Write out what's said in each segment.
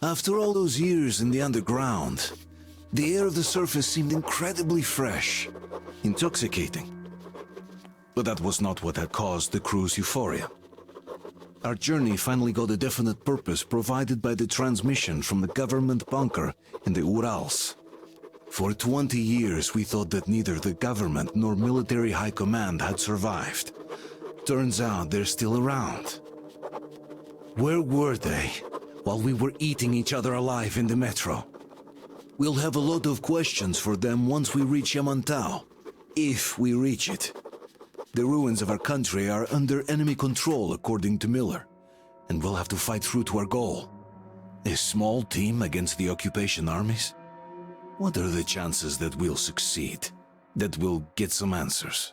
After all those years in the underground, the air of the surface seemed incredibly fresh, intoxicating. But that was not what had caused the crew's euphoria. Our journey finally got a definite purpose provided by the transmission from the government bunker in the Urals. For 20 years we thought that neither the government nor military high command had survived. Turns out they're still around. Where were they while we were eating each other alive in the metro? We'll have a lot of questions for them once we reach Yamantau, if we reach it. The ruins of our country are under enemy control, according to Miller, and we'll have to fight through to our goal. A small team against the occupation armies? What are the chances that we'll succeed? That we'll get some answers?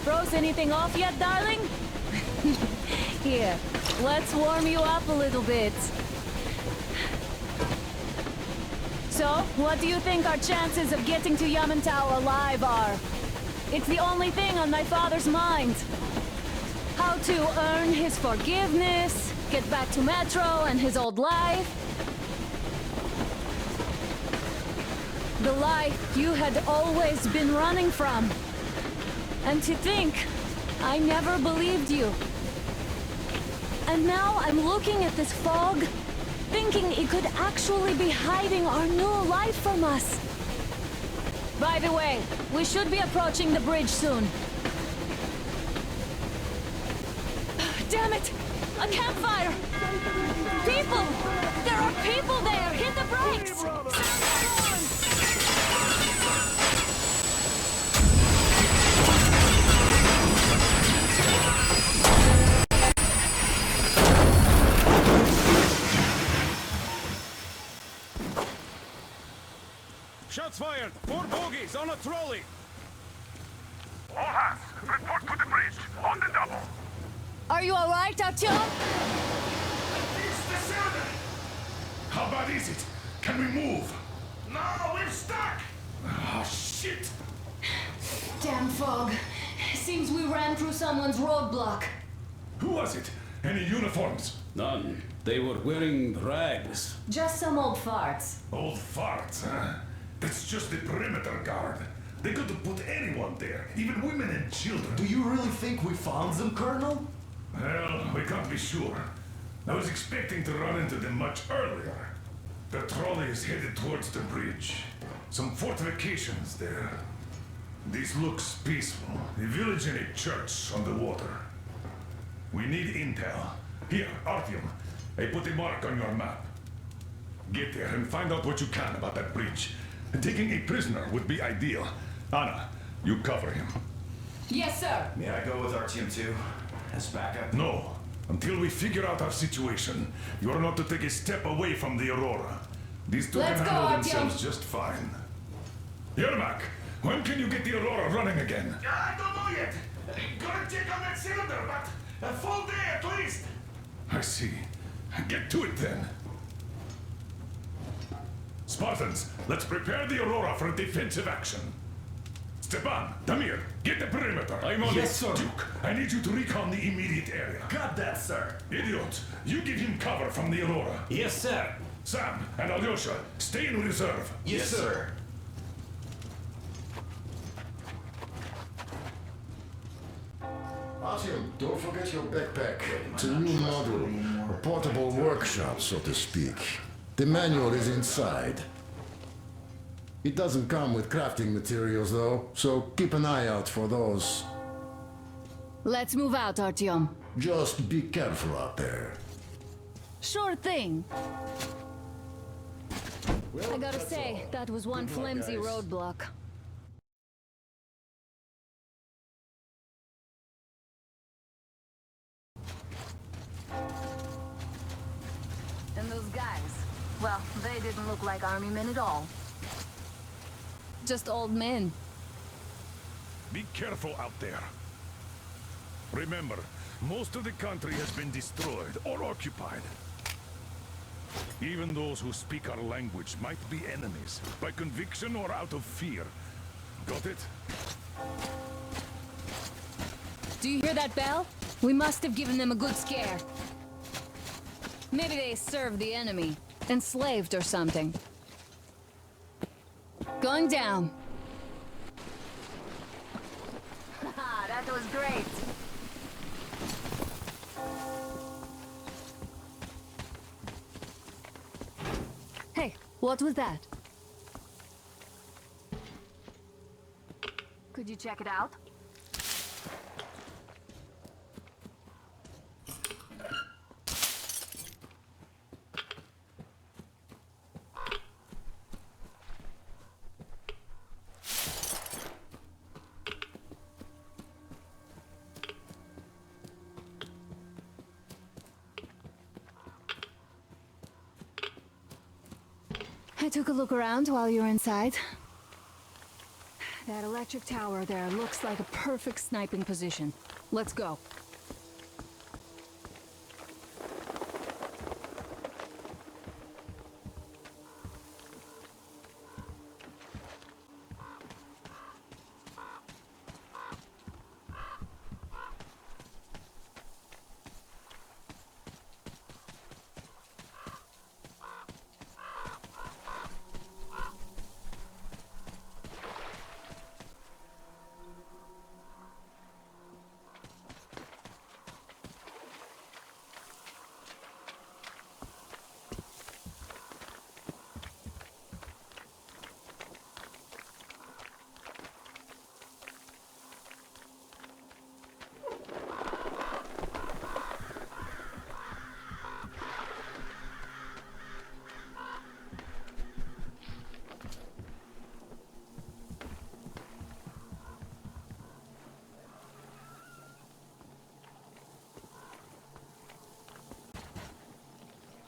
Froze anything off yet, darling? Here, let's warm you up a little bit. So, what do you think our chances of getting to Yamantau alive are? It's the only thing on my father's mind. How to earn his forgiveness, get back to Metro and his old life. The life you had always been running from. And to think, I never believed you. And now I'm looking at this fog, thinking it could actually be hiding our new life from us. By the way, we should be approaching the bridge soon. Damn it! A campfire! People! There are people there! Hit the brakes! Sound the horn! Shots fired! 4 bogies on a trolley! All hands, report to the bridge, on the double. Are you alright, Artyom? It's the server. How bad is it? Can we move? No, we're stuck. Ah, shit. Damn fog. Seems we ran through someone's roadblock. Who was it? Any uniforms? None. They were wearing rags. Just some old farts. Old farts, huh? That's just the perimeter guard. They could have put anyone there, even women and children. Do you really think we found them, Colonel? Well, we can't be sure. I was expecting to run into them much earlier. The trolley is headed towards the bridge. Some fortifications there. This looks peaceful. A village and a church on the water. We need intel. Here, Artyom, I put a mark on your map. Get there and find out what you can about that bridge. Taking a prisoner would be ideal. Anna, you cover him. Yes, sir. May I go with Artyom too? As backup? No. Until we figure out our situation, you are not to take a step away from the Aurora. These two Let's can go, handle Artyom. themselves just fine. Yermak, when can you get the Aurora running again? I don't know yet. Gonna check on that cylinder, but a full day at least. I see. Get to it then. Spartans, let's prepare the Aurora for a defensive action. Stepan, Damir, get the perimeter. I'm on Yes, sir. Duke, I need you to recon the immediate area. Got that, sir. Idiot, you give him cover from the Aurora. Yes, sir. Sam and Alyosha, stay in reserve. Yes, sir. Artyom, don't forget your backpack. It's a new model, a portable workshop, so to speak. The manual is inside. It doesn't come with crafting materials, though, so keep an eye out for those. Let's move out, Artyom. Just be careful out there. Sure thing. Well, I gotta that's say, all. that was one Good luck, flimsy guys. roadblock. And those guys, well, they didn't look like army men at all. Just old men. Be careful out there. Remember, most of the country has been destroyed or occupied. Even those who speak our language might be enemies, by conviction or out of fear. Got it? Do you hear that bell? We must have given them a good scare. Maybe they served the enemy, enslaved or something. Going down. Haha, that was great. Hey, what was that? Could you check it out? I took a look around while you were inside. That electric tower there looks like a perfect sniping position. Let's go.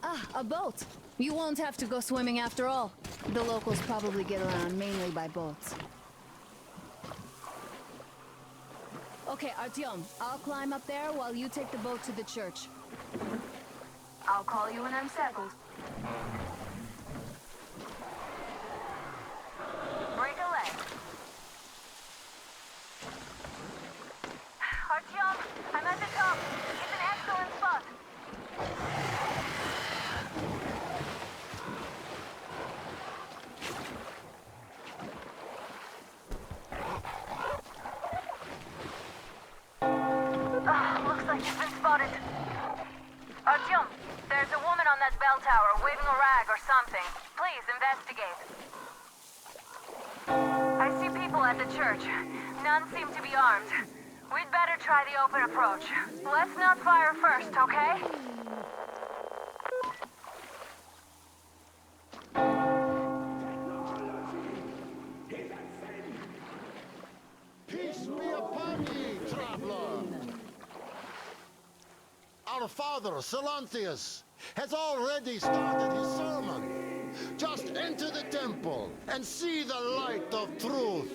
Ah, a boat. You won't have to go swimming after all. The locals probably get around mainly by boats. Okay, Artyom, I'll climb up there while you take the boat to the church. I'll call you when I'm settled. Break a leg. Artyom, I'm at the top. It's an excellent spot. Looks like you've been spotted. Artyom, there's a woman on that bell tower waving a rag or something. Please investigate. I see people at the church. None seem to be armed. We'd better try the open approach. Let's not fire first, okay? our father, Silanthius, has already started his sermon. Just enter the temple and see the light of truth.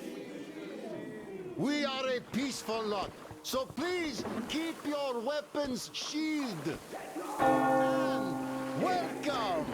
We are a peaceful lot, so please keep your weapons sheathed. And welcome!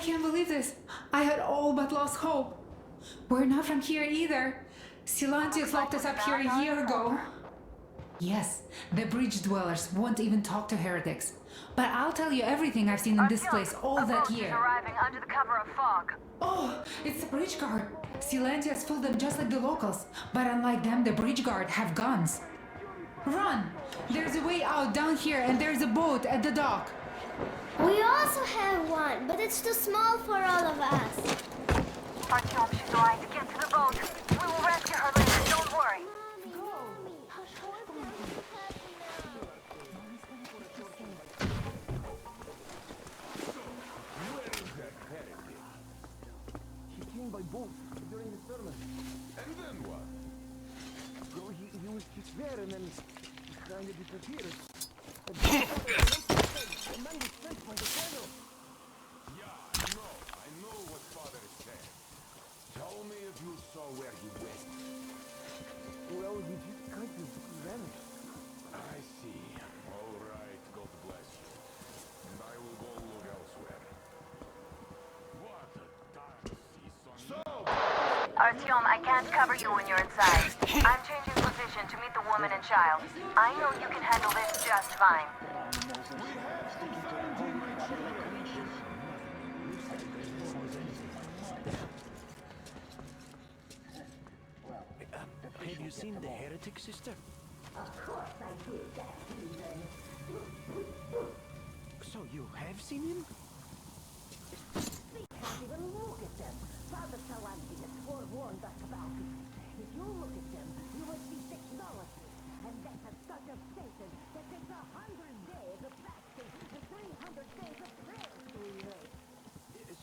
can't believe this. I had all but lost hope. We're not from here either. Silantius locked us up here a year ago. Yes, the bridge dwellers won't even talk to heretics. But I'll tell you everything I've seen in this place all that year. Arriving under the cover of fog. Oh, it's the bridge guard. Silantius fooled them just like the locals. But unlike them, the bridge guard have guns. Run! There's a way out down here and there's a boat at the dock. We also have one, but it's too small for all of us. Artyom, she's right. Get to the boat. We will rescue her later, don't worry. He came by boat during the sermon. And then what? So he was just there and then he kind of disappeared. And man was sent by the colonel. Yeah, I know what Father said. Tell me if you saw where he went. Well, he just kind of vanished. I see. All right, God bless you. And I will go look elsewhere. What a time to see son. Artyom, I can't cover you when you're inside. I'm changing position to meet the woman and child. I know you can handle this just fine. Have you seen the heretic, sister? Of course I did that heathen. So you have seen him? We can't even look at them. Father Salanti has forewarned us about it. If you look at them, you will see technology. And that's a touch of Satan that takes 100 days of fasting and 300 days of prayer to erase.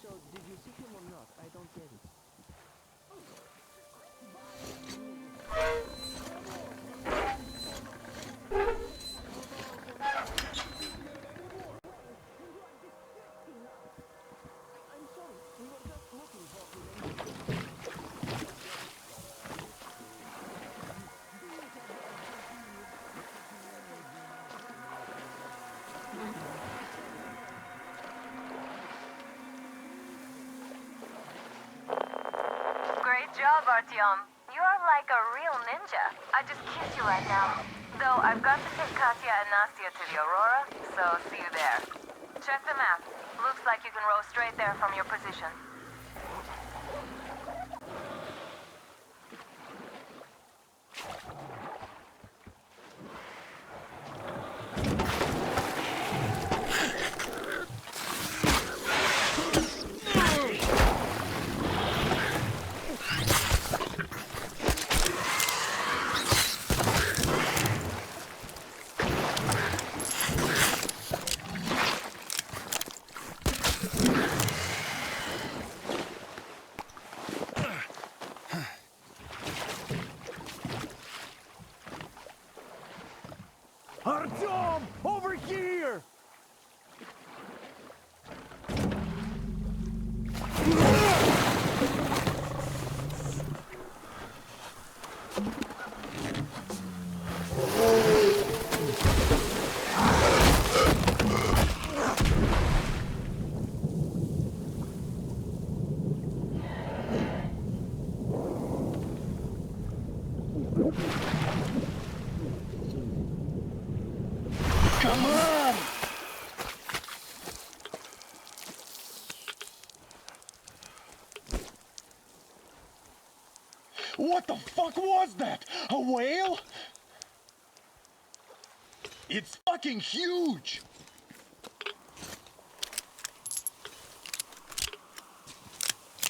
So did you see him or not? I don't get it. Great job, Artyom. You're like a real ninja. I just kissed you right now. Though I've got to take Katya and Nastya to the Aurora, so see you there. Check the map. Looks like you can row straight there from your position. Artyom! Over here! Come on! What the fuck was that? A whale? It's fucking huge!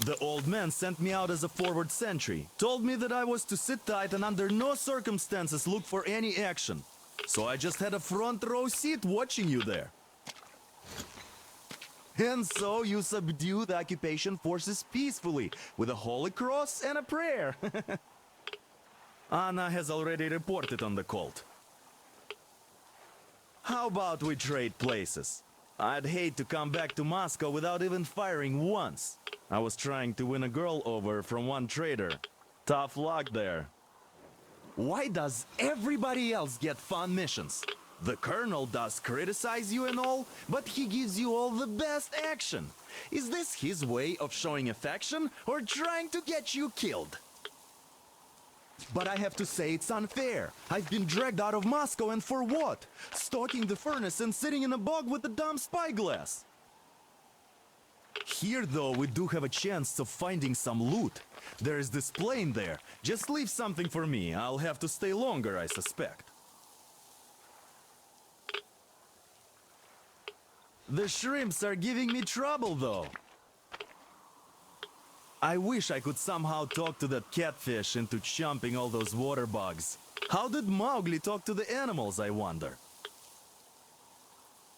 The old man sent me out as a forward sentry. Told me that I was to sit tight and under no circumstances look for any action. So I just had a front row seat watching you there. And so you subdue the occupation forces peacefully with a holy cross and a prayer. Anna has already reported on the cult. How about we trade places? I'd hate to come back to Moscow without even firing once. I was trying to win a girl over from one trader. Tough luck there. Why does everybody else get fun missions? The colonel does criticize you and all, but he gives you all the best action. Is this his way of showing affection or trying to get you killed? But I have to say it's unfair. I've been dragged out of Moscow, and for what? Stalking the furnace and sitting in a bog with a dumb spyglass. Here, though, we do have a chance of finding some loot. There is this plane there. Just leave something for me. I'll have to stay longer, I suspect. The shrimps are giving me trouble, though. I wish I could somehow talk to that catfish into chomping all those water bugs. How did Mowgli talk to the animals, I wonder?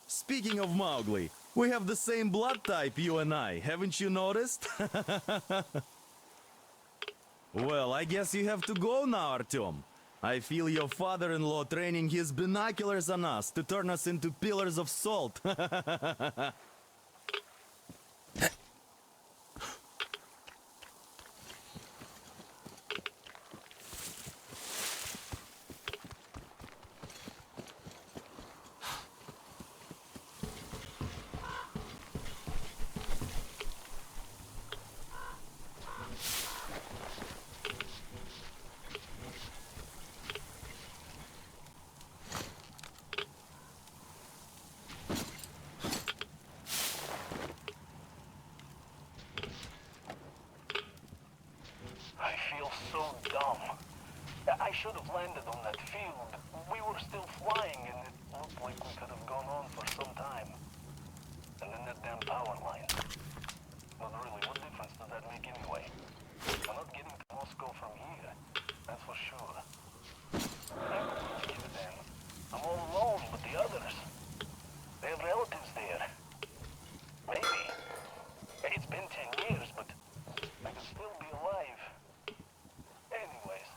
Speaking of Mowgli, we have the same blood type, you and I. Haven't you noticed? Well, I guess you have to go now, Artyom. I feel your father-in-law training his binoculars on us to turn us into pillars of salt. I feel so dumb. I should have landed on that field. We were still flying and it looked like we could have gone on for some time. And then that damn power line. But really, what difference does that make anyway? I'm not getting to Moscow from here, that's for sure. I don't give a damn. I'm all alone with the others. They have relatives there. Maybe. It's been 10 years, but I could still be alive. Anyways,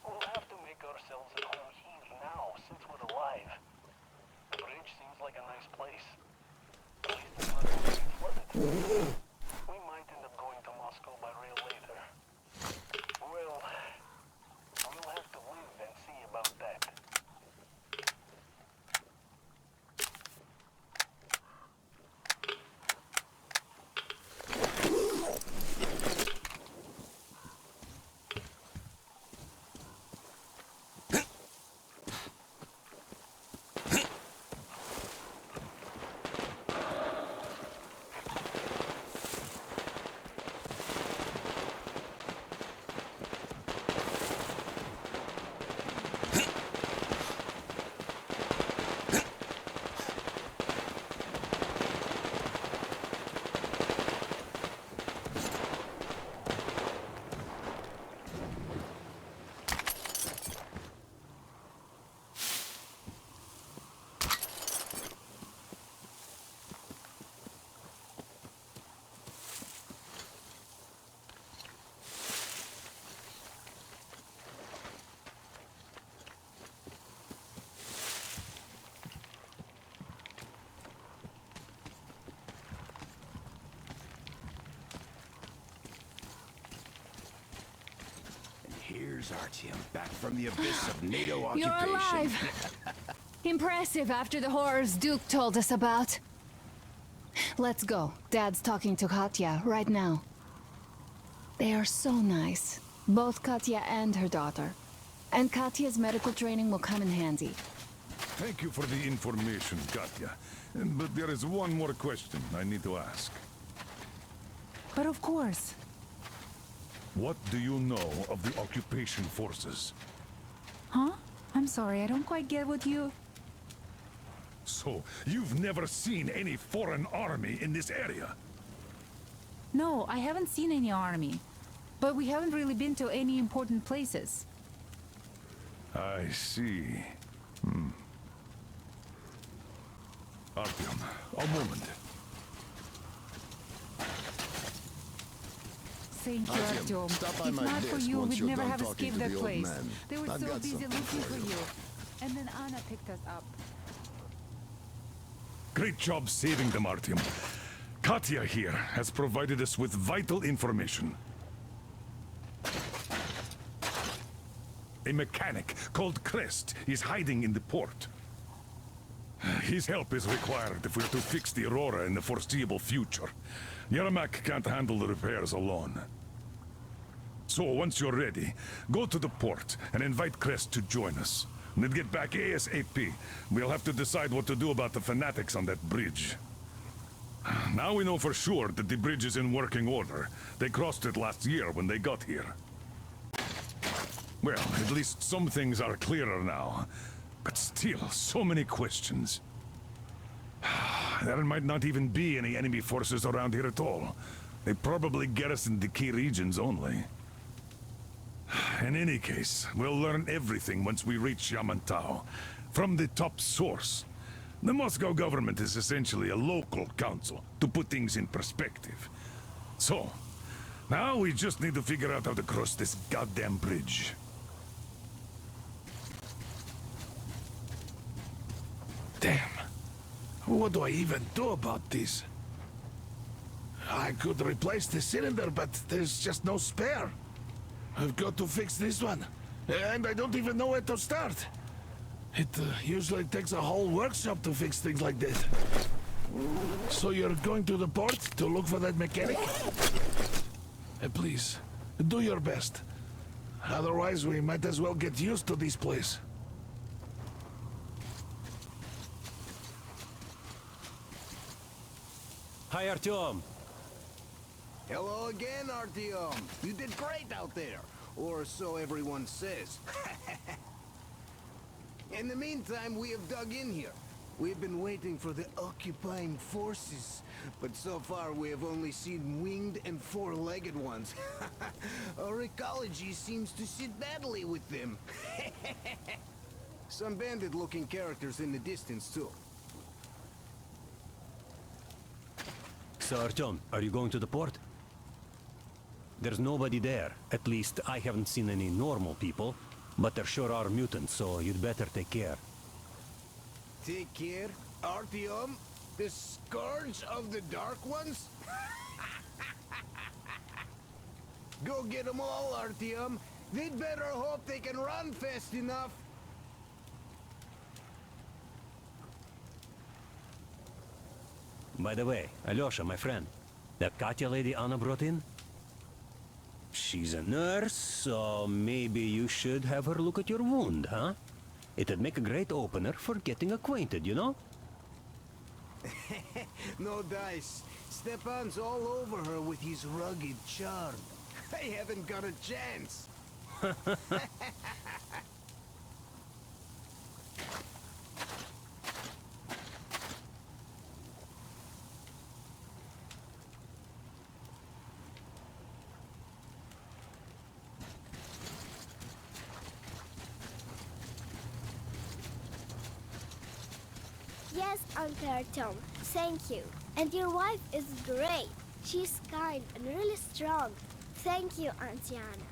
we'll have to make ourselves at home here now, since we're alive. The bridge seems like a nice place. At least it's not going to get flooded. We might end up going to Moscow by rail later. Well, we'll have to live and see about that. Here's Artyom, back from the abyss of NATO You're occupation. alive! Impressive after the horrors Duke told us about. Let's go. Dad's talking to Katya right now. They are so nice. Both Katya and her daughter. And Katya's medical training will come in handy. Thank you for the information, Katya. But there is one more question I need to ask. But of course. What do you know of the occupation forces? Huh? I'm sorry, I don't quite get what you... So, you've never seen any foreign army in this area? No, I haven't seen any army. But we haven't really been to any important places. I see. Artyom, a moment. Thank you, Artyom, Artyom. stop by If my not for desk you, once we'd you're never done have talking escaped to that the old place. man. They were I've so got busy something looking for for you. you. And then Anna picked us up. Great job saving them, Artyom. Katya here has provided us with vital information. A mechanic called Crest is hiding in the port. His help is required if we're to fix the Aurora in the foreseeable future. Yermak can't handle the repairs alone. So, once you're ready, go to the port and invite Crest to join us. And then get back ASAP. We'll have to decide what to do about the fanatics on that bridge. Now we know for sure that the bridge is in working order. They crossed it last year when they got here. Well, at least some things are clearer now. But still, so many questions. There might not even be any enemy forces around here at all. They probably garrison the key regions only. In any case, we'll learn everything once we reach Yamantau. From the top source. The Moscow government is essentially a local council, to put things in perspective. So, now we just need to figure out how to cross this goddamn bridge. Damn. What do I even do about this? I could replace the cylinder, but there's just no spare. I've got to fix this one. And I don't even know where to start. It usually takes a whole workshop to fix things like that. So you're going to the port to look for that mechanic? Please, do your best. Otherwise, we might as well get used to this place. Hi, Artyom. Hello again, Artyom. You did great out there. Or so everyone says. In the meantime, we have dug in here. We've been waiting for the occupying forces. But so far, we have only seen winged and four-legged ones. Our ecology seems to sit badly with them. Some bandit-looking characters in the distance, too. So, Artyom, are you going to the port? There's nobody there. At least, I haven't seen any normal people. But there sure are mutants, so you'd better take care. Take care, Artyom? The scourge of the Dark Ones? Go get them all, Artyom. They'd better hope they can run fast enough. By the way, Alyosha, my friend, that Katya lady Anna brought in? She's a nurse, so maybe you should have her look at your wound, huh? It'd make a great opener for getting acquainted, you know? No dice. Stepan's all over her with his rugged charm. I haven't got a chance. Yes, Uncle Artyom. Thank you. And your wife is great. She's kind and really strong. Thank you, Auntie Anna.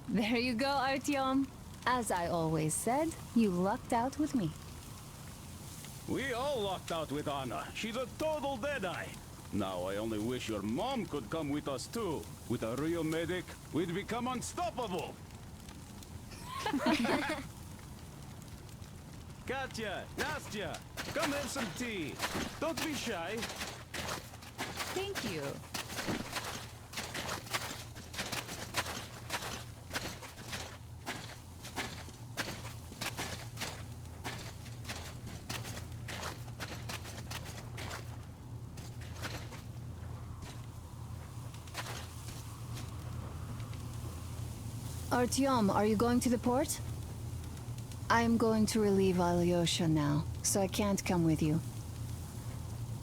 There you go, Artyom. As I always said, you lucked out with me. We all lucked out with Anna. She's a total deadeye. Now I only wish your mom could come with us too. With a real medic, we'd become unstoppable. Katya, Nastya, come have some tea. Don't be shy. Thank you. Artyom, are you going to the port? I'm going to relieve Alyosha now, so I can't come with you.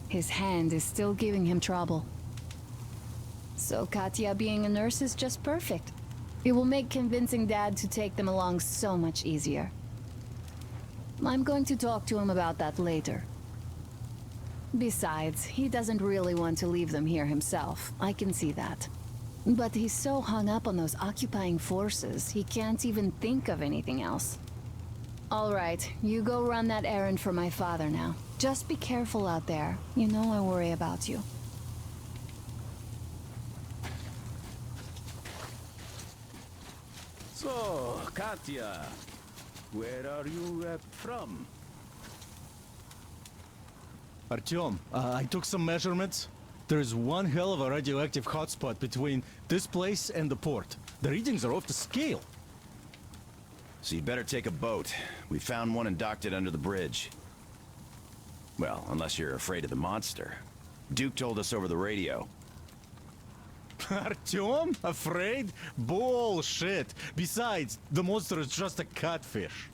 His hand is still giving him trouble. So Katya being a nurse is just perfect. It will make convincing Dad to take them along so much easier. I'm going to talk to him about that later. Besides, he doesn't really want to leave them here himself. I can see that. But he's so hung up on those occupying forces, he can't even think of anything else. All right, you go run that errand for my father now. Just be careful out there. You know I worry about you. So, Katya, where are you from? Artyom, I took some measurements. There's one hell of a radioactive hotspot between this place and the port. The readings are off the scale. So you'd better take a boat. We found one and docked it under the bridge. Well, unless you're afraid of the monster. Duke told us over the radio. Artyom? Afraid? Bullshit. Besides, the monster is just a catfish.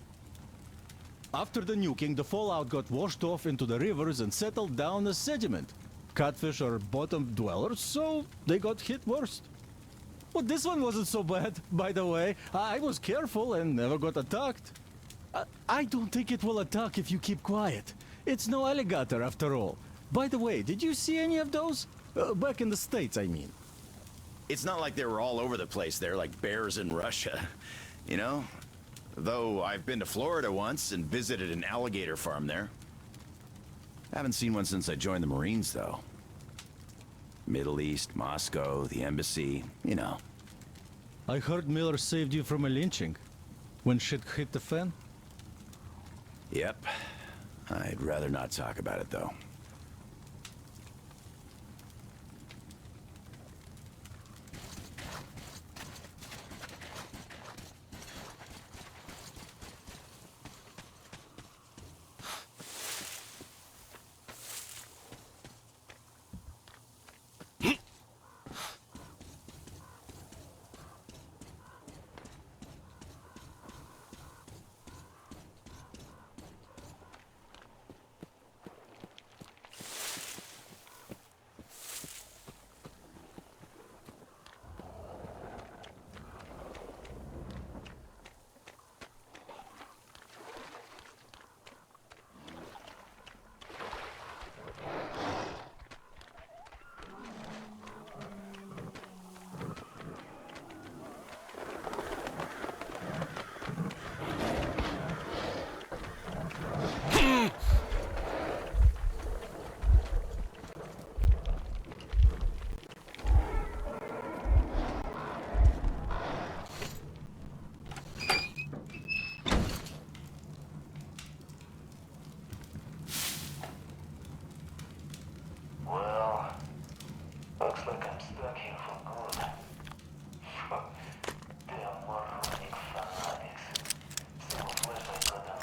After the nuking, the fallout got washed off into the rivers and settled down as sediment. Catfish are bottom dwellers, so they got hit worst. But this one wasn't so bad, by the way. I was careful and never got attacked. I don't think it will attack if you keep quiet. It's no alligator after all. By the way, did you see any of those? Back in the States, I mean. It's not like they were all over the place there like bears in Russia, you know? Though I've been to Florida once and visited an alligator farm there. Haven't seen one since I joined the Marines, though. Middle East, Moscow, the embassy, you know. I heard Miller saved you from a lynching. When shit hit the fan? Yep. I'd rather not talk about it, though. Well, looks like I'm stuck here for good. Damn moronic fanatics. Some of which I got them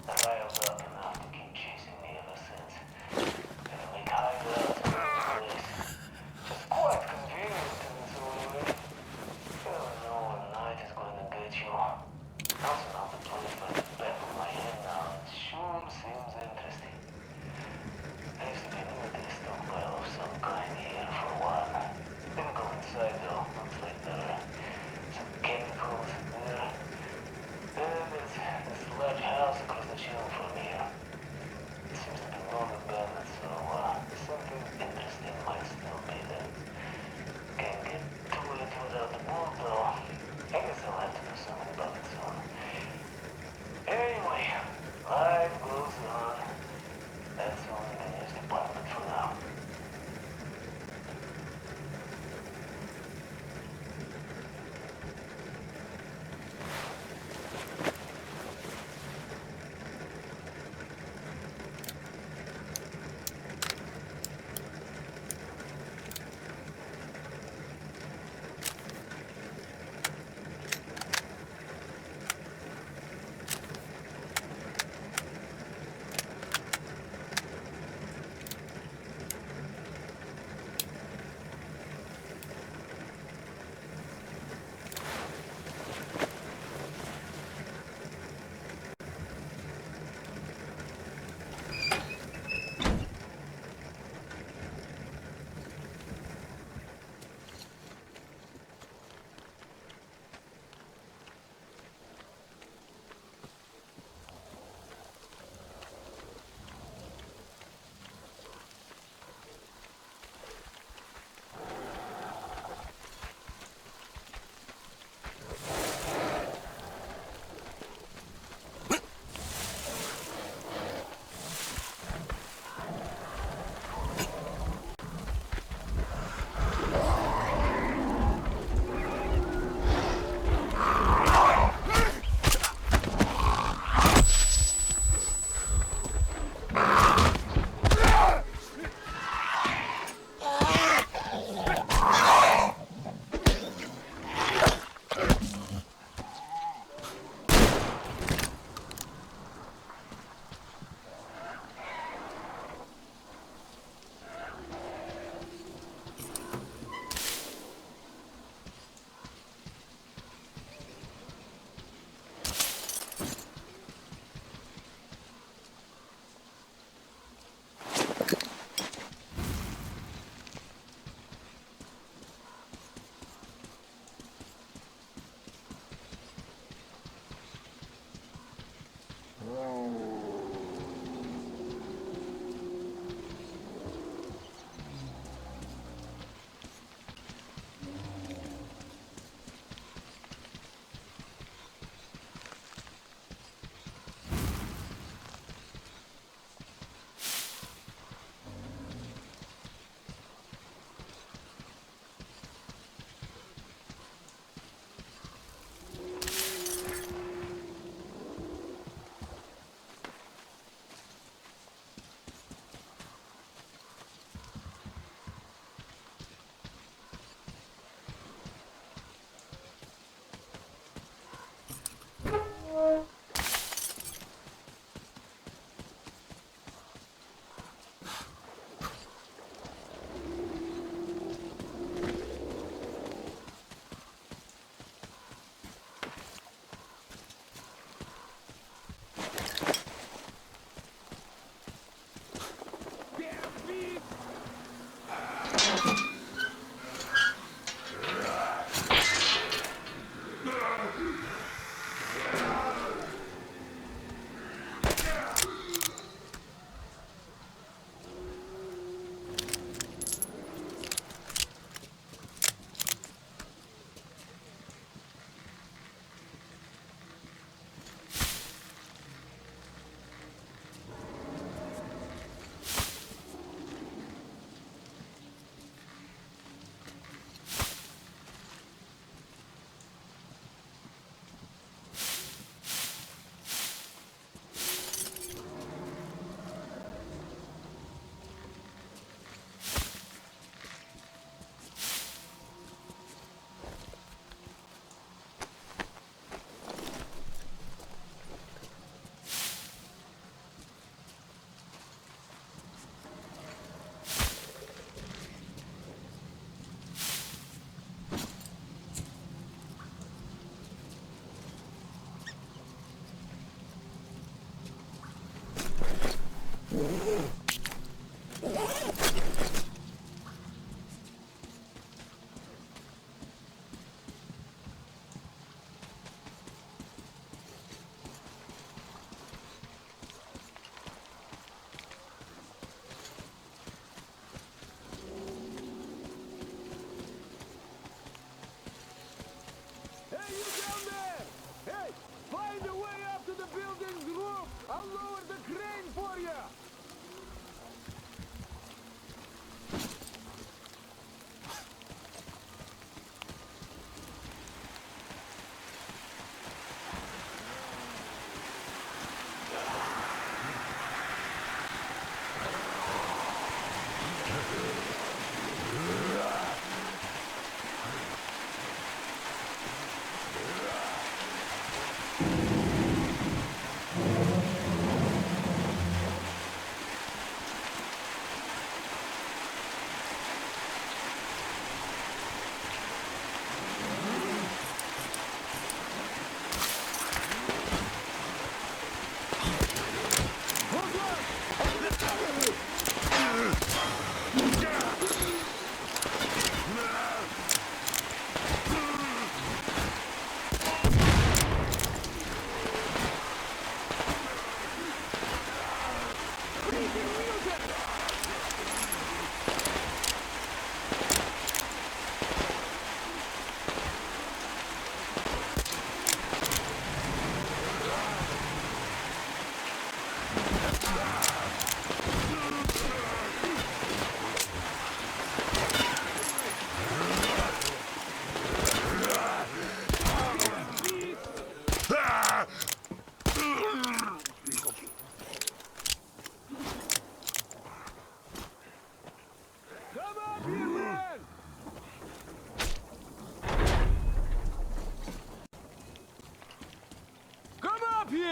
riled up enough to keep chasing me ever since. And to make hideouts in this place. Just quite convenient in its own way. You never know when night is going to get you. Also now the place like the back of my head now. It sure seems interesting. I used to be near this stockpile of some kind here for a while. Didn't go inside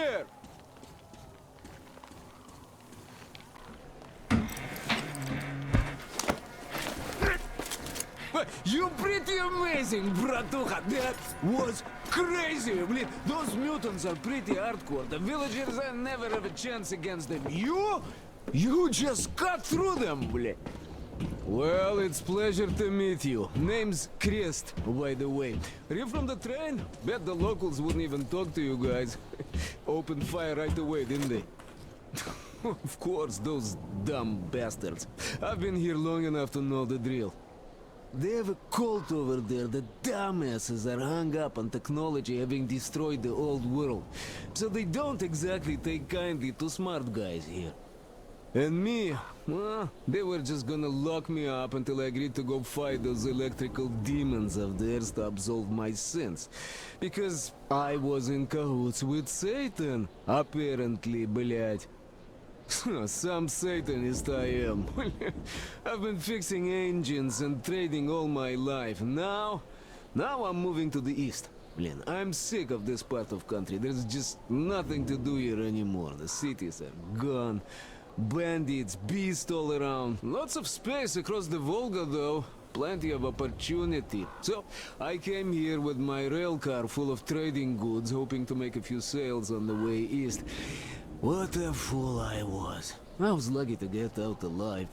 here! You pretty amazing, bratuха. That was crazy. Блин, those mutants are pretty hardcore. The villagers, I never have a chance against them. You just cut through them, блин. Well, it's pleasure to meet you. Name's Crest, by the way. Are you from the train? Bet the locals wouldn't even talk to you guys. Opened fire right away, didn't they? Of course, those dumb bastards. I've been here long enough to know the drill. They have a cult over there. The dumbasses are hung up on technology having destroyed the old world. So they don't exactly take kindly to smart guys here. And me, well, they were just gonna lock me up until I agreed to go fight those electrical demons of theirs to absolve my sins. Because I was in cahoots with Satan, apparently, блядь. Some Satanist I am. I've been fixing engines and trading all my life. Now I'm moving to the east. Blin, I'm sick of this part of country. There's just nothing to do here anymore. The cities are gone. Bandits, beasts all around. Lots of space across the Volga, though. Plenty of opportunity. So, I came here with my rail car full of trading goods, hoping to make a few sales on the way east. What a fool I was. I was lucky to get out alive.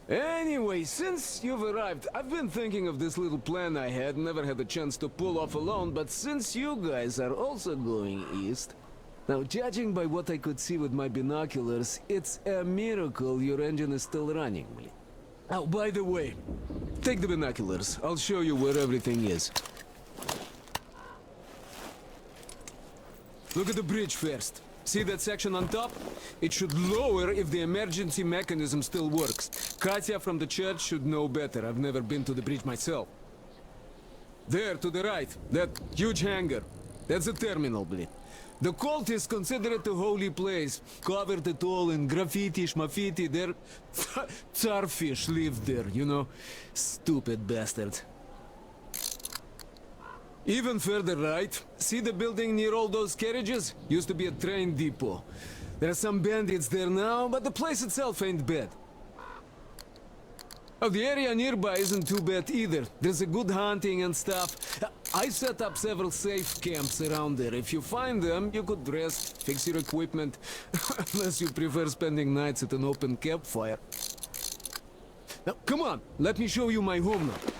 Anyway, since you've arrived, I've been thinking of this little plan I had, never had a chance to pull off alone, but since you guys are also going east... Now, judging by what I could see with my binoculars, it's a miracle your engine is still running. Oh, by the way, take the binoculars. I'll show you where everything is. Look at the bridge first. See that section on top? It should lower if the emergency mechanism still works. Katya from the church should know better. I've never been to the bridge myself. There, to the right, that huge hangar. That's a terminal, blin. The cult is considered a holy place, covered it all in graffiti, schmaffiti. Their Tsarfish lived there, you know. Stupid bastards. Even further right, see the building near all those carriages? Used to be a train depot. There are some bandits there now, but the place itself ain't bad. Oh, the area nearby isn't too bad either. There's a good hunting and stuff. I set up several safe camps around there. If you find them, you could rest, fix your equipment. Unless you prefer spending nights at an open campfire. Now, come on, let me show you my home now.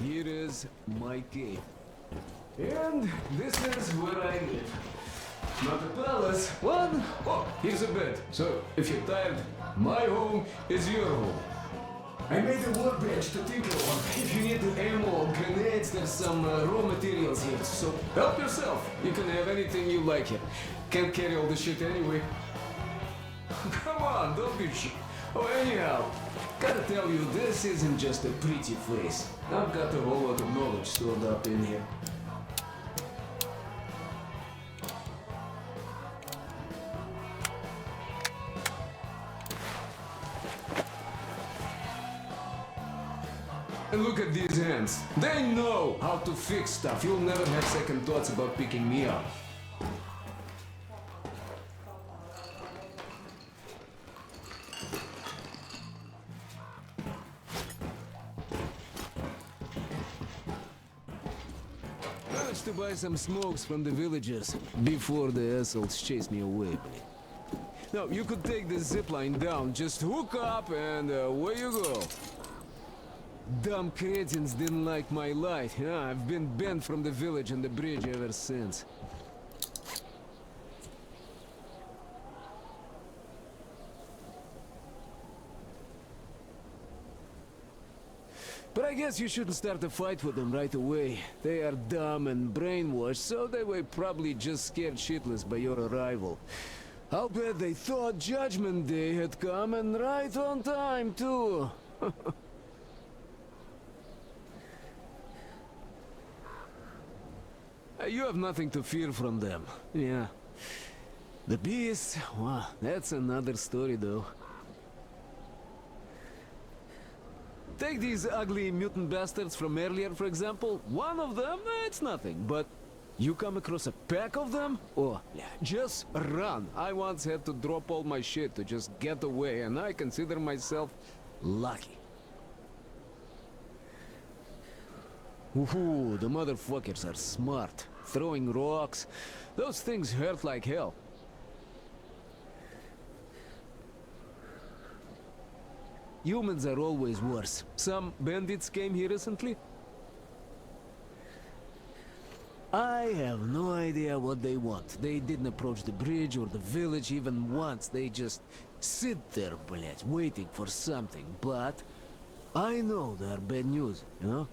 Here is my cave. And this is where I live. Not a palace, one. Oh, here's a bed. So, if you're tired, my home is your home. I made a workbench to tinker on. If you need ammo or grenades, there's some raw materials here. So, help yourself. You can have anything you like here. Can't carry all the shit anyway. Come on, don't be cheap. Oh, anyhow, gotta tell you, this isn't just a pretty place. I've got a whole lot of knowledge stored up in here. And look at these hands. They know how to fix stuff. You'll never have second thoughts about picking me up. To buy some smokes from the villagers before the assholes chase me away. Now, you could take the zipline down, just hook up and away you go. Dumb cretins didn't like my light. Yeah, I've been banned from the village and the bridge ever since. But I guess you shouldn't start a fight with them right away. They are dumb and brainwashed, so they were probably just scared shitless by your arrival. I'll bet they thought Judgment Day had come, and right on time, too. You have nothing to fear from them. Yeah. The beast, well, that's another story though. Take these ugly mutant bastards from earlier, for example. One of them, it's nothing, but you come across a pack of them? Oh, yeah, just run. I once had to drop all my shit to just get away, and I consider myself lucky. Ooh, the motherfuckers are smart. Throwing rocks. Those things hurt like hell. Humans are always worse. Some bandits came here recently. I have no idea what they want. They didn't approach the bridge or the village even once. They just sit there, blять, waiting for something. But I know they are bad news, you know?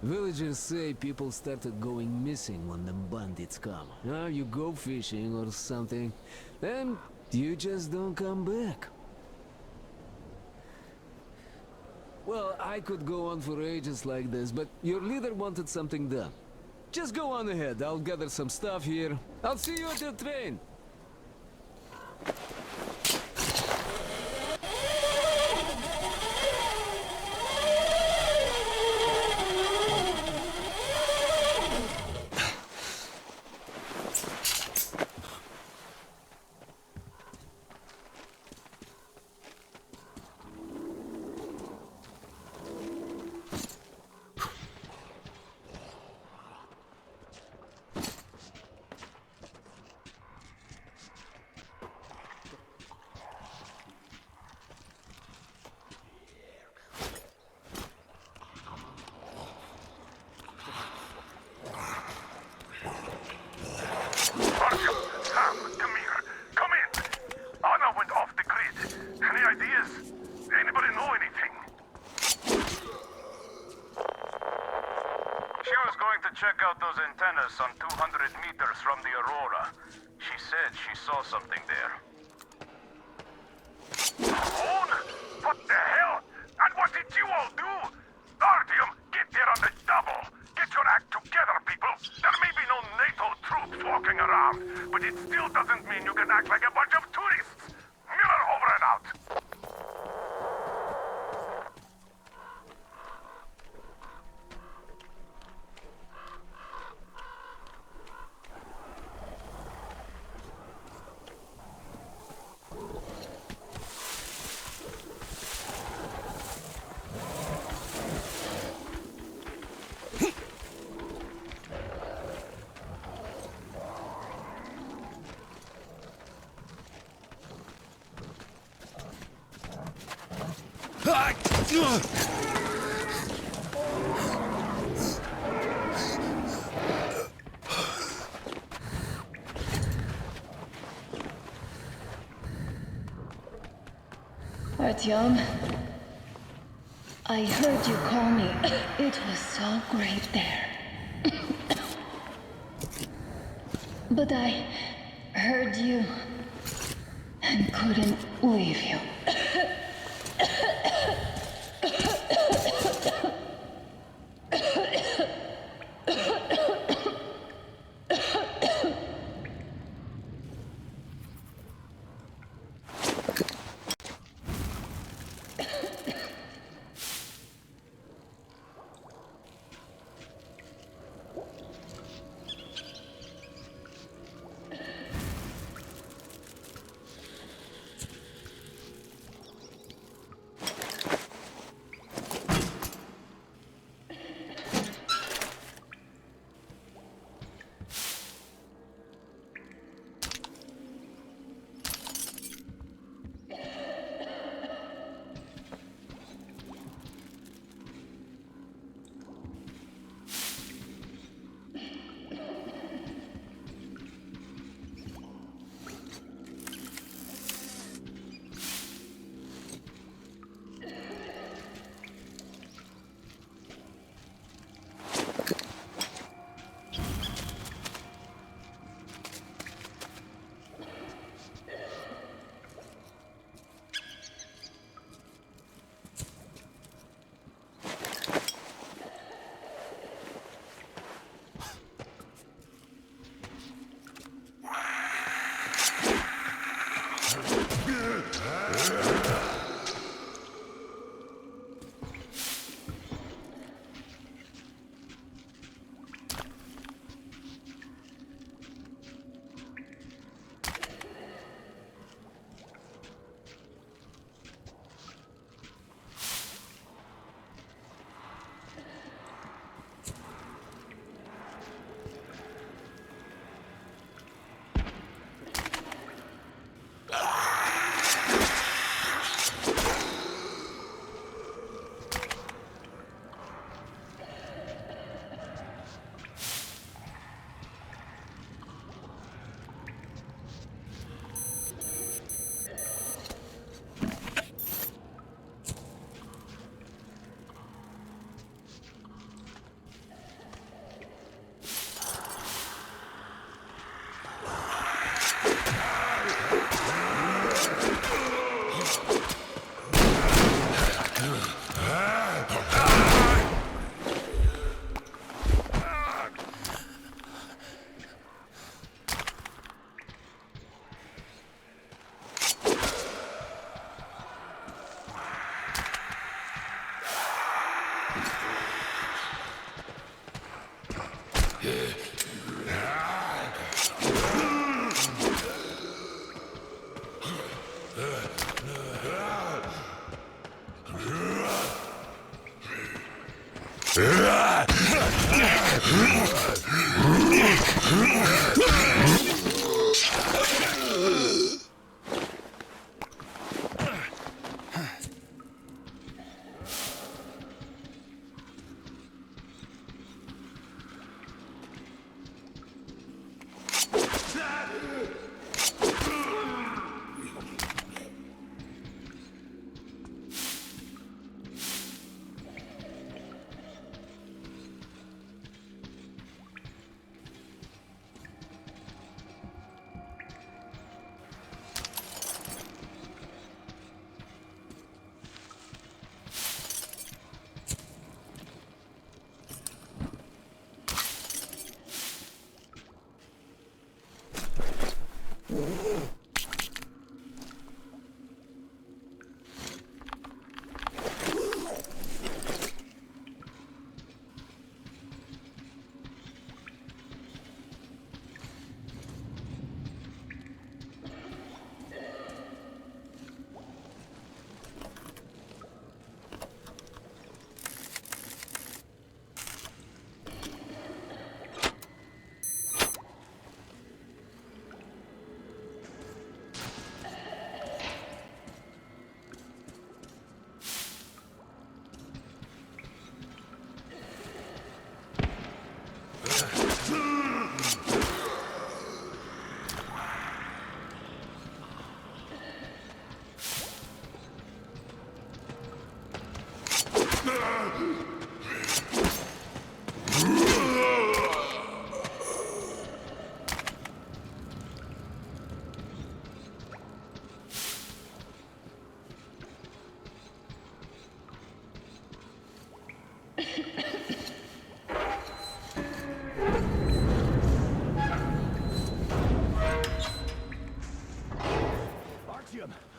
Villagers say people started going missing when the bandits come. You go fishing or something, then you just don't come back. Well, I could go on for ages like this, but your leader wanted something done. Just go on ahead, I'll gather some stuff here. I'll see you at your train. Check out those antennas some 200 meters from the Aurora. She said she saw something there. Phone? What the hell? And what did you all do? Artyom, get there on the double. Get your act together, people. There may be no NATO troops walking around, but it still doesn't mean you can act like a bunch of tourists. Miller over and out. Artyom, I heard you call me. It was so great there. But I heard you and couldn't leave you.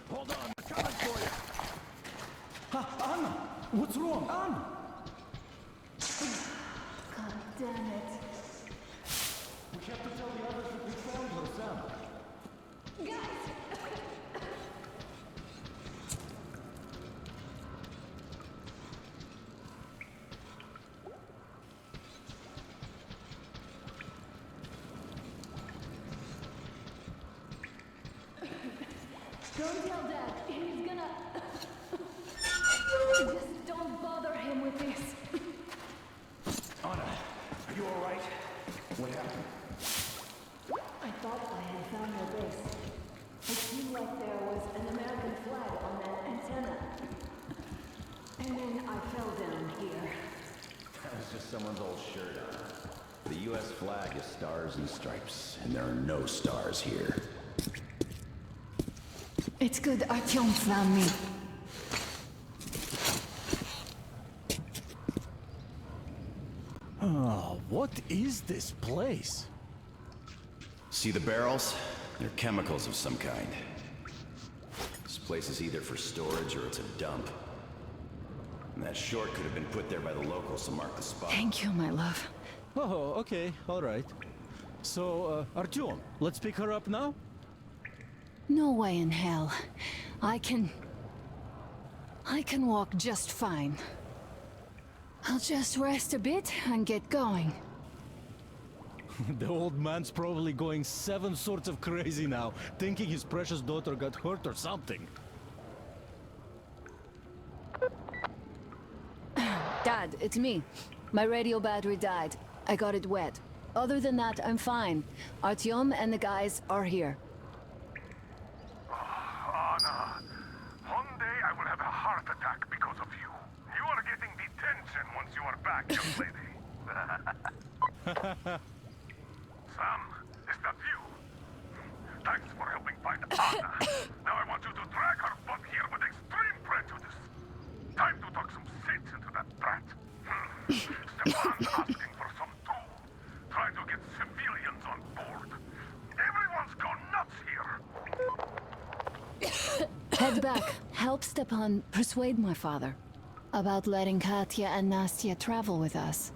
Hold on, I'm coming for you. Anna, what's wrong? Anna! God damn it. We have to tell the others that we found her, Sam. Guys! Don't tell Dad. He's gonna... Just don't bother him with this. Anna, are you alright? What happened? I thought I had found your base. It seemed like there was an American flag on that antenna. And then I fell down here. That was just someone's old shirt on. The U.S. flag is stars and stripes, and there are no stars here. It's good Artyom found me. Oh, what is this place? See the barrels? They're chemicals of some kind. This place is either for storage or it's a dump. And that short could have been put there by the locals to mark the spot. Thank you, my love. Oh, okay, alright. So, Artyom, let's pick her up now? No way in hell. I can walk just fine. I'll just rest a bit and get going. The old man's probably going 7 sorts of crazy now, thinking his precious daughter got hurt or something. Dad, it's me. My radio battery died. I got it wet. Other than that, I'm fine. Artyom and the guys are here. Anna, one day I will have a heart attack because of you. You are getting detention once you are back, young lady. Sam, is that you? Thanks for helping find Anna. Now I want you to drag her butt here with extreme prejudice. Time to talk some sense into that brat. Stefan's asking for some too. Try to get civilians on board. Everyone's gone nuts here. Head back. Help Stepan persuade my father about letting Katya and Nastya travel with us.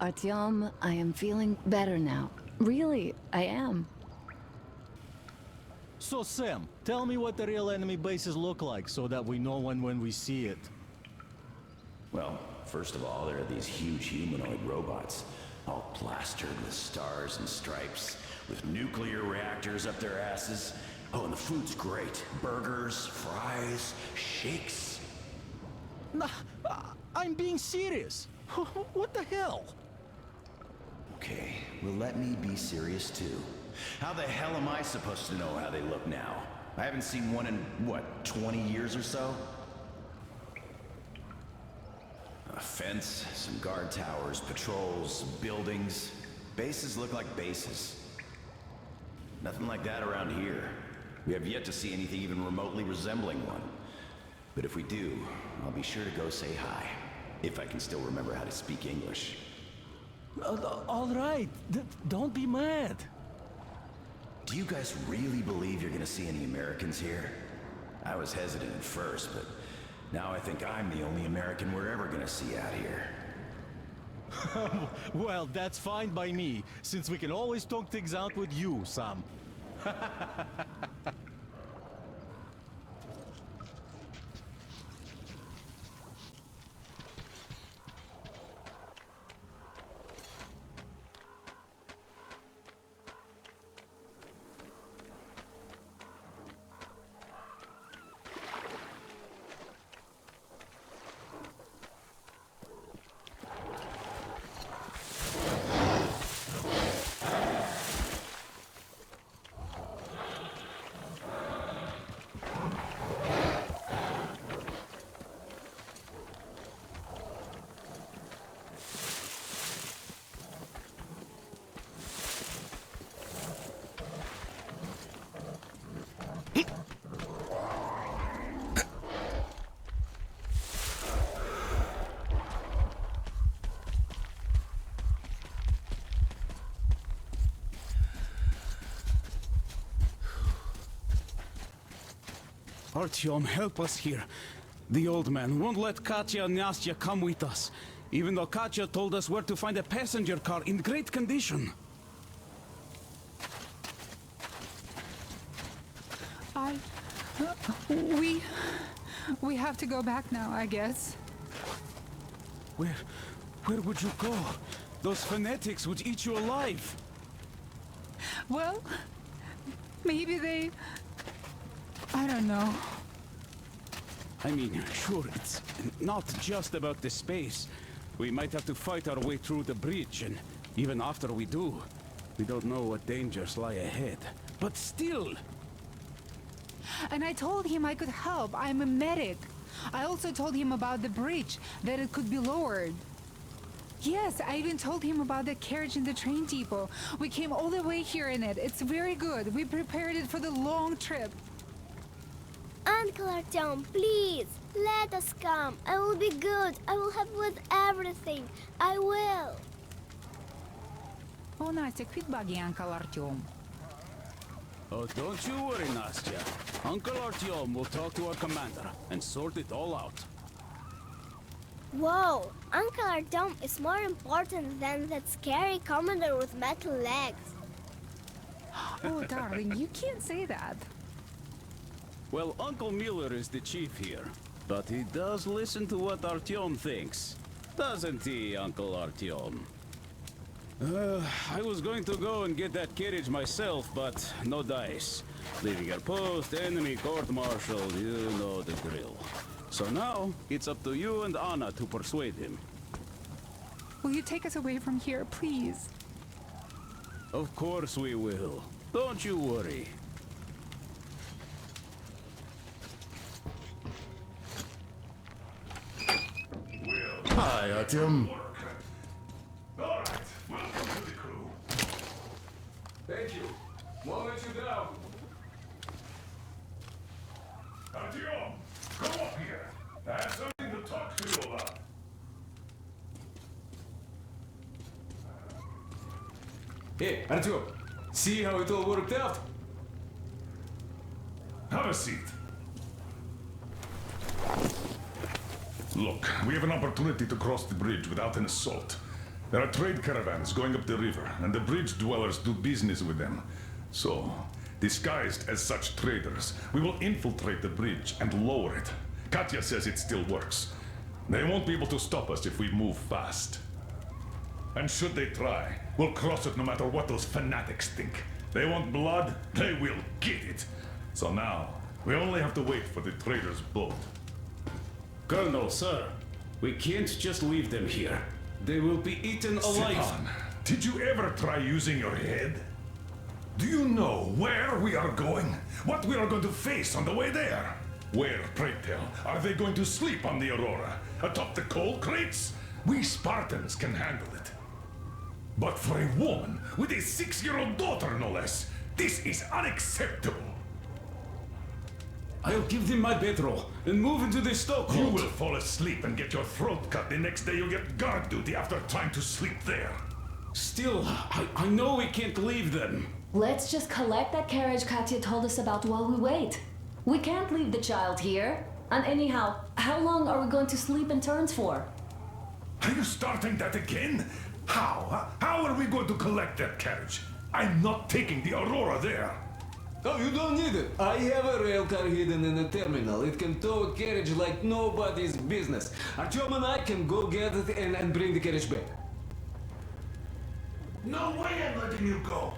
Artyom, I am feeling better now. Really, I am. So Sam, tell me what the real enemy bases look like so that we know when we see it. Well, first of all, there are these huge humanoid robots, all plastered with stars and stripes, with nuclear reactors up their asses. Oh, and the food's great. Burgers, fries, shakes. Nah, I'm being serious. What the hell? Okay, well let me be serious too. How the hell am I supposed to know how they look now? I haven't seen one in, what, 20 years or so? A fence, some guard towers, patrols, buildings. Bases look like bases. Nothing like that around here. We have yet to see anything even remotely resembling one. But if we do, I'll be sure to go say hi. If I can still remember how to speak English. All right, don't be mad. Do you guys really believe you're gonna see any Americans here? I was hesitant at first, but now I think I'm the only American we're ever gonna see out here. Well, that's fine by me, since we can always talk things out with you, Sam. Artyom, help us here. The old man won't let Katya and Nastya come with us, even though Katya told us where to find a passenger car in great condition. We have to go back now, I guess. Where would you go? Those fanatics would eat you alive. Well, maybe they... I don't know. I mean, sure, it's not just about the space. We might have to fight our way through the bridge, and even after we do, we don't know what dangers lie ahead. But still... And I told him I could help. I'm a medic. I also told him about the bridge, that it could be lowered. Yes, I even told him about the carriage in the train depot. We came all the way here in it. It's very good. We prepared it for the long trip. Uncle Artyom, please, let us come. I will be good. I will help with everything. I will. Oh, Nastya, quit bugging Uncle Artyom. Oh, don't you worry, Nastya. Uncle Artyom will talk to our commander and sort it all out. Whoa, Uncle Artyom is more important than that scary commander with metal legs. Oh, darling, you can't say that. Well, Uncle Miller is the chief here, but he does listen to what Artyom thinks. Doesn't he, Uncle Artyom? I was going to go and get that carriage myself, but no dice. Leaving your post, enemy court-martial, you know the drill. So now, it's up to you and Anna to persuade him. Will you take us away from here, please? Of course we will. Don't you worry. Hi, Artyom. Alright, welcome to the crew. Thank you. Won't let you down. Artyom, come up here. I have something to talk to you about. Hey, Artyom, see how it all worked out? Have a seat. Look, we have an opportunity to cross the bridge without an assault. There are trade caravans going up the river, and the bridge dwellers do business with them. So, disguised as such traders, we will infiltrate the bridge and lower it. Katya says it still works. They won't be able to stop us if we move fast. And should they try, we'll cross it no matter what those fanatics think. They want blood, they will get it. So now, we only have to wait for the trader's boat. Colonel, sir, we can't just leave them here. They will be eaten alive. Stepan, did you ever try using your head? Do you know where we are going? What we are going to face on the way there? Where, pray tell, are they going to sleep on the Aurora? Atop the coal crates? We Spartans can handle it. But for a woman with a 6-year-old daughter, no less, this is unacceptable. I'll give them my bedroll and move into the stokehold. You will fall asleep and get your throat cut the next day you get guard duty after trying to sleep there. Still, I know we can't leave them. Let's just collect that carriage Katya told us about while we wait. We can't leave the child here. And anyhow, how long are we going to sleep in turns for? Are you starting that again? How? How are we going to collect that carriage? I'm not taking the Aurora there. Oh, you don't need it. I have a rail car hidden in the terminal. It can tow a carriage like nobody's business. Artyom and I can go get it and bring the carriage back. No way I'm letting you go.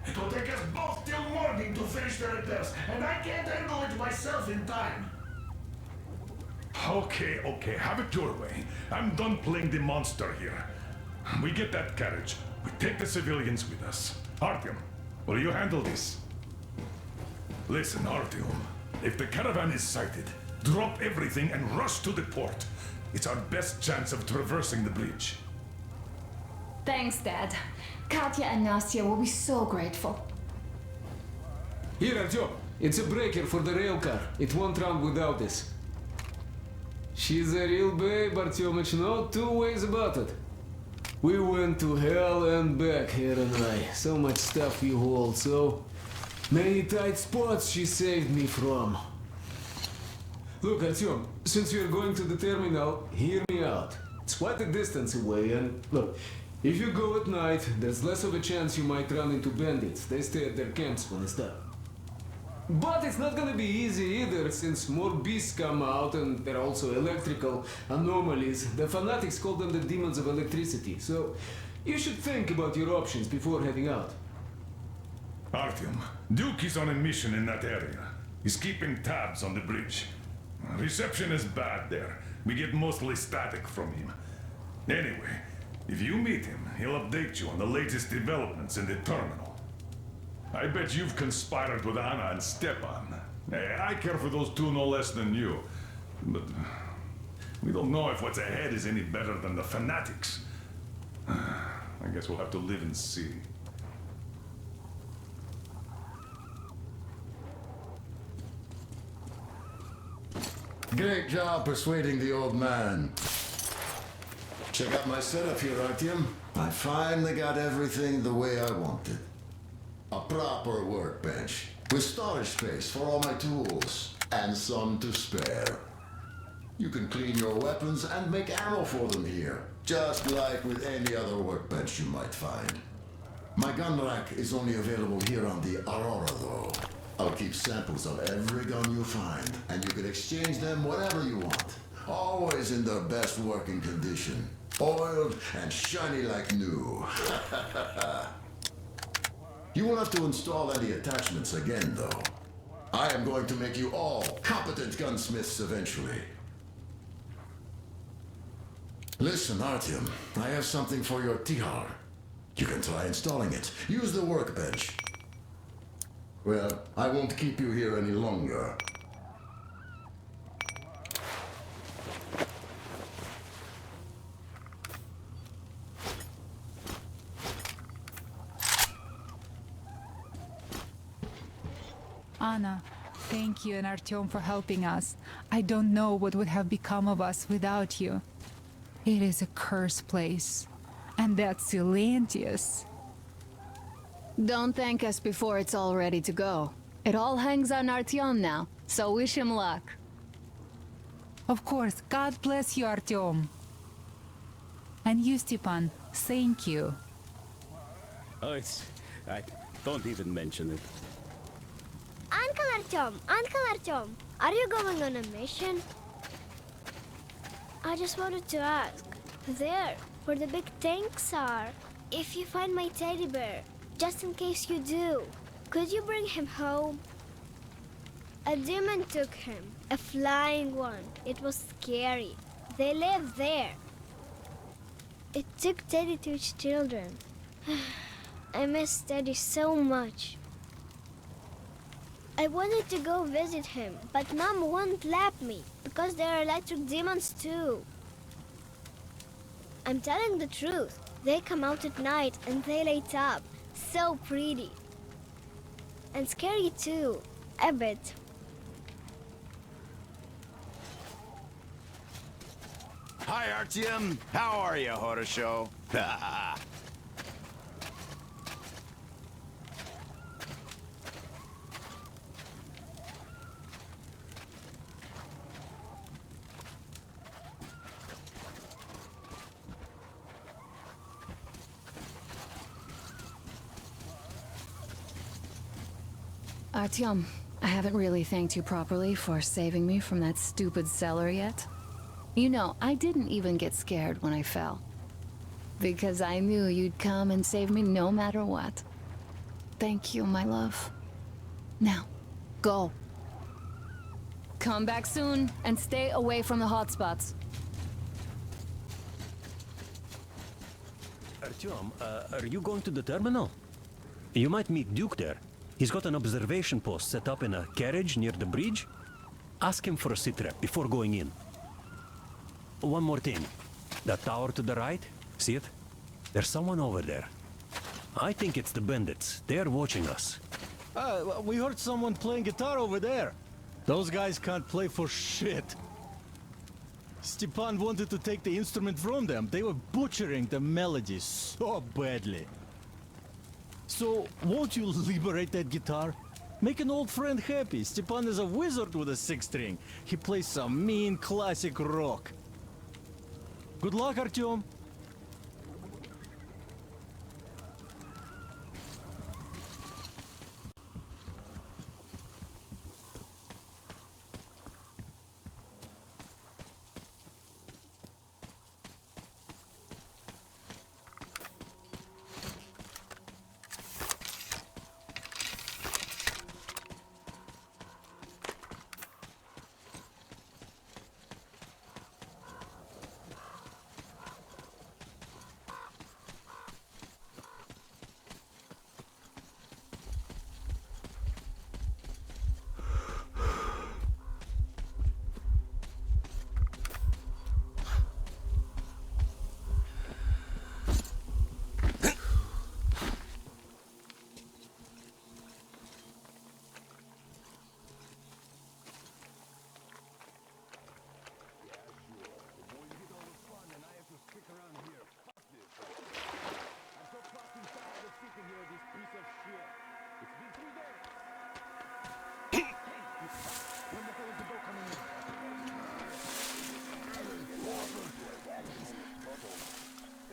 It will take us both till morning to finish the repairs, and I can't handle it myself in time. Okay, have it your way. I'm done playing the monster here. We get that carriage. We take the civilians with us. Artyom, will you handle this? Listen, Artyom. If the caravan is sighted, drop everything and rush to the port. It's our best chance of traversing the bridge. Thanks, Dad. Katya and Nastya will be so grateful. Here, Artyom. It's a breaker for the rail car. It won't run without this. She's a real babe, Artyomich. No two ways about it. We went to hell and back, her and I. So much stuff you hold, so many tight spots she saved me from. Look, Artyom, since you're going to the terminal, hear me out. It's quite a distance away, and look, if you go at night, there's less of a chance you might run into bandits. They stay at their camps when it's dark. But it's not gonna be easy either, since more beasts come out and there are also electrical anomalies. The fanatics call them the demons of electricity, so you should think about your options before heading out. Artyom, Duke is on a mission in that area. He's keeping tabs on the bridge. Reception is bad there. We get mostly static from him. Anyway, if you meet him, he'll update you on the latest developments in the terminal. I bet you've conspired with Anna and Stepan. I care for those two no less than you. But we don't know if what's ahead is any better than the fanatics. I guess we'll have to live and see. Great job persuading the old man. Check out my setup here, Artyom. I finally got everything the way I wanted. A proper workbench, with storage space for all my tools, and some to spare. You can clean your weapons and make ammo for them here, just like with any other workbench you might find. My gun rack is only available here on the Aurora, though. I'll keep samples of every gun you find, and you can exchange them whenever you want. Always in their best working condition. Oiled and shiny like new. You won't have to install any attachments again, though. I am going to make you all competent gunsmiths eventually. Listen, Artyom, I have something for your tihar. You can try installing it. Use the workbench. Well, I won't keep you here any longer. Anna, thank you and Artyom for helping us. I don't know what would have become of us without you. It is a cursed place. And that's Silantius. Don't thank us before it's all ready to go. It all hangs on Artyom now, so wish him luck. Of course, God bless you, Artyom. And you, Stepan, thank you. Oh, don't even mention it. Uncle Artyom, are you going on a mission? I just wanted to ask, there, where the big tanks are, if you find my teddy bear, just in case you do, could you bring him home? A demon took him, a flying one. It was scary. They live there. It took Teddy to its children. I miss Teddy so much. I wanted to go visit him, but Mom won't let me because there are electric demons too. I'm telling the truth. They come out at night and they light up. So pretty. And scary too, a bit. Hi, Artyom. How are you, Horosho? Artyom, I haven't really thanked you properly for saving me from that stupid cellar yet. You know, I didn't even get scared when I fell. Because I knew you'd come and save me no matter what. Thank you, my love. Now, go. Come back soon, and stay away from the hotspots. Artyom, are you going to the terminal? You might meet Duke there. He's got an observation post set up in a carriage near the bridge. Ask him for a sitrep before going in. One more thing. That tower to the right, see it? There's someone over there. I think it's the bandits. They're watching us. We heard someone playing guitar over there. Those guys can't play for shit. Stepan wanted to take the instrument from them. They were butchering the melodies so badly. So, won't you liberate that guitar? Make an old friend happy. Stepan is a wizard with a six-string. He plays some mean classic rock. Good luck, Artyom.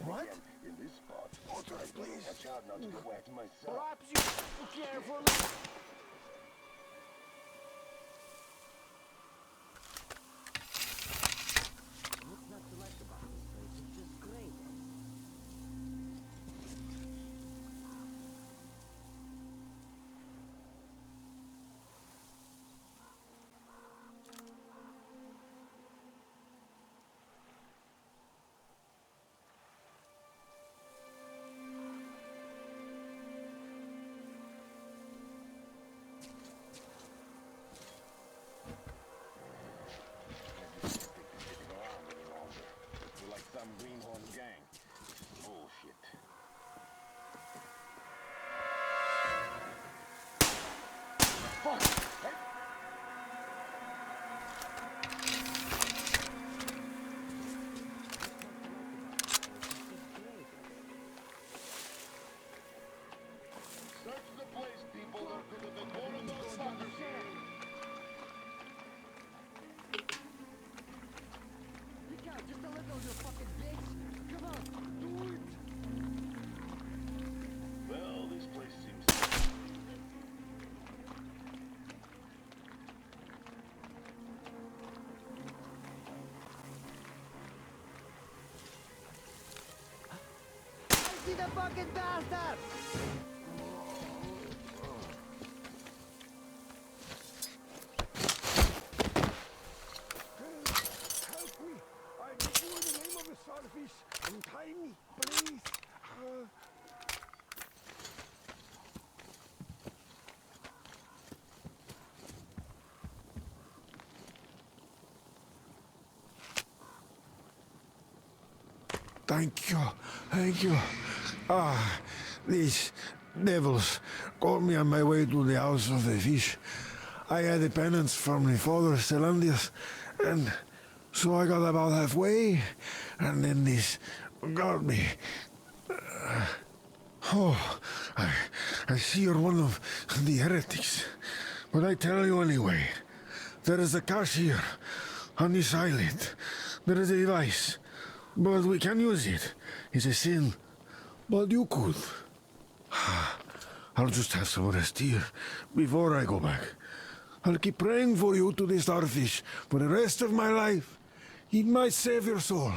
What? In this spot, Water, please. watch out not to get wet myself. Perhaps you care for me. What's not to like about this place? It's just great. see the fucking bastard! Help me! I need you in the name of the starfish. Untie me, please. Thank you. Thank you. These devils caught me on my way to the house of the fish. I had a penance from my father, Celandius, and so I got about halfway, and then this got me. I see you're one of the heretics, but I tell you anyway, there is a cache here, on this island. There is a device, but we can use it. It's a sin, but you could. I'll just have some rest here before I go back. I'll keep praying for you to the starfish for the rest of my life. It might save your soul.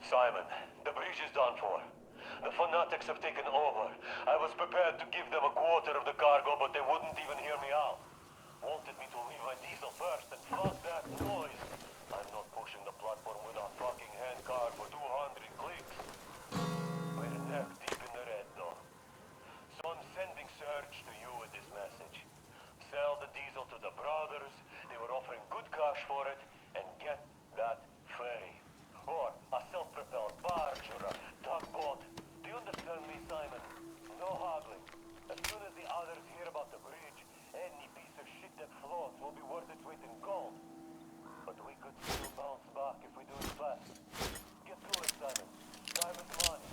Simon, the bridge is done for. The fanatics have taken over. I was prepared to give them a quarter of the cargo, but they wouldn't even hear me out. Wanted me to leave my diesel first, and fuck that noise. I'm not pushing the platform with a fucking handcar for 200 clicks. We're neck deep in the red, though. So I'm sending Surge to you with this message. Sell the diesel to the brothers. They were offering good cash for it, and get that ferry. Or a self-propelled barge or a tugboat. Do you understand me, Simon? No haggling. As soon as the others hear about the bridge, any piece of shit that floats will be worth its weight in gold. But we could still bounce back if we do it fast. Get to it, Simon. Time is money.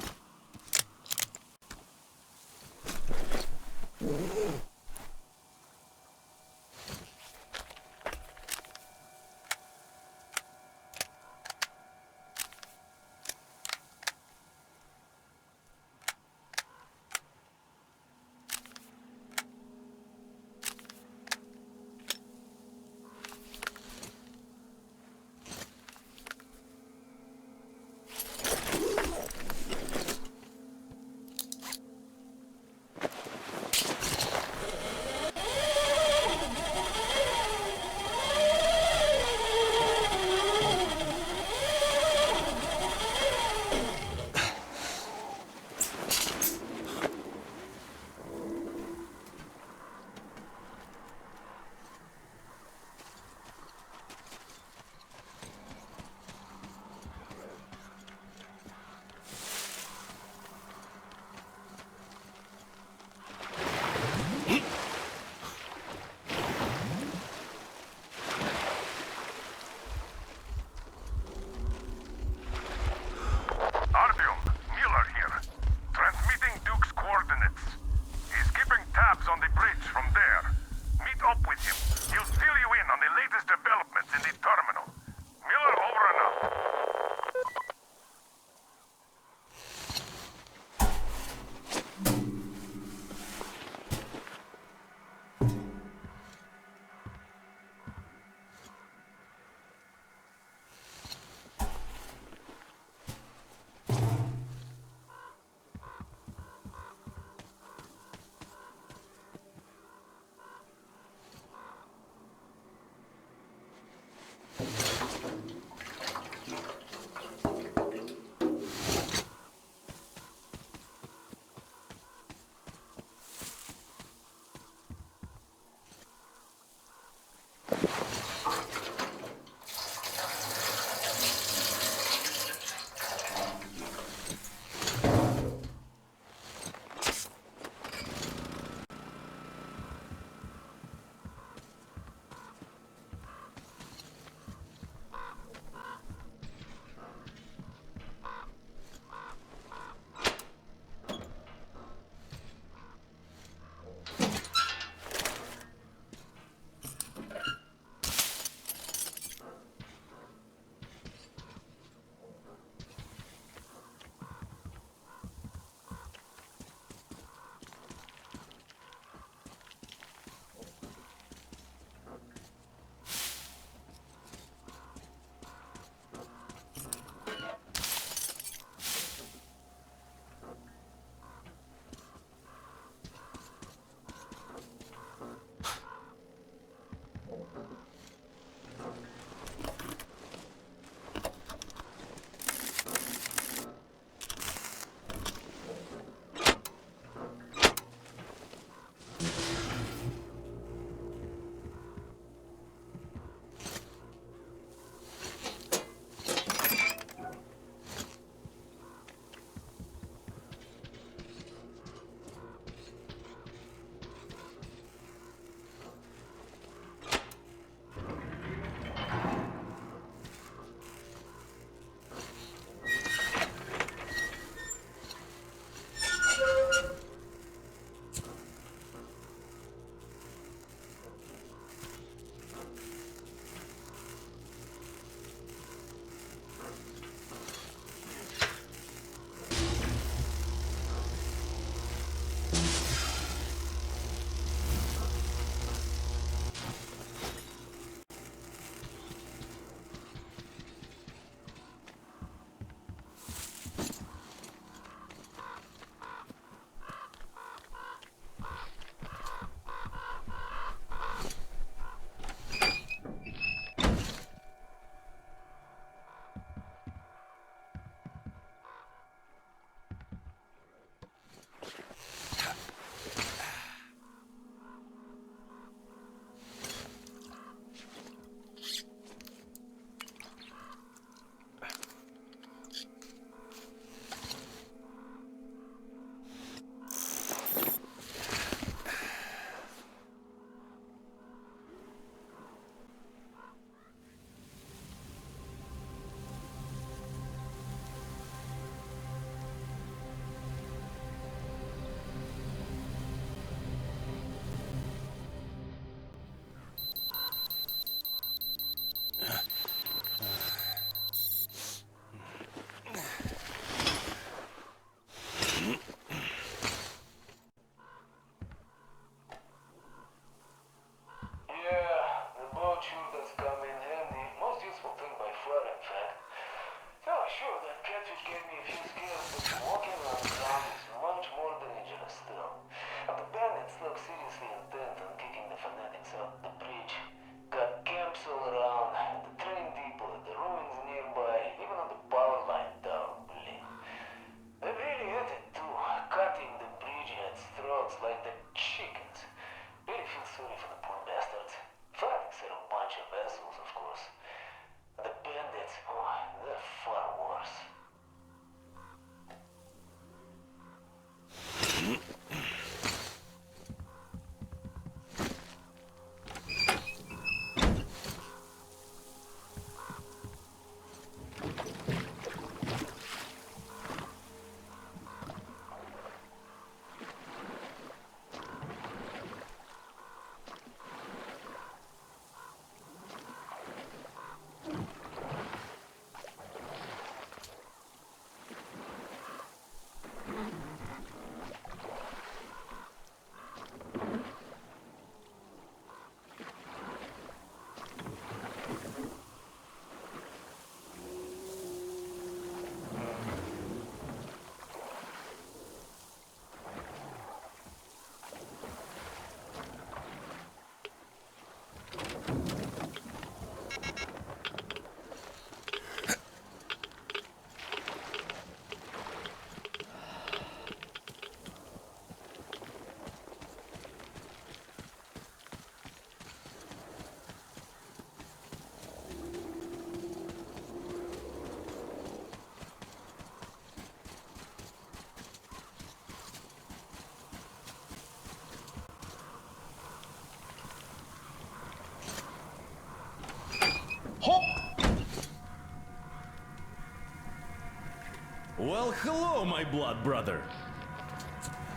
Well, hello, my blood brother.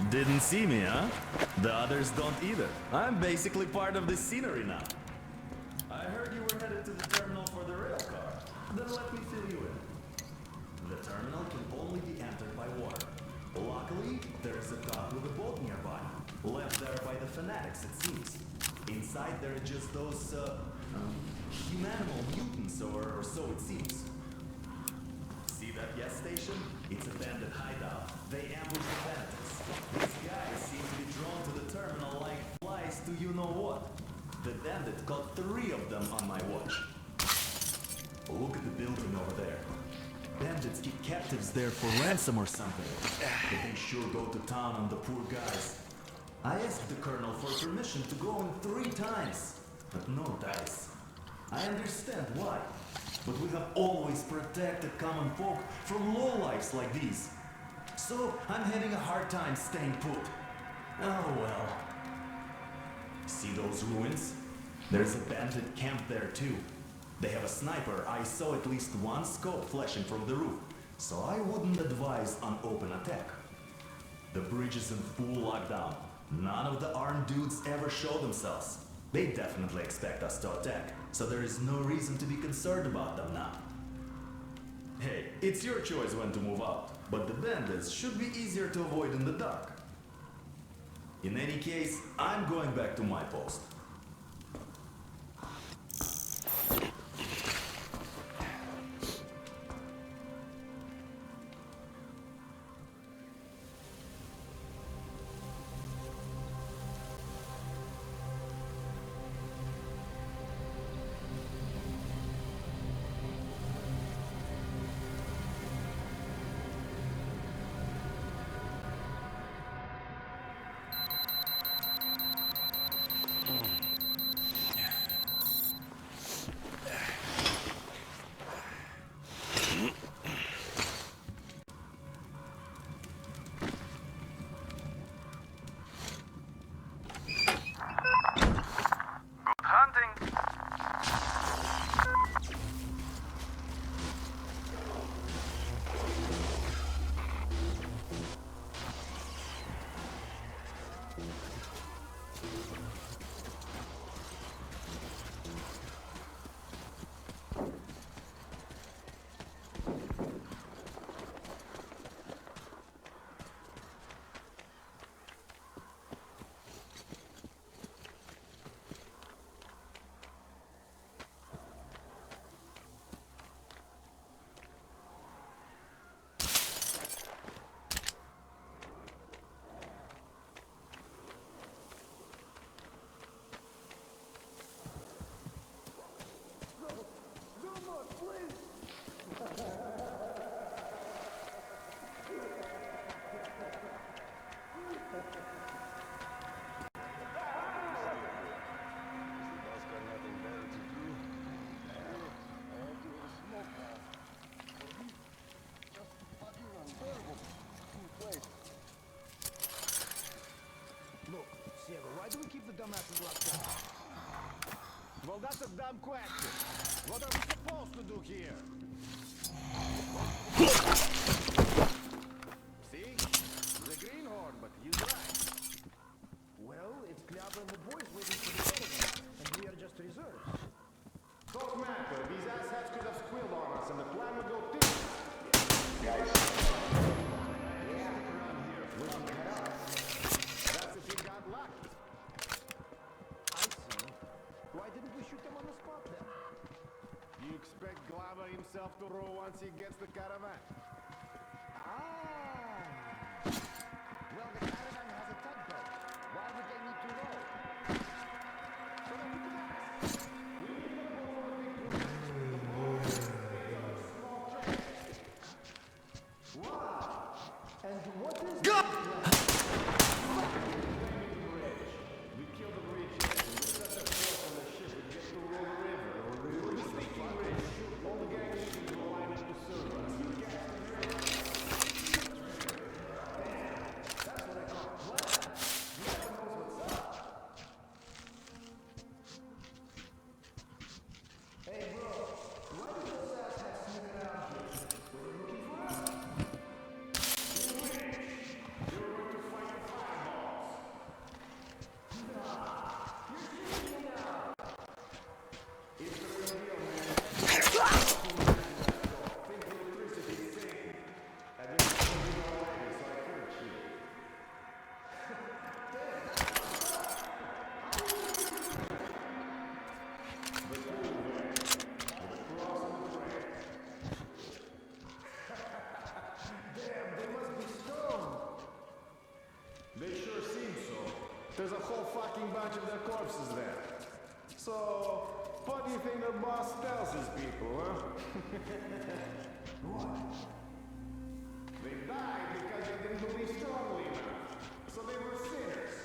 Didn't see me, huh? The others don't either. I'm basically part of the scenery now. I heard you were headed to the terminal for the rail car. Then let me fill you in. The terminal can only be entered by water. Luckily, there is a dock with a boat nearby. Left there by the fanatics, it seems. Inside there are just those, humanimal mutants, or so it seems. See that gas station? It's a bandit hideout. They ambush the fanatics. These guys seem to be drawn to the terminal like flies to you-know-what. The bandit caught 3 of them on my watch. Look at the building over there. Bandits keep captives there for ransom or something. But they sure go to town on the poor guys. I asked the colonel for permission to go in 3 times, but no dice. I understand why, but we have always protected common folk from lowlifes like these. So I'm having a hard time staying put. Oh well. See those ruins? There's a bandit camp there too. They have a sniper. I saw at least 1 scope flashing from the roof, so I wouldn't advise an open attack. The bridge is in full lockdown. None of the armed dudes ever show themselves. They definitely expect us to attack, so there is no reason to be concerned about them now. Hey, it's your choice when to move out, but the bandits should be easier to avoid in the dark. In any case, I'm going back to my post. Why do we keep the dumbasses locked down? Well, that's a dumb question. What are we supposed to do here? See? The greenhorn, but he's right. Well, it's Clever and the boys waiting for the elephant, and we are just reserves. Don't matter. These asshats could have squealed on us, and the plan would go too. Guys. That's if we got lucky. I see. Why didn't we shoot them on the spot then? You expect Glava himself to row once he gets the caravan? Well, the caravan has a tugboat. Why would they need to row? So that we can ask. We need to go for a big Wow! And what is Go! We kill the bridge and we set a force on the ship and get to roll the river. We're sneaking rich. All the gang chiefs will line up to serve us. You guys They sure seem so. There's a whole fucking bunch of their corpses there. So, what do you think the boss tells his people, huh? What? They died because they didn't believe strongly enough. So they were sinners.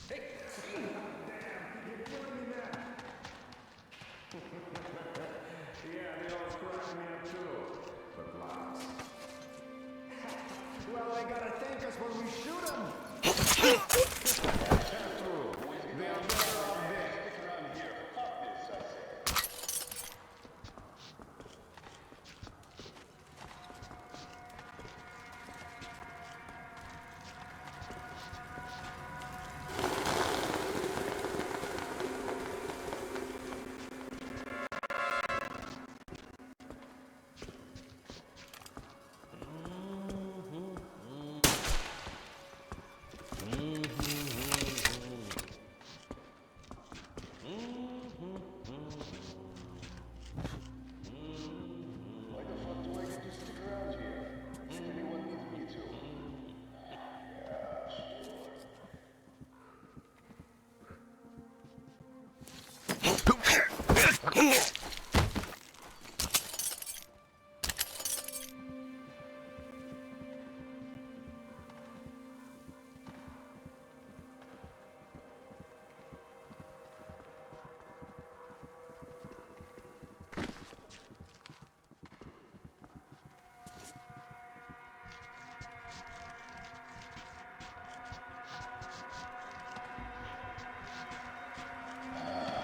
Hey! Damn, you're killing me now. Yeah, they always crack me up too. But lies. Well, they gotta thank us when we shoot them. True. They are better off dead.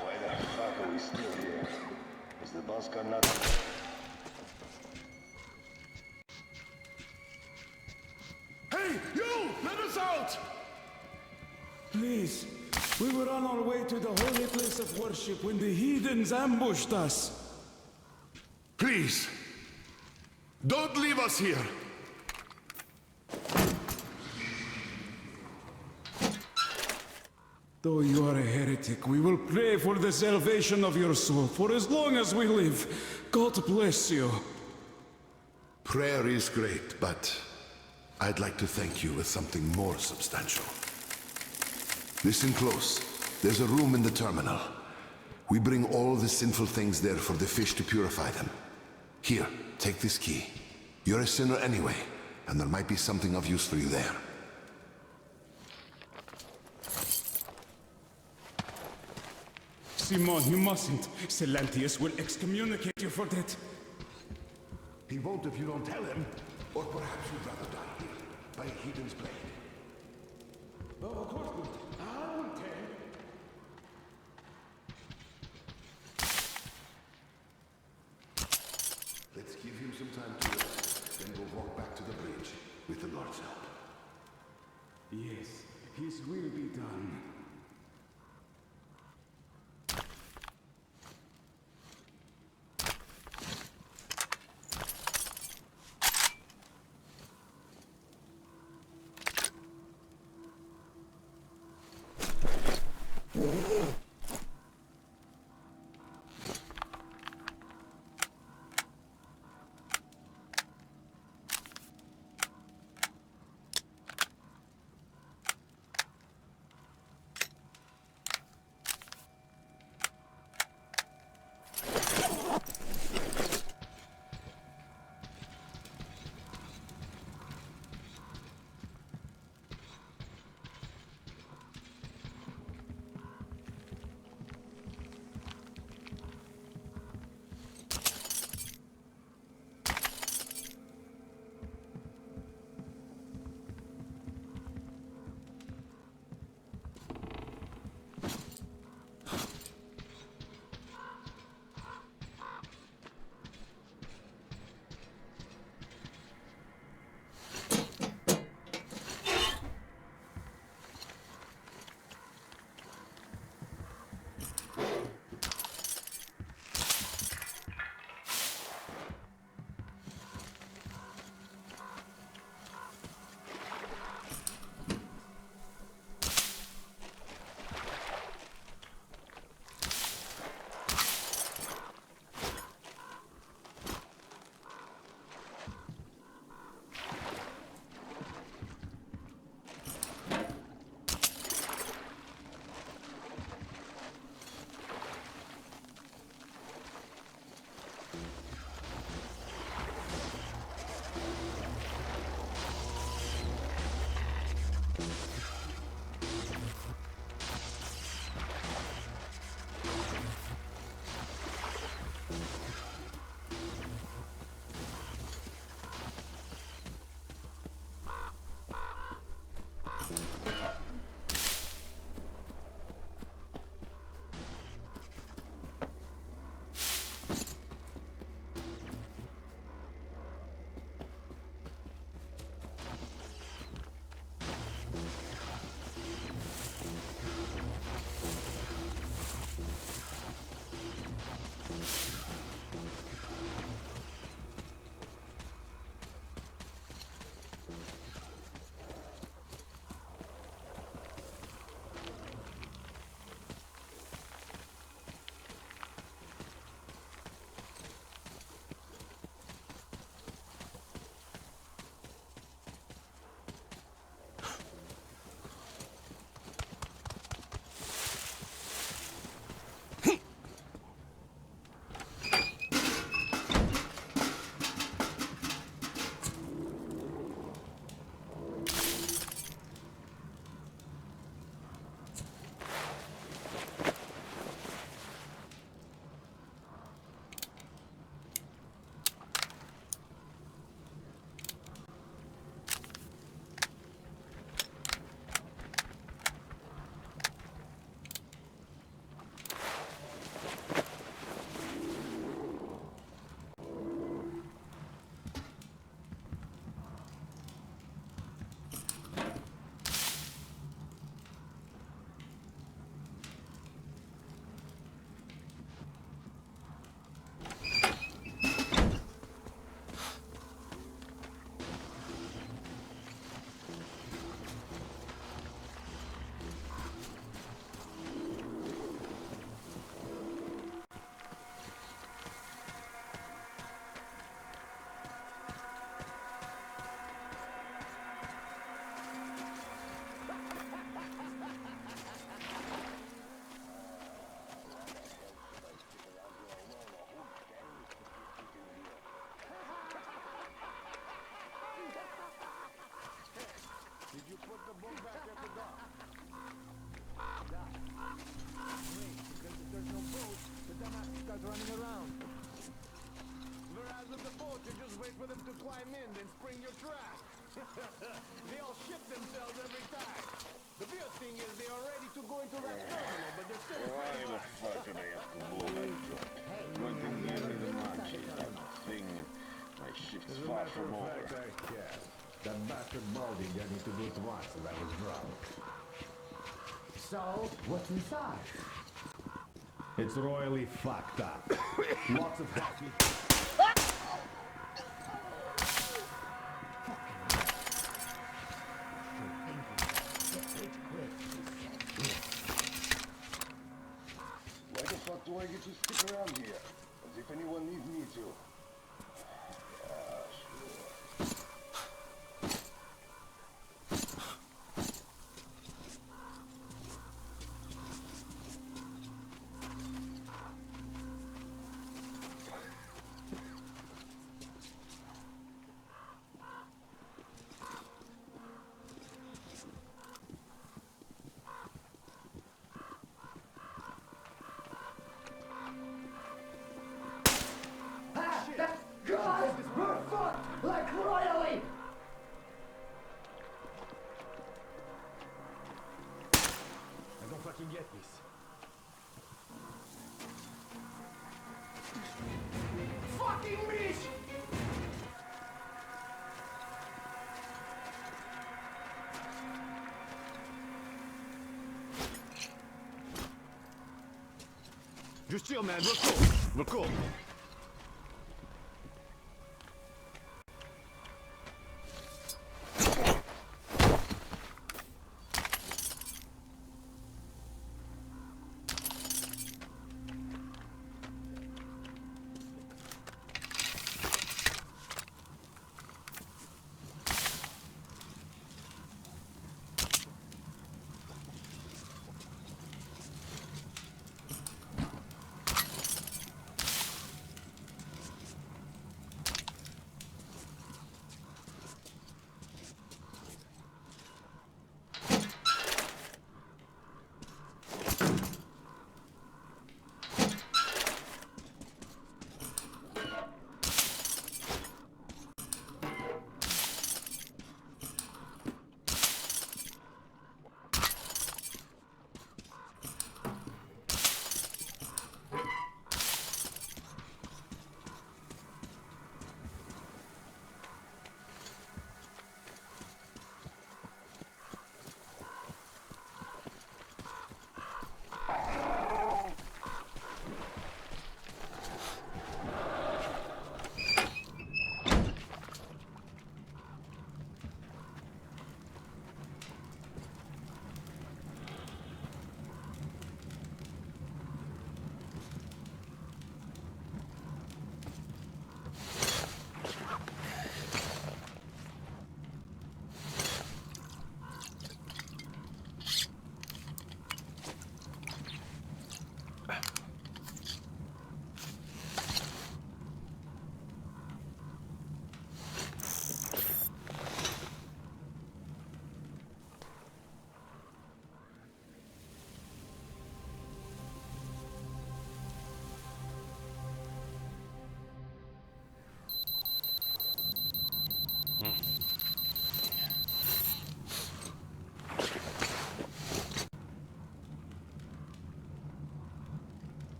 Why the fuck are we still here? Is the boss got nothing? Hey, you! Let us out! Please, we were on our way to the holy place of worship when the heathens ambushed us. Please, don't leave us here. Though you are a heretic, we will pray for the salvation of your soul for as long as we live. God bless you. Prayer is great, but I'd like to thank you with something more substantial. Listen close. There's a room in the terminal. We bring all the sinful things there for the fish to purify them. Here, take this key. You're a sinner anyway, and there might be something of use for you there. Simon, you mustn't. Silantius will excommunicate you for that. He won't if you don't tell him. Or perhaps you'd rather die here, by a heathen's blade. Oh, of course not. I won't tell. Let's give him some time to rest, then we'll walk back to the bridge, with the Lord's help. Yes, his will be done. There's no boat, the dumbasses start running around. Whereas with the boat, you just wait for them to climb in, then spring your trap. They all shit themselves every time. The weird thing is they are ready to go into that terminal, but they're still afraid. Why the fuck do they have to blow that truck? Going to give me the munchies. That thing, my shift's far from over. I care. That bastard Baldy got me to do it once and I was drunk. So, what's inside? It's royally fucked up. Lots of happy. Why the fuck do I get to stick around here? As if anyone needs me to. God, we're fucked like royally. I don't fucking get this. Fucking bitch! Just chill, man. We're cool. We're cool.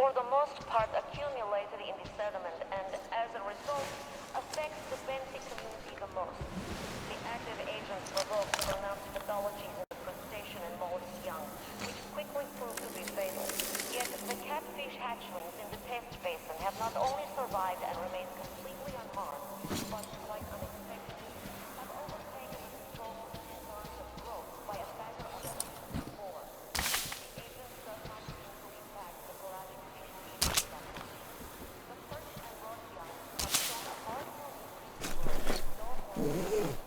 for the most part accumulated in the sediment and, as a result, affects the benthic community the most. The active agents provoke pronounced pathologies in the crustacean and mollusc young, which quickly prove to be fatal. Yet the catfish hatchlings in the test basin have not only survived and remained completely unharmed, but quite unexpectedly have overtaken the control arms of growth by a factor of 4. The agent does not seem to impact the pelagic fish species that much. The perch and rod young have shown a marginal increase in growth, no more.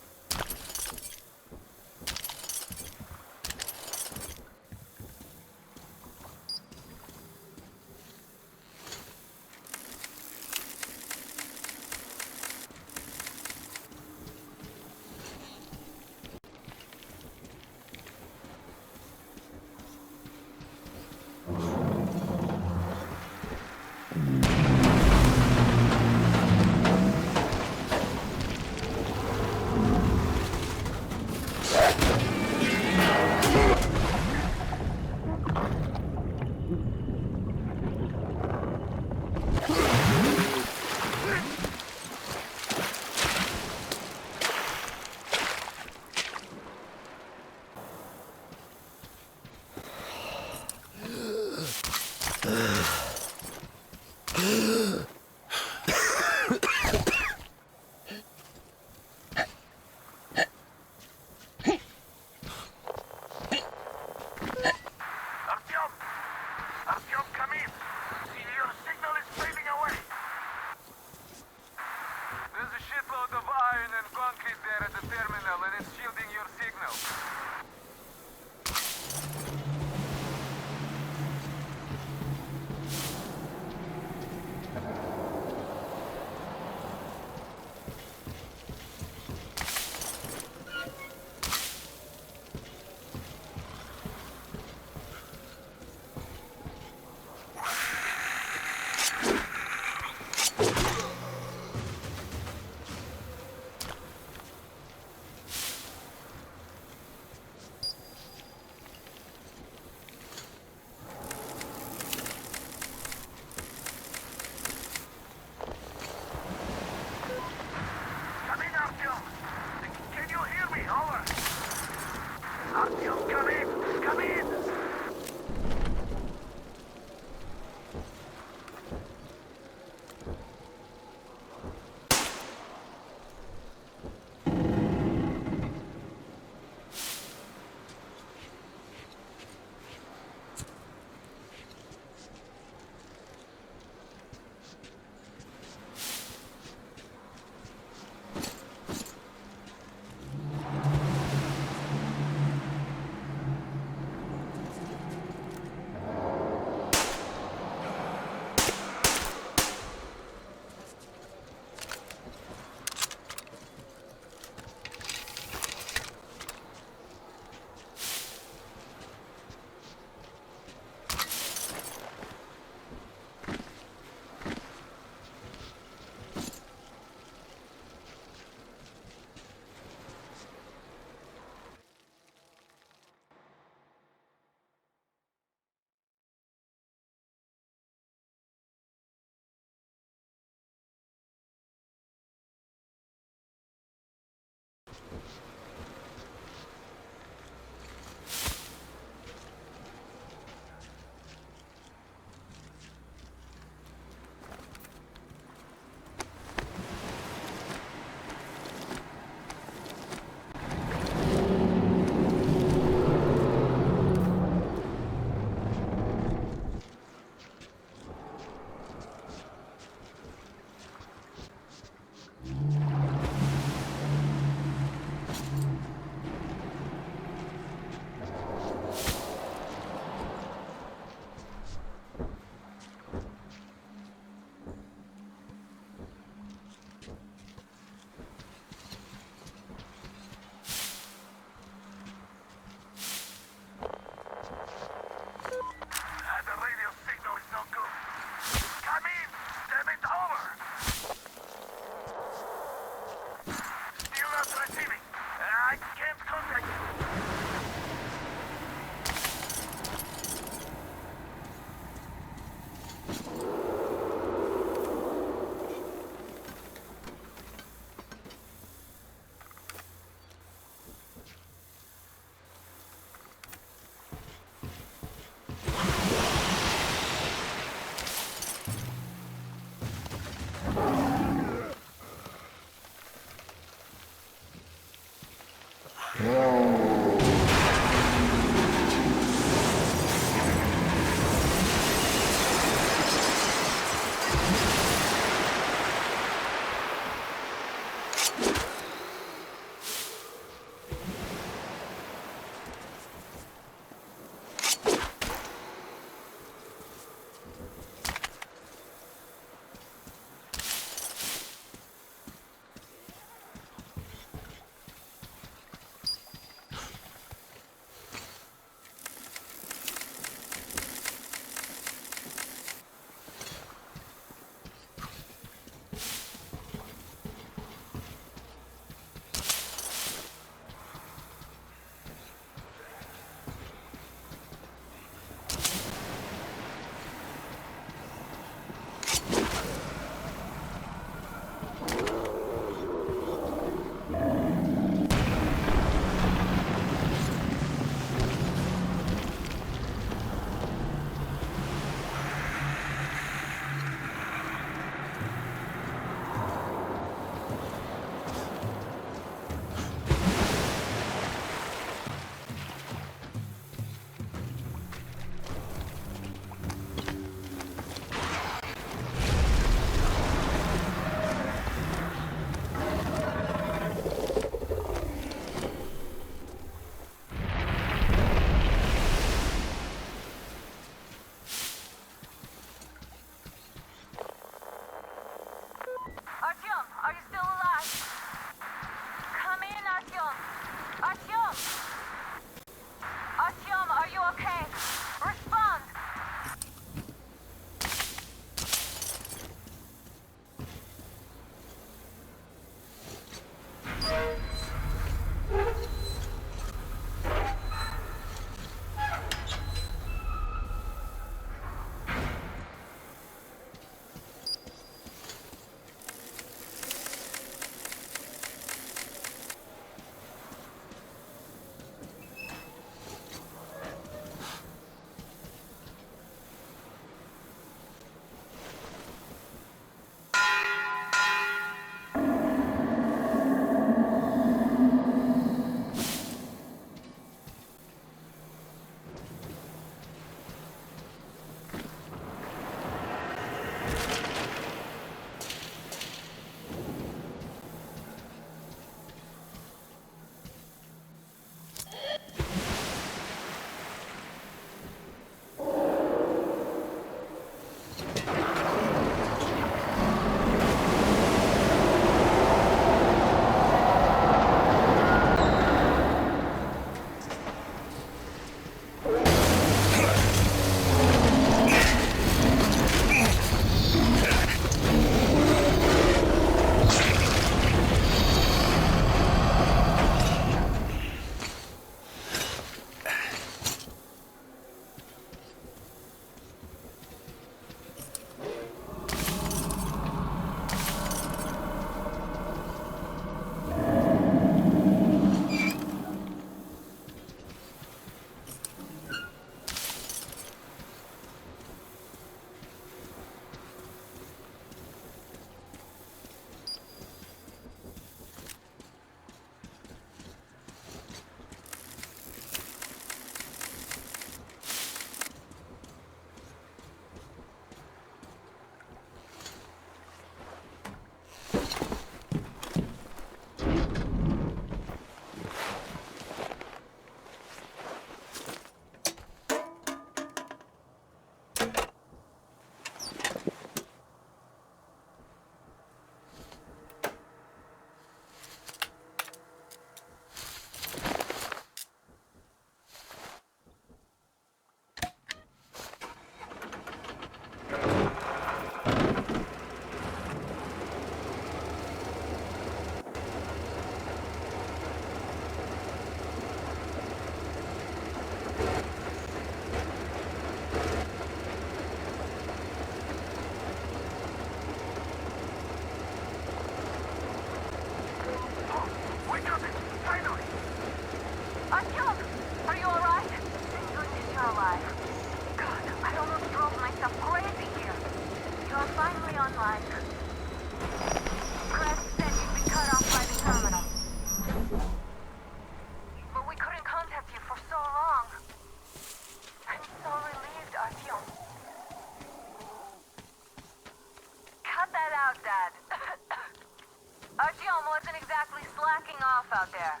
slacking off out there.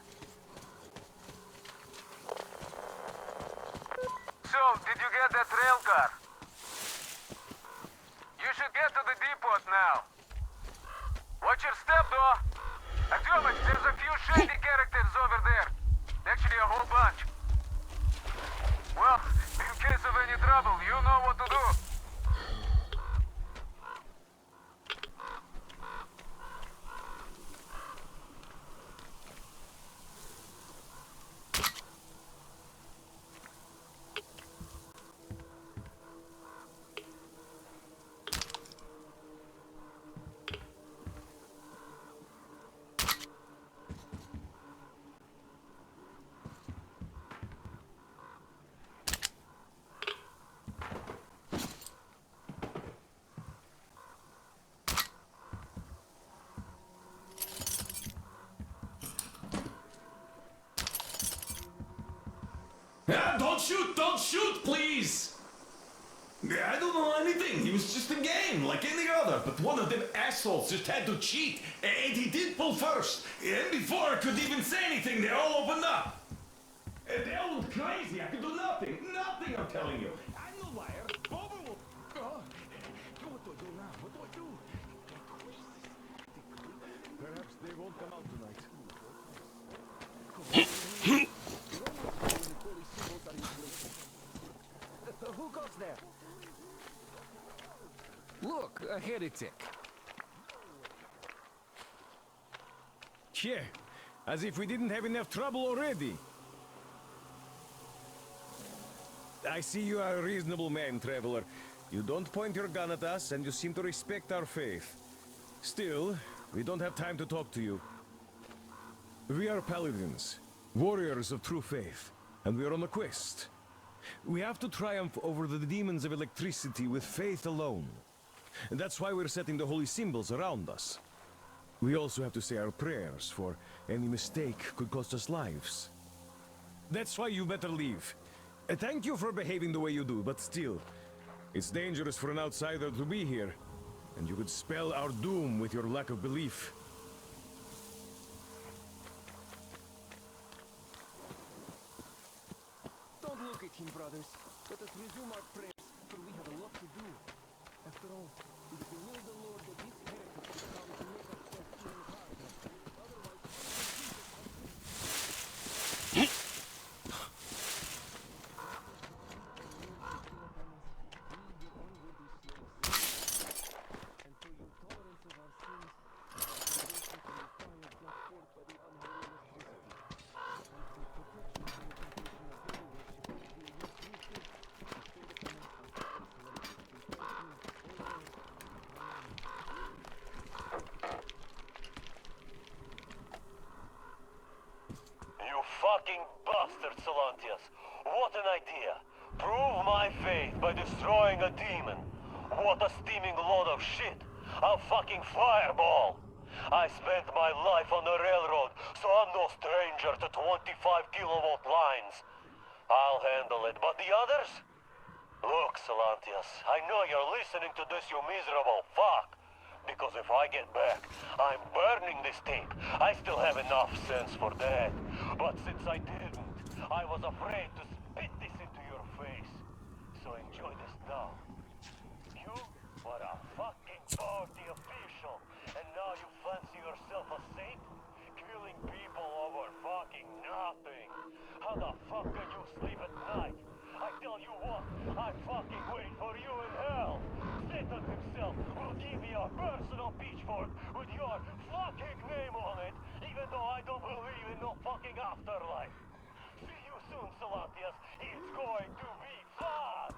So, did you get that rail car? You should get to the depot now. Watch your step, though. Artyomich, there's a few shady characters over there. Actually, a whole bunch. Well, in case of any trouble, you know what to do. Don't shoot, please! I don't know anything. It was just a game, like any other. But one of them assholes just had to cheat, and he did pull first. And before I could even say anything, they all opened up. And they all looked crazy. I could do nothing. Nothing, I'm telling you. I'm no liar. Bobo will... What do I do now? What do I do? Perhaps they won't come out tonight. Who goes there? Look, a heretic. Yeah, as if we didn't have enough trouble already. I see you are a reasonable man, traveler. You don't point your gun at us, and you seem to respect our faith. Still, we don't have time to talk to you. We are paladins, warriors of true faith, and we are on a quest. We have to triumph over the demons of electricity with faith alone. And that's why we're setting the holy symbols around us. We also have to say our prayers, for any mistake could cost us lives. That's why you better leave. Thank you for behaving the way you do, but still, it's dangerous for an outsider to be here, and you could spell our doom with your lack of belief. Don't look at him, brothers. Let us resume our prayers, for we have a lot to do. After all, it is the will of the Lord that this heretic should come to make us quest even harder. Fucking bastard, Salantius. What an idea. Prove my faith by destroying a demon. What a steaming load of shit. A fucking fireball. I spent my life on the railroad, so I'm no stranger to 25 kilovolt lines. I'll handle it, but the others? Look, Salantius, I know you're listening to this, you miserable fuck. Because if I get back, I'm burning this tape. I still have enough sense for that. But since I didn't, I was afraid to spit this into your face. So enjoy this now. You were a fucking party official, and now you fancy yourself a saint? Killing people over fucking nothing. How the fuck can you sleep at night? I tell you what, I fucking wait for you in hell. Satan himself will give me a personal pitchfork with your fucking name on it, even though I don't believe in no fucking afterlife. See you soon, Salantius. It's going to be fun!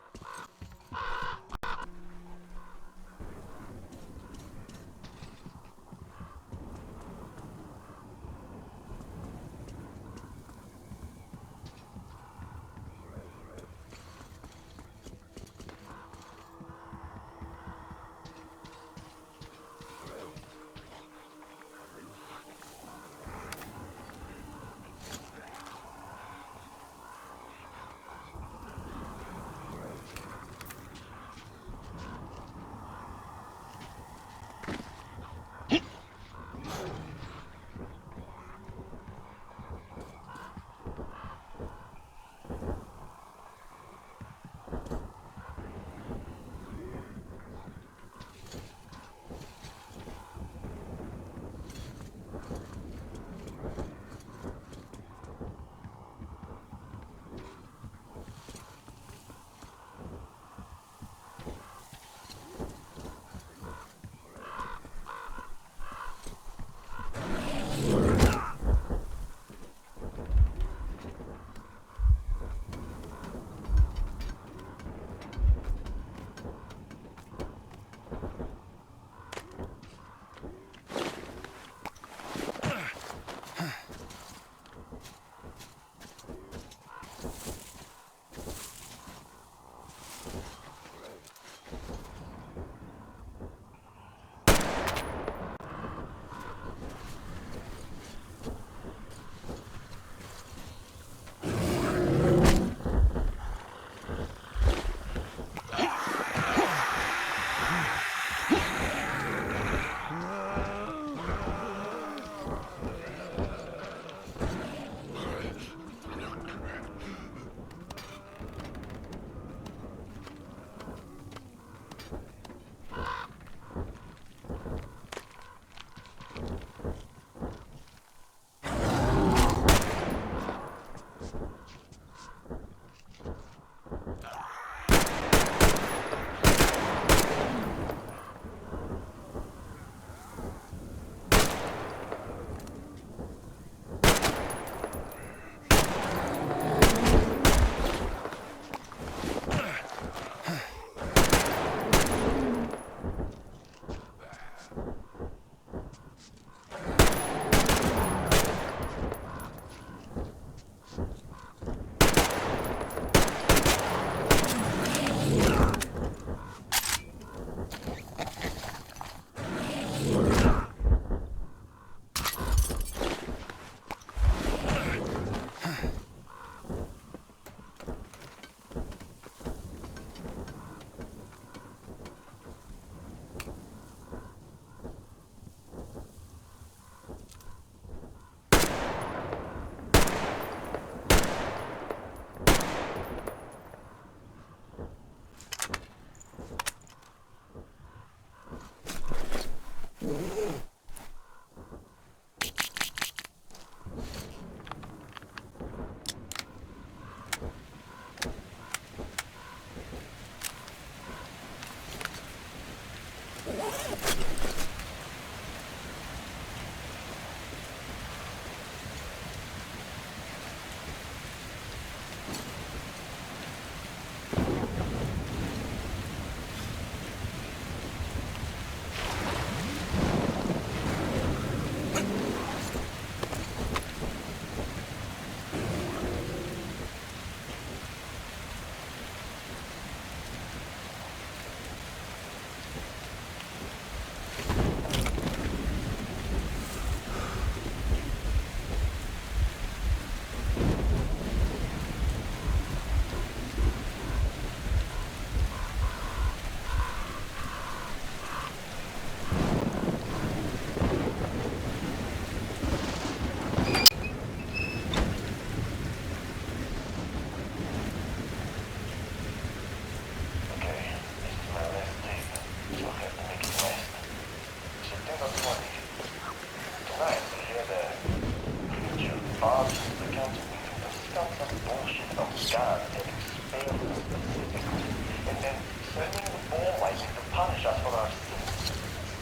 barged into the council meeting to scuff some bullshit about God having spared us specifically, and then sending the ball lightning to punish us for our sins.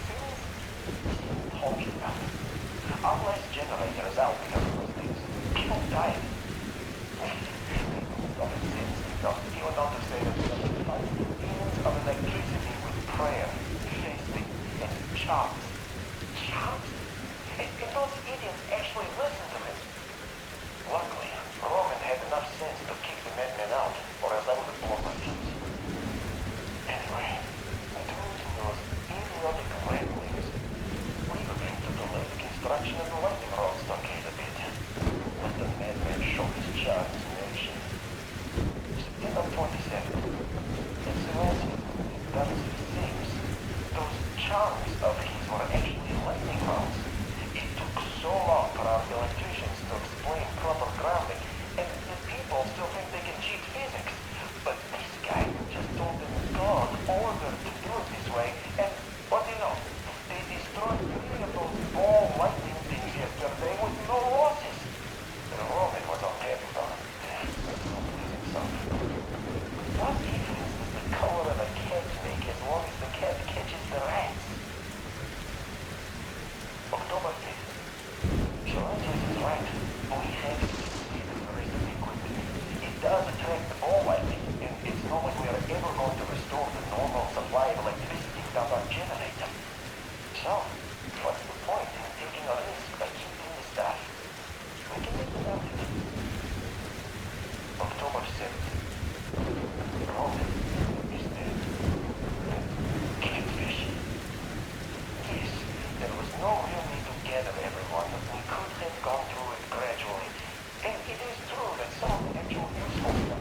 Sins? Talking about. Our last generator is out because of those things. People died. He went on to say that we have to fight demons of electricity with prayer, fasting, and charms. Charms? And those idiots actually listened to him. Luckily, Roman had enough sense to kick the madman out, or else I would have blown my fuse. Anyway, due to those idiotic ramblings, we agreed to delay the construction of the lightning rod stockade a bit. Let the madman show his charms in action. September 27th. As soon as it does things, those charms of his were actually lightning rods. It took so long for our electricians to explain proper grounding, and the people still think they can cheat physics. But this guy just told them God ordered to do it this way, and what do you know? They destroyed 3 of those ball lightning things yesterday with no losses. The Roman was on heaven on it. What difference does the color of a cat make as long as the cat catches the rats? October 5th. Charles is right. We have to see the rest of the equipment. It does attract the ball lightning, and it's not like we are ever going to restore the normal supply of electricity without our generator. So, what's the point in taking a risk by keeping the stuff? We can make without it. October 7th. Roman is dead. Catfish. Yes, there was no real need to gather everyone. We could have gone through it gradually. And it is true that some actual useful stuff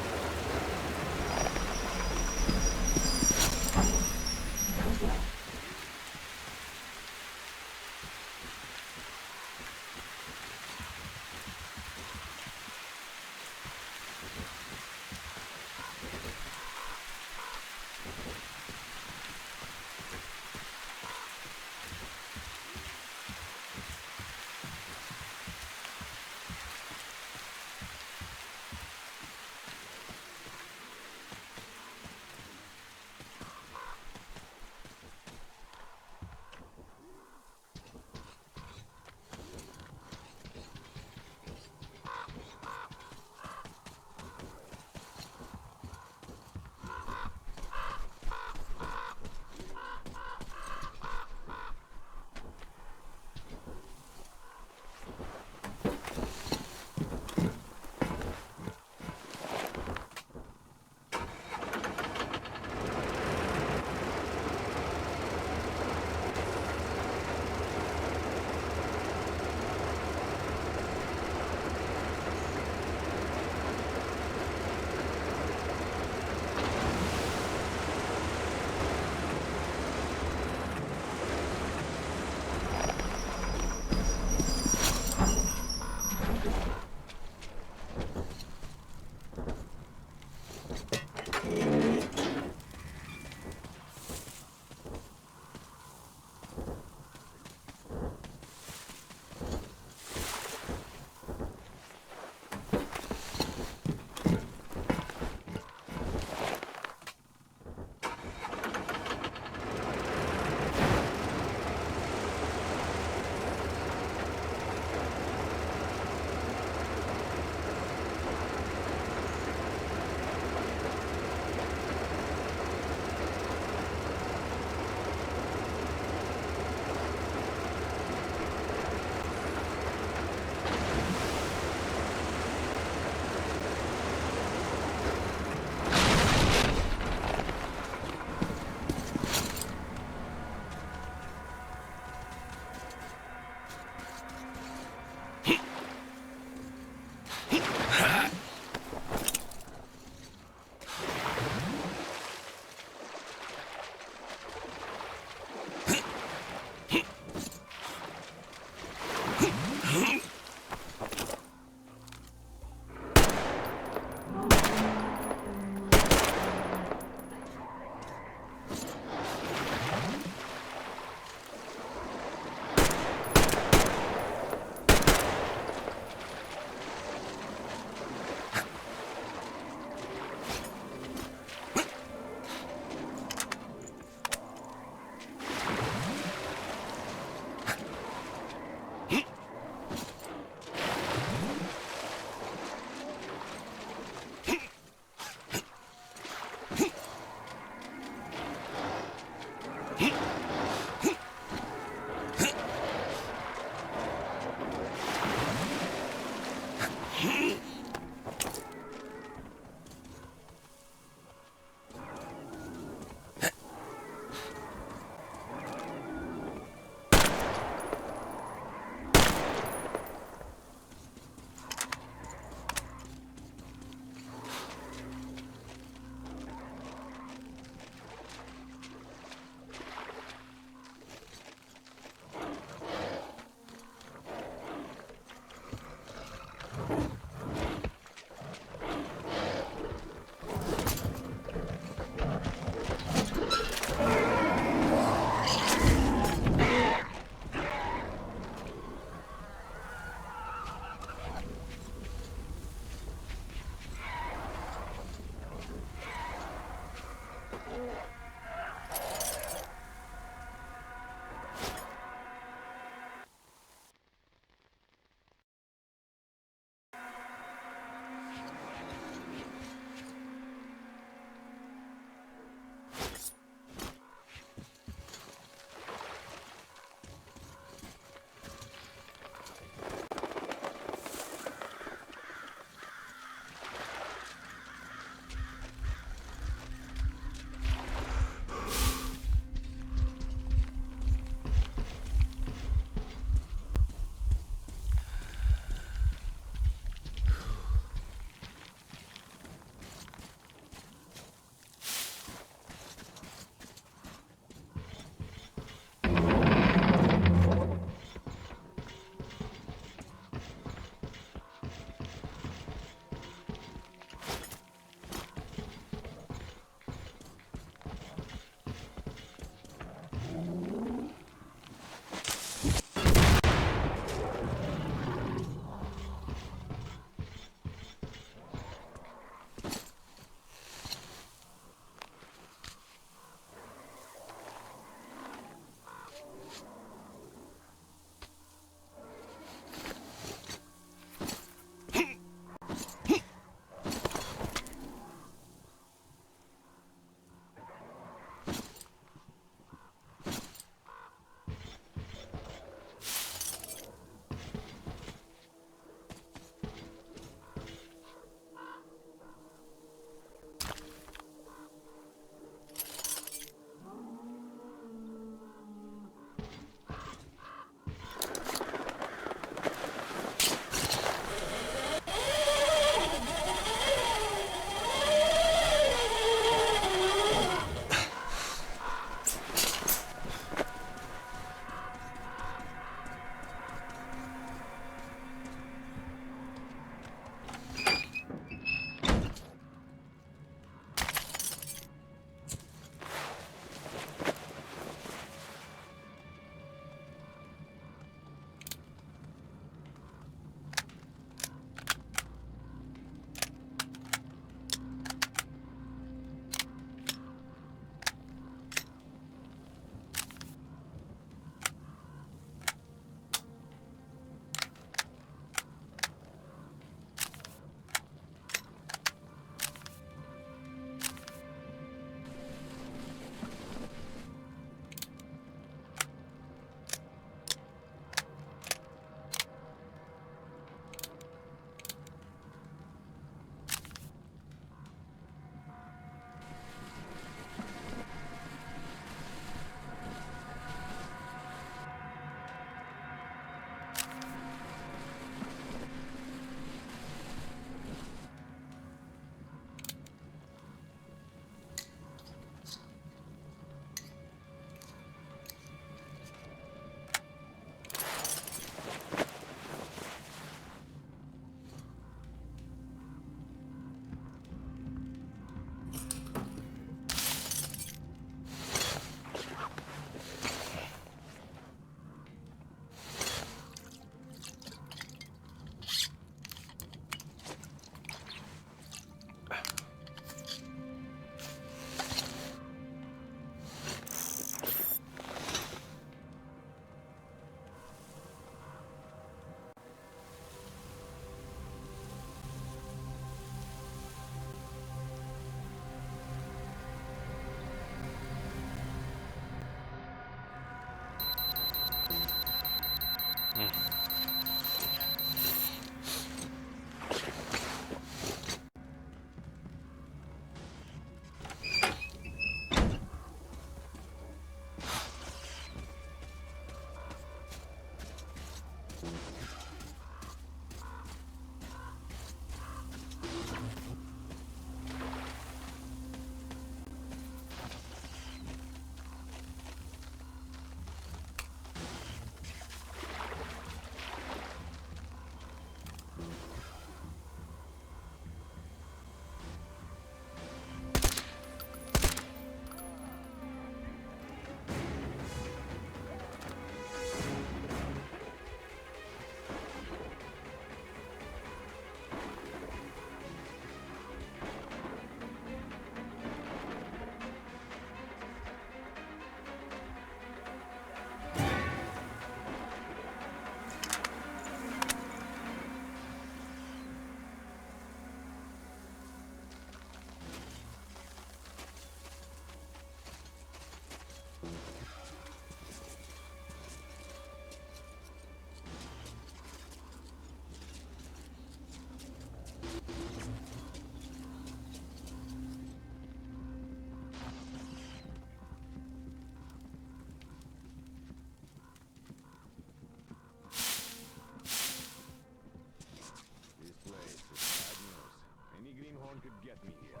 one could get me here.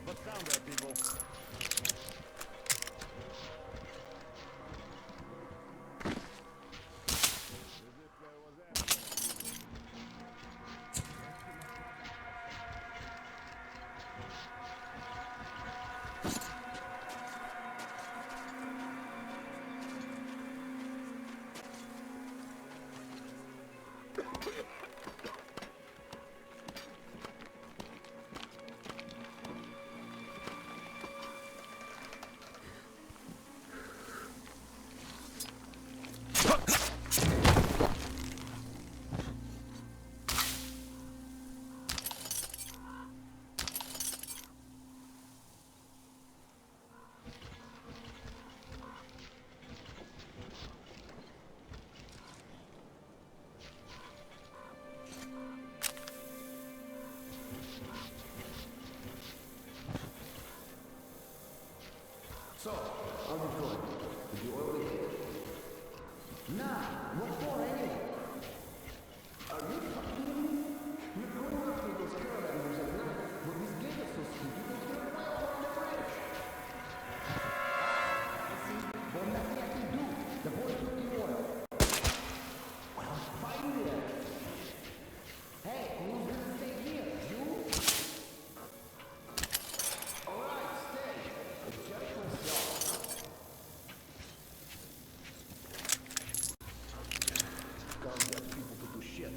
What's down there, people? So, how's it going? Did you oil it? Nah, what for anyway? Are you fucking kidding me? We're going up with those caravanners at night, but this gate is so stupid they can't fly over the bridge. I see, but nothing I can do. The boy took the oil. Well, find it. Hey, who's gonna stay here? You? Alright, stay. Adjust yourself. Can't get people to do shit.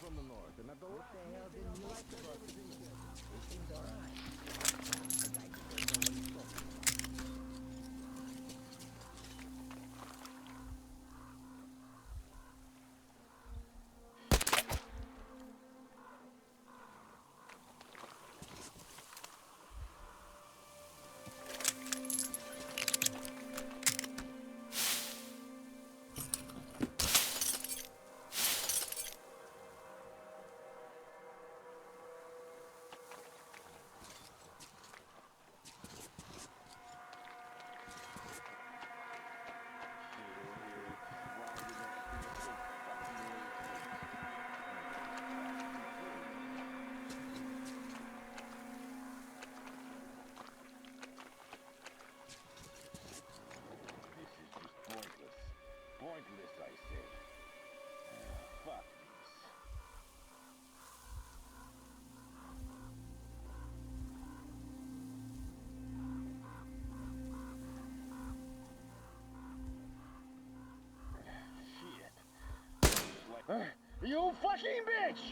from the north, and at the What the hell didn't you like about the people? They seemed alright. The guy just doesn't know what he's talking about. Pointless, I said. Fuck this. Shit. You fucking bitch!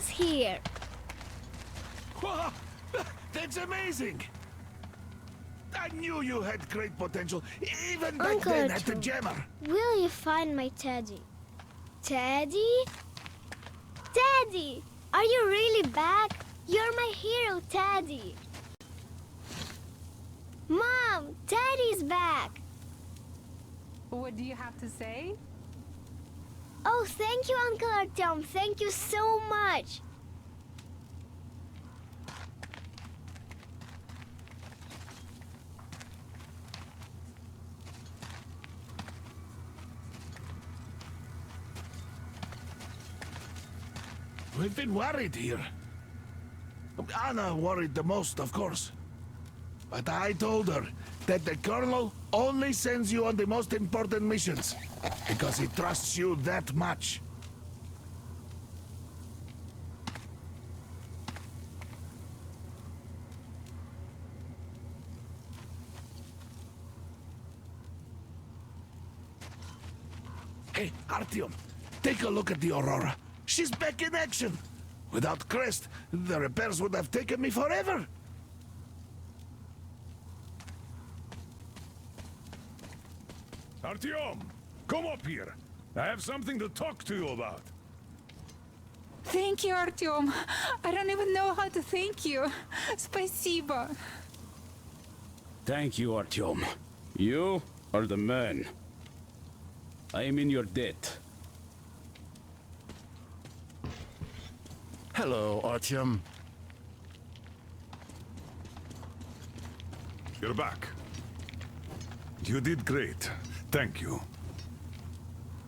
is here. Whoa, that's amazing! I knew you had great potential, even back Uncle then at the Artyom, jammer. will you find my Teddy? Teddy? Teddy! Are you really back? You're my hero, Teddy. Mom, Teddy's back. What do you have to say? Oh, thank you, Uncle Artyom. Thank you so much. We've been worried here. Anna worried the most, of course. But I told her that the Colonel only sends you on the most important missions, because he trusts you that much. Hey, Artyom, take a look at the Aurora. She's back in action. Without Crest, the repairs would have taken me forever. Artyom, come up here. I have something to talk to you about. Thank you, Artyom. I don't even know how to thank you. Спасибо. Thank you, Artyom. You are the man. I am in your debt. Hello, Artyom. You're back. You did great. Thank you.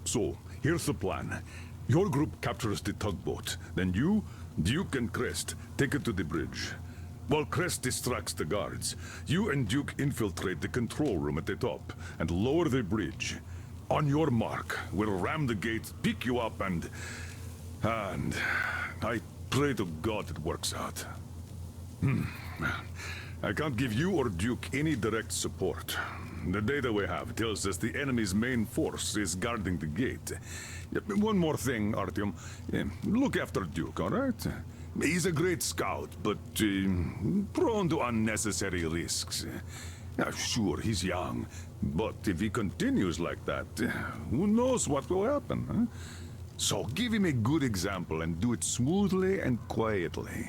So, here's the plan. Your group captures the tugboat. Then you, Duke, and Crest take it to the bridge. While Crest distracts the guards, you and Duke infiltrate the control room at the top and lower the bridge. On your mark, we'll ram the gate, pick you up, and I pray to God it works out. I can't give you or Duke any direct support. The data we have tells us the enemy's main force is guarding the gate. One more thing, Artyom. Look after Duke, all right? He's a great scout, but prone to unnecessary risks. Sure, he's young, but if he continues like that, who knows what will happen, huh? So give him a good example and do it smoothly and quietly.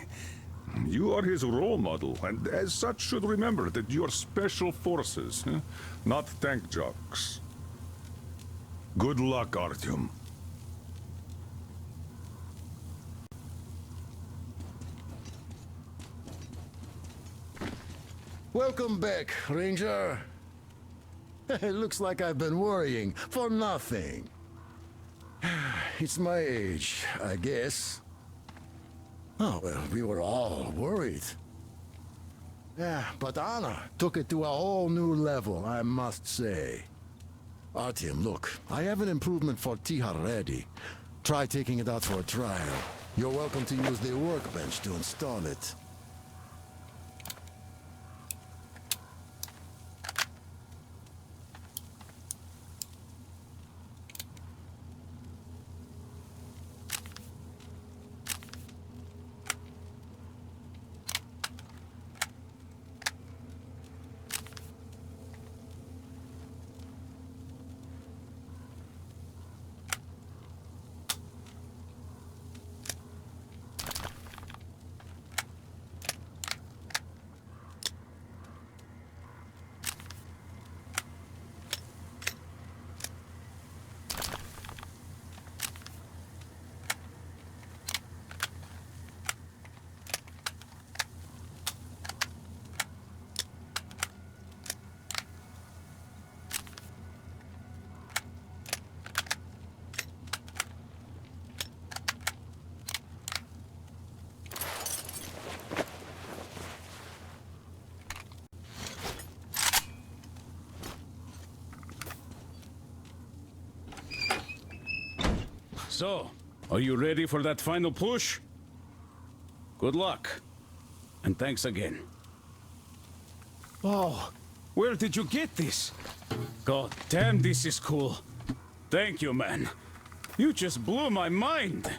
You are his role model, and as such should remember that you're special forces, huh? Not tank jocks. Good luck, Artyom. Welcome back, Ranger. It looks like I've been worrying for nothing. It's my age, I guess. Oh, well, we were all worried. Yeah, but Anna took it to a whole new level, I must say. Artyom, look, I have an improvement for Tihar ready. Try taking it out for a trial. You're welcome to use the workbench to install it. So, are you ready for that final push? Good luck. And thanks again. Oh, where did you get this? God damn, this is cool. Thank you, man. You just blew my mind.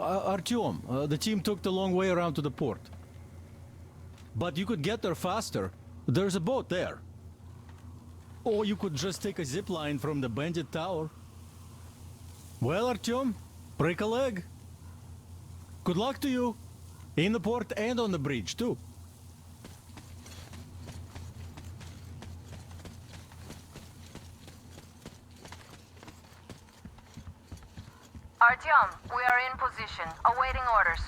Artyom, the team took the long way around to the port. But you could get there faster. There's a boat there. Or you could just take a zip line from the bandit tower. Well, Artyom, break a leg. Good luck to you. In the port and on the bridge, too. Artyom, we are in position, awaiting orders.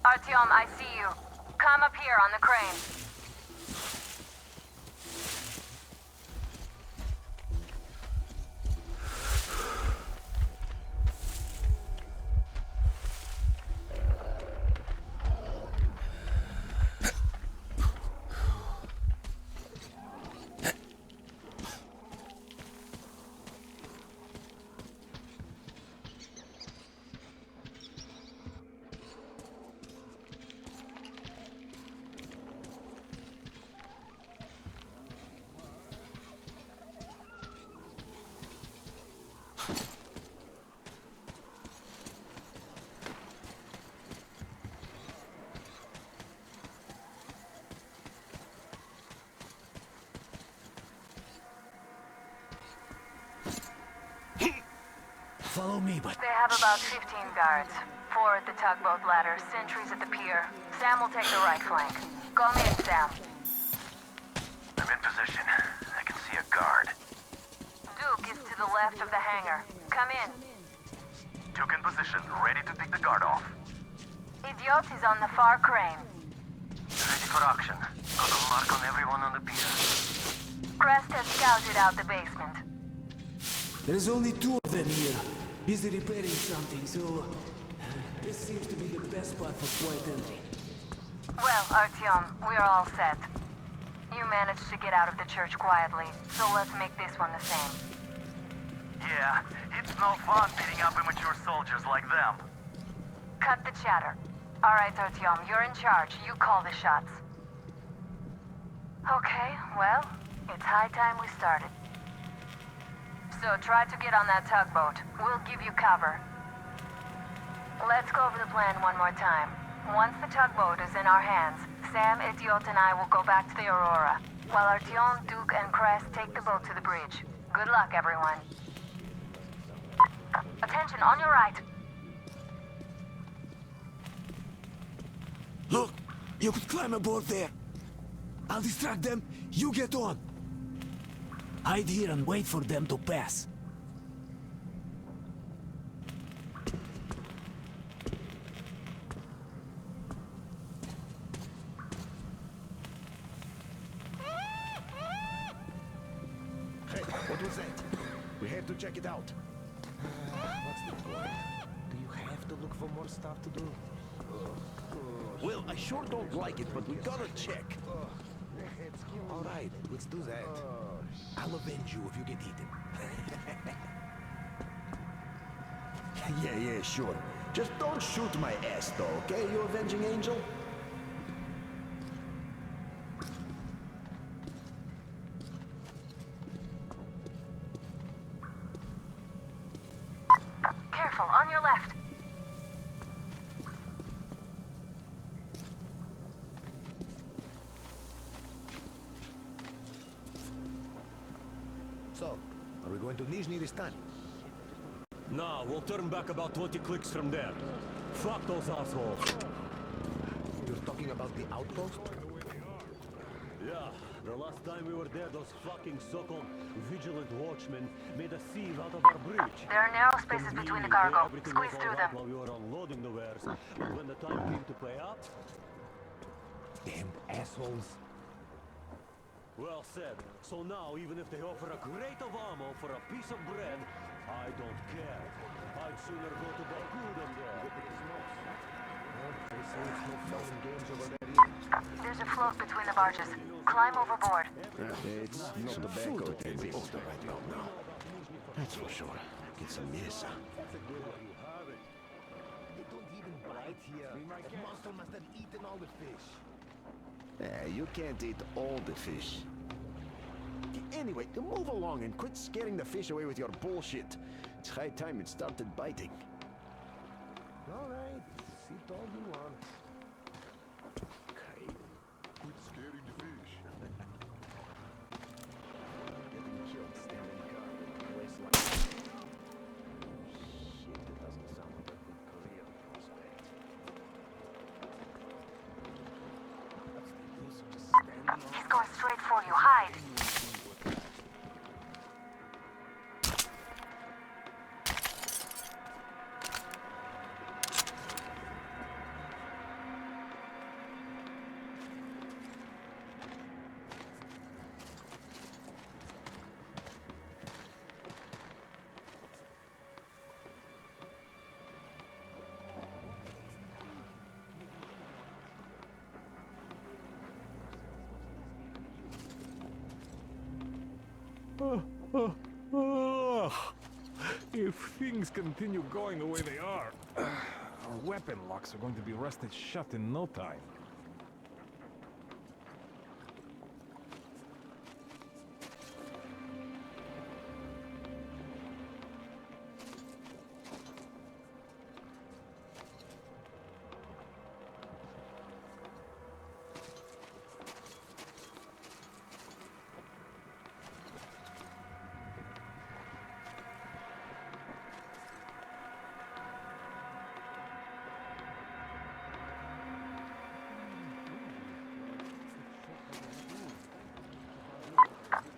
Artyom, I see you. Come up here on the crane. Follow me, but... They have about 15 guards. 4 at the tugboat ladder, sentries at the pier. Sam will take the right flank. Call me in, Sam. I'm in position. I can see a guard. Duke is to the left of the hangar. Come in. Duke in position, ready to take the guard off. Idiot is on the far crane. Ready for action. Got a mark on everyone on the pier. Crest has scouted out the basement. There's only 2 of them here. Busy repairing something, so... this seems to be the best spot for quiet entry. Well, Artyom, we're all set. You managed to get out of the church quietly, so let's make this one the same. Yeah, it's no fun beating up immature soldiers like them. Cut the chatter. All right, Artyom, you're in charge. You call the shots. Okay, well, it's high time we started. So try to get on that tugboat. We'll give you cover. Let's go over the plan one more time. Once the tugboat is in our hands, Sam, Idiot, and I will go back to the Aurora, while Artyom, Duke, and Crest take the boat to the bridge. Good luck, everyone. Attention, on your right. Look! You could climb aboard there. I'll distract them. You get on. Hide here and wait for them to pass. Hey, what was that? We have to check it out. What's the point? Do you have to look for more stuff to do? Well, I sure don't like it, but we gotta check. All right, let's do that. I'll avenge you if you get eaten. Yeah, sure. Just don't shoot my ass, though, okay, you avenging angel? Careful, on your left. So, are we going to Nizhny this time? No, we'll turn back about 20 clicks from there. Fuck those assholes. You're talking about the outpost? Yeah, the last time we were there, those fucking so-called vigilant watchmen made a sieve out of our bridge. There are narrow spaces between the cargo. Everything Squeeze was through all them. right while we were unloading the wares. But when the time came to pay up... Damn assholes. Well said. So now, even if they offer a crate of ammo for a piece of bread, I don't care. I'd sooner go to Baku than there. They say it's no fun and games over there either. There's a float between the barges. Climb overboard. It's not tobacco it can be older right now. That's for sure. Get some mesa. They don't even bite here. That monster must have eaten all the fish. You can't eat all the fish. Anyway, move along and quit scaring the fish away with your bullshit. It's high time it started biting. All right, sit all you want. Okay. Quit scaring the fish. Getting killed standing guard in a place like that. Shit, that doesn't sound like a good career prospect. What's the use of just standing on? He's going straight for you. Hide. If things continue going the way they are, our weapon locks are going to be rusted shut in no time.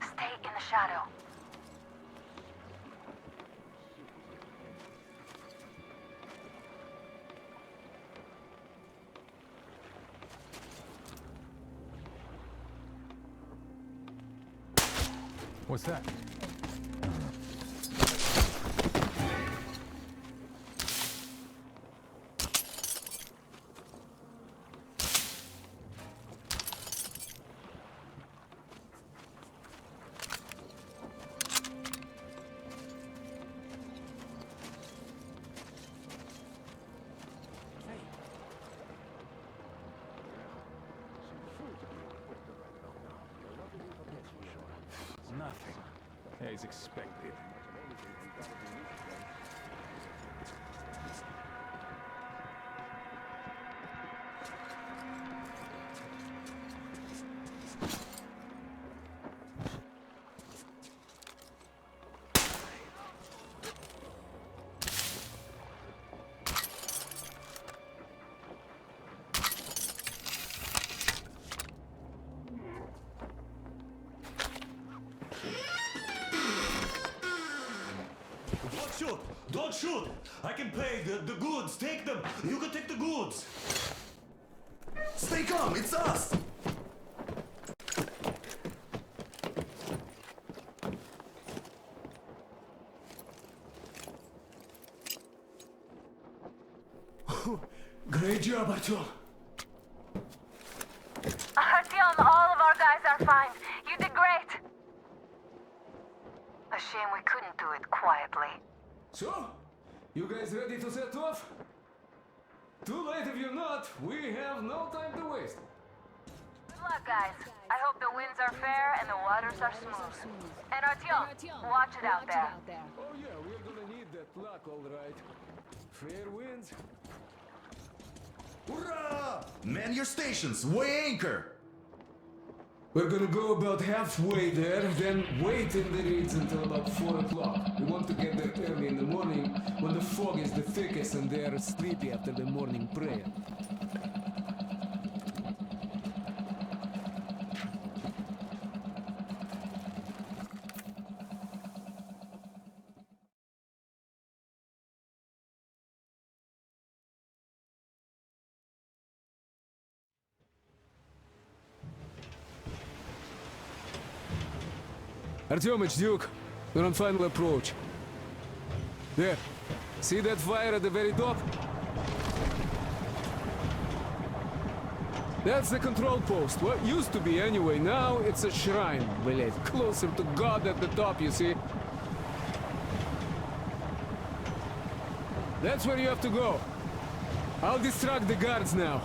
Stay in the shadow. What's that? Nothing. As expected. Don't shoot! Don't shoot! I can pay the goods. Take them. You can take the goods. Stay calm. It's us. Great job, Artyom. Artyom, all of our guys are fine. You did great. A shame we couldn't do it quietly. So, you guys ready to set off? Too late if you're not. We have no time to waste. Good luck, guys. I hope the winds are fair and the waters are smooth. And Artyom, watch it out there. Oh yeah, we're gonna need that luck, all right. Fair winds. Hurrah! Man your stations. Weigh anchor. We're gonna go about halfway there, then wait in the reeds until about 4 o'clock. We want to get there early in the morning when the fog is the thickest and they are sleepy after the morning prayer. Artyom, it's Duke. We're on final approach. There. See that fire at the very top? That's the control post. What used to be anyway. Now it's a shrine. Блять, closer to God at the top, you see? That's where you have to go. I'll distract the guards now.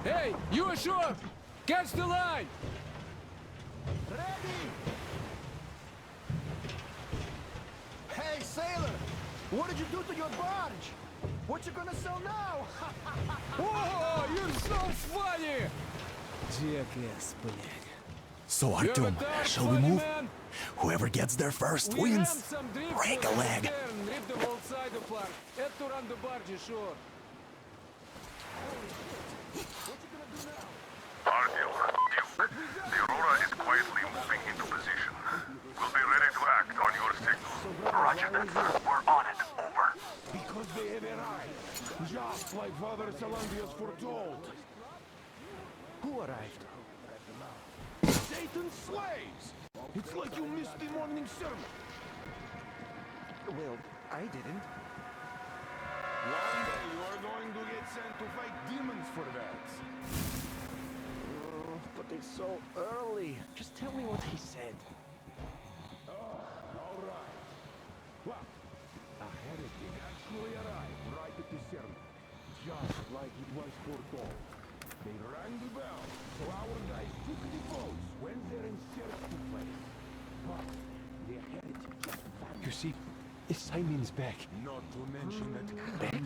Hey, you ashore! Catch the line! Ready! Hey, sailor! What did you do to your barge? What you gonna sell now? Whoa, you're so funny! Jackass, блядь. So, Artyom, shall we move? Whoever gets there first wins. Break a leg. Rip the whole side apart. Head to run the barge ashore. Artyom, Duke, the Aurora is quietly moving into position. We'll be ready to act on your signal. Roger that, sir. We're on it. Over. Because they have arrived. Just like Father Salandius foretold. Who arrived? Satan's slaves! It's like you missed the morning sermon. Well, I didn't. One day you are going to get sent to fight demons for that. But it's so early. Just tell me what he said. Oh, all right. Well, a heretic actually arrived right at the sermon, just like it was foretold. They rang the bell, so our guys took the boats, went there and searched the place. But the heretic just vanished. You see, Simon's back. Not to mention that Back?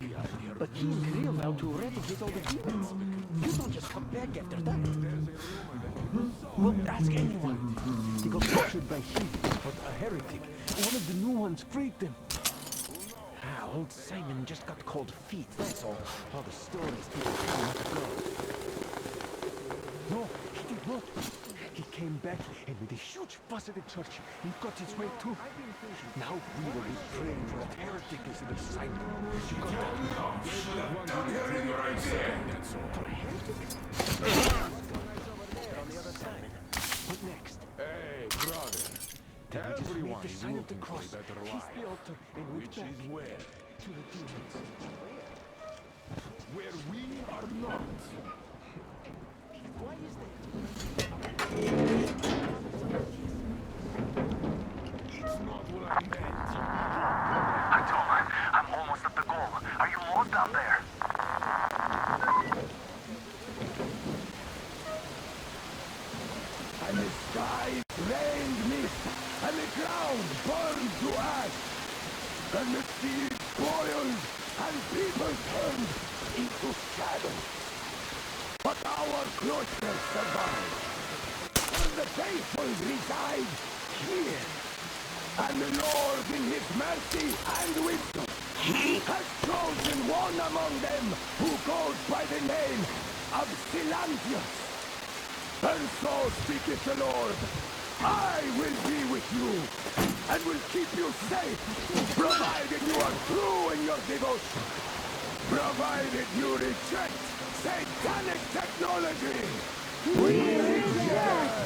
But he and Kirill vowed to eradicate all the demons. You don't just come back after that. Well, ask anyone. They got captured by him, but a heretic. One of the new ones freed them. Old Simon just got cold feet, that's all. All the stories people tell him to go. No, he did not. He came back and with a huge fuss at the church, he got his way too. Now we will be praying for that heretic instead of Simon. You got that? don't hear any right there. For a heretic? On the other side. What next? Hey, brother. Then we just made Everyone the is sign of the looking for cross, a better kissed life. the altar, and went Which back is where? to the demons. Where we are not. Why is that? It's not what I meant. Artyom, I'm almost at the goal. Are you lost down there? And the sky rained mist. I ground burned to ash, and the sea boiled, and people turned into shadows. But our cloister survived, and the faithful reside here. And the Lord, in his mercy and wisdom, has chosen one among them who goes by the name of Silantius. And so speaketh the Lord, I will be with you, and will keep you safe, provided you are true in your devotion, provided you reject satanic technology. We reject!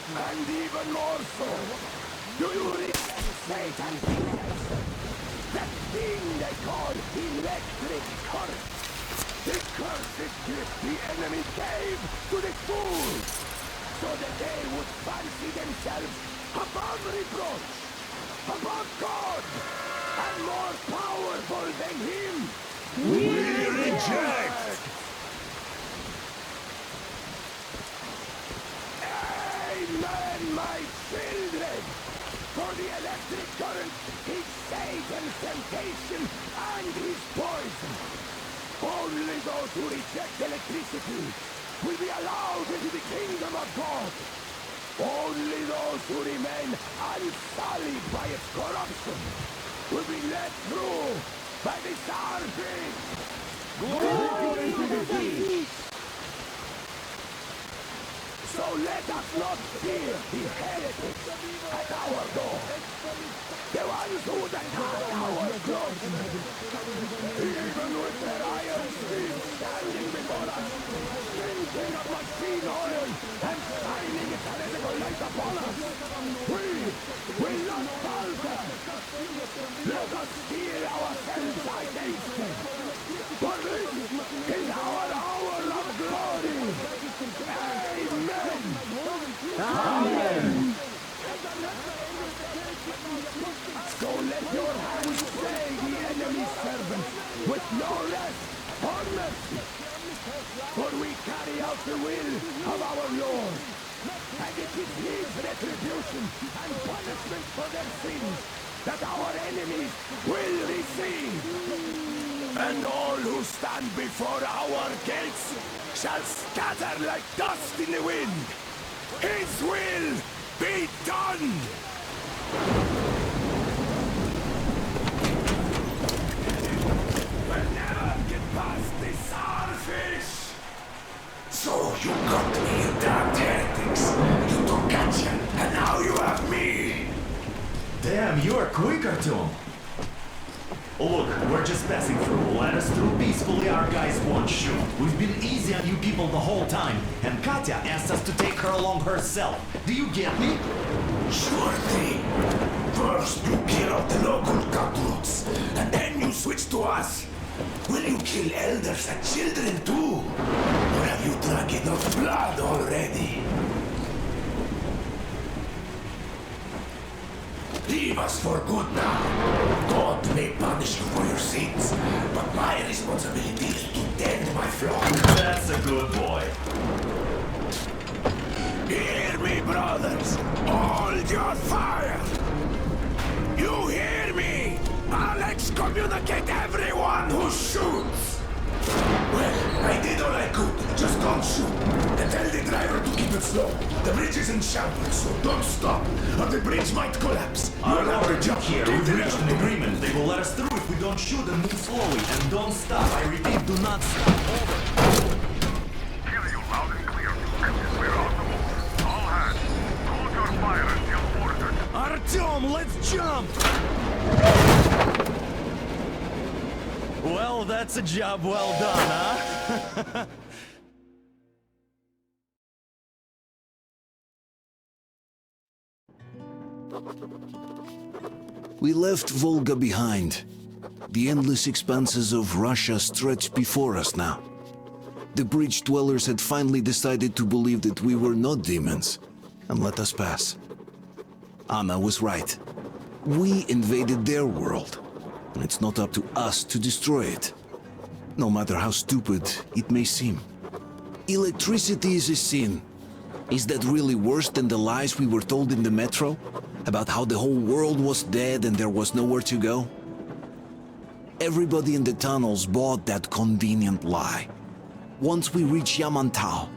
And even more so, do you reject Satan's deception? That thing they call electric current. The cursed gift the enemy gave to the fools, so that they would fancy themselves above reproach, above God, and more powerful than him. We reject! Amen, my children! For the electric current is Satan's temptation and his poison. Only those who reject electricity will be allowed into the kingdom of God. Only those who remain unsullied by its corruption will be let through by the Starfish. Glory to the beast! So let us not fear the heretics at our door. The ones who would attack our clothes. Even with their iron steeds standing before us, drinking of machine oil and shining its heretical light upon us. We will not falter. Let us steer ourselves against them. For this is our hour of glory. Amen. Amen. So let your hands slay the enemy's servants with no rest or mercy. For we carry out the will of our Lord. And it is his retribution and punishment for their sins that our enemies will receive. And all who stand before our gates shall scatter like dust in the wind. His will be done! We'll never get past the starfish! So you got me, you damned heretics! You took Katya, and now you have me! Damn, you are quick, Artyom. Look, we're just passing through. Let us through peacefully, our guys won't shoot. We've been easy on you people the whole time, and Katya asked us to take her along herself. Do you get me? Sure thing. First you kill off the local cutthroats, and then you switch to us. Will you kill elders and children too? Or have you drunk enough blood already? Leave us for good now. God may punish you for your sins, but my responsibility is to tend my flock. That's a good boy. Hear me, brothers! Hold your fire! You hear me? I'll excommunicate everyone who shoots! Well, I did all I could. Just don't shoot. And tell the driver to keep it slow. The bridge is in shambles, so don't stop, or the bridge might collapse. Our You'll have to Lord jump here, we've reached an agreement. They will let us through if we don't shoot and move slowly. And don't stop. I repeat, do not stop. Over. Hear you loud and clear. We're on the move. All hands, hold your fire until ordered. Artyom, let's jump! Well, that's a job well done, huh? We left Volga behind. The endless expanses of Russia stretched before us now. The bridge dwellers had finally decided to believe that we were not demons and let us pass. Anna was right. We invaded their world. It's not up to us to destroy it, no matter how stupid it may seem. Electricity is a sin, Is that really worse than the lies we were told in the metro? About how the whole world was dead and there was nowhere to go? Everybody in the tunnels bought that convenient lie. Once we reach Yamantau,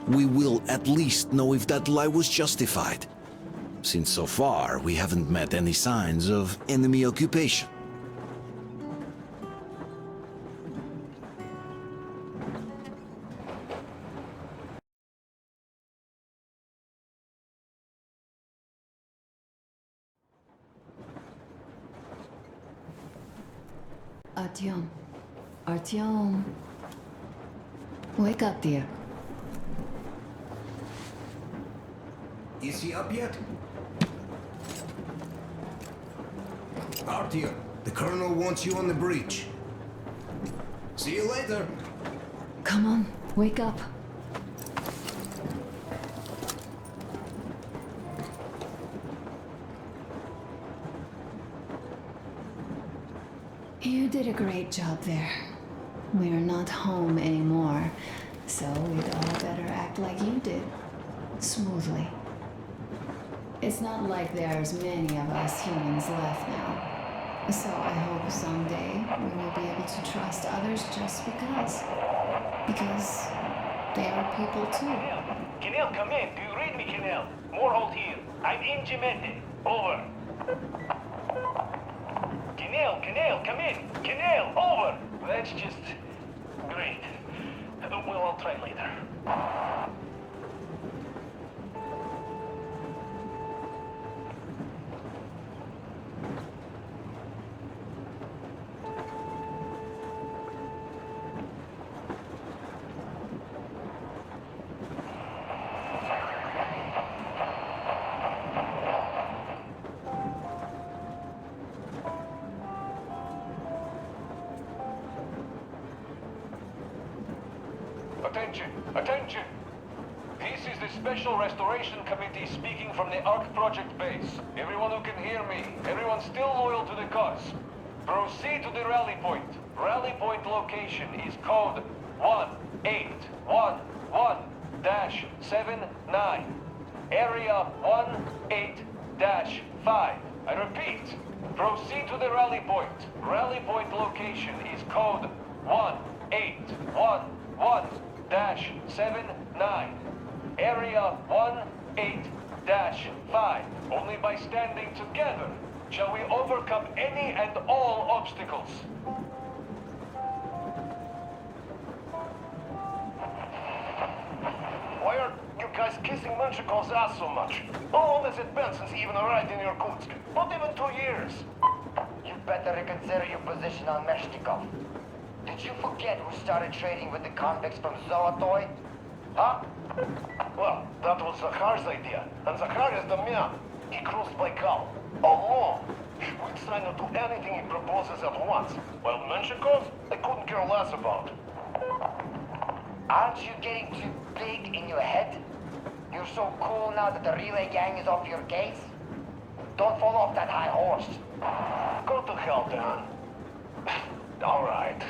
we will at least know if that lie was justified. Since so far, we haven't met any signs of enemy occupation. Artyom. Artyom. Wake up, dear. Is he up yet? Artyom, the colonel wants you on the breach. See you later. Come on, wake up. You did a great job there. We're not home anymore, so we'd all better act like you did. Smoothly. It's not like there's many of us humans left now. So I hope someday we will be able to trust others just because. Because they are people too. Kenel, come in. Do you read me, Kenel? Morehold here. I'm in Jimete. Over. Kenel, come in. Kenel, over. That's just great. Well, I'll try later. Attention! Attention! This is the Special Restoration Committee speaking from the ARC Project base. Everyone who can hear me, everyone still loyal to the cause, proceed to the rally point. Rally point location is code 1811-79. Area 18-5. I repeat, proceed to the rally point. Rally point location is code 1811-79. Area 18-5. Only by standing together shall we overcome any and all obstacles. Why are you guys kissing Menshikov's ass so much? How long has it been since he even arrived in Irkutsk? Not even 2 years. You better reconsider your position on Meshnikov. Did you forget who started trading with the convicts from Zolotoy? Huh? Well, that was Zakhar's idea, and Zakhar is the man. He crossed Baikal, alone. We'd sign to do anything he proposes at once, while Menshikov, I couldn't care less about. Aren't you getting too big in your head? You're so cool now that the relay gang is off your case? Don't fall off that high horse. Go to hell, Dan. All right.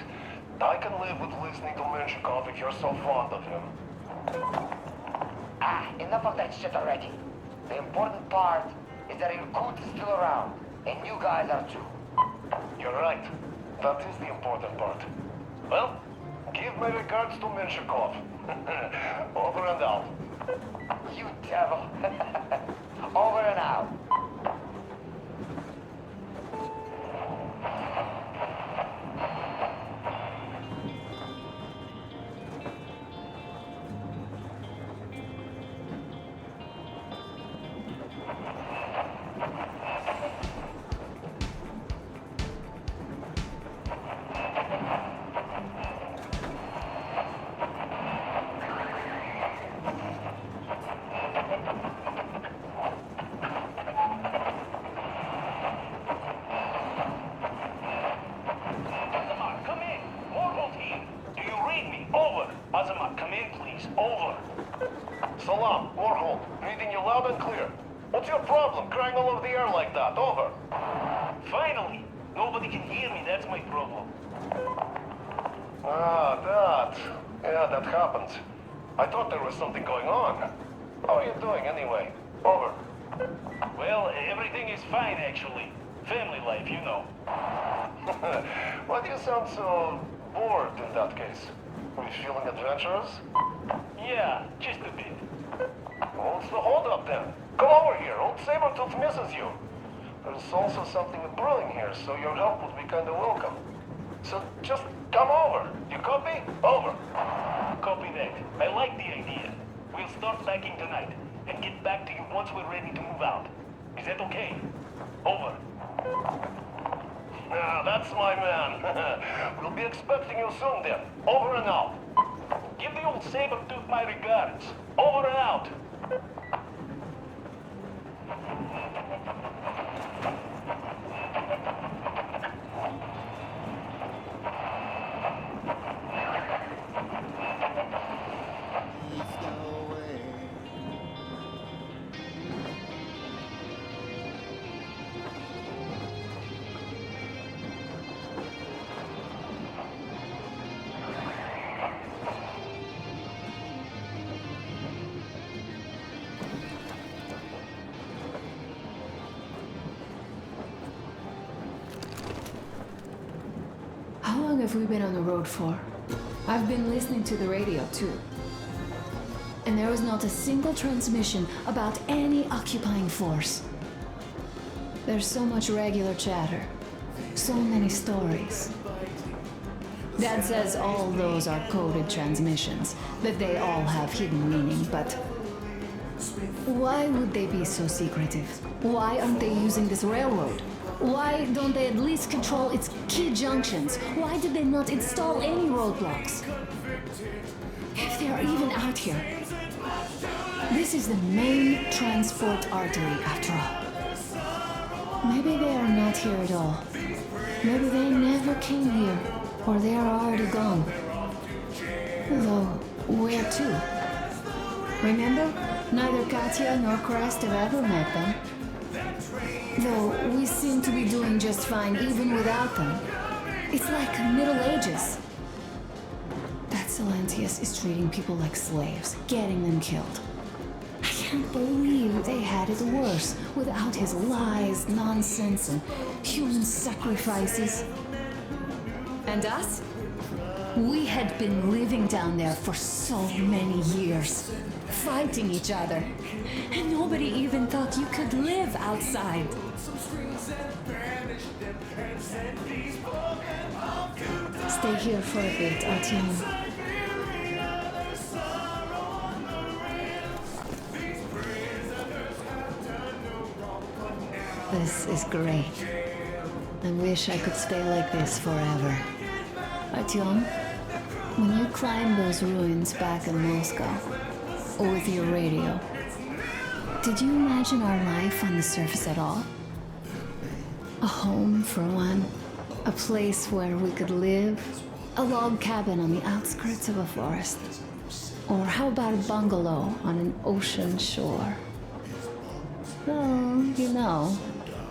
I can live with listening to Menshikov if you're so fond of him. Enough of that shit already. The important part is that Irkut is still around, and you guys are too. You're right. That is the important part. Well, give my regards to Menshikov. Over and out. You devil. Over and out. Salam, Warhol, reading you loud and clear. What's your problem, crying all over the air like that? Over. Finally! Nobody can hear me, that's my problem. Ah, that. Yeah, that happens. I thought there was something going on. How are you doing anyway? Over. Well, everything is fine actually. Family life, you know. Why do you sound so bored in that case? Are you feeling adventurous? Yeah, just a bit. What's the holdup then? Come over here, old Sabertooth misses you. There's also something brewing here, so your help would be kinda welcome. So just come over. You copy? Over. Copy that. I like the idea. We'll start packing tonight and get back to you once we're ready to move out. Is that okay? Over. Ah, that's my man. We'll be expecting you soon then. Over and out. Give the old Sabertooth my regards. Over and out. How long have we been on the road for? I've been listening to the radio too. And there was not a single transmission about any occupying force. There's so much regular chatter. So many stories. Dad says all those are coded transmissions, that they all have hidden meaning, but why would they be so secretive? Why aren't they using this railroad? Why don't they at least control its key junctions? Why did they not install any roadblocks? If they are even out here. This is the main transport artery, after all. Maybe they are not here at all. Maybe they never came here, or they are already gone. Though, where to? Remember? Neither Katya nor Christ have ever met them. Though we seem to be doing just fine even without them. It's like Middle Ages. That Silantius is treating people like slaves, getting them killed. I can't believe they had it worse without his lies, nonsense, and human sacrifices. And us? We had been living down there for so many years, fighting each other. And nobody even thought you could live outside. Stay here for a bit, Artyom. This is great. I wish I could stay like this forever. Artyom, when you climbed those ruins back in Moscow, with your radio, did you imagine our life on the surface at all? A home for one, a place where we could live, a log cabin on the outskirts of a forest. Or how about a bungalow on an ocean shore? Oh, you know,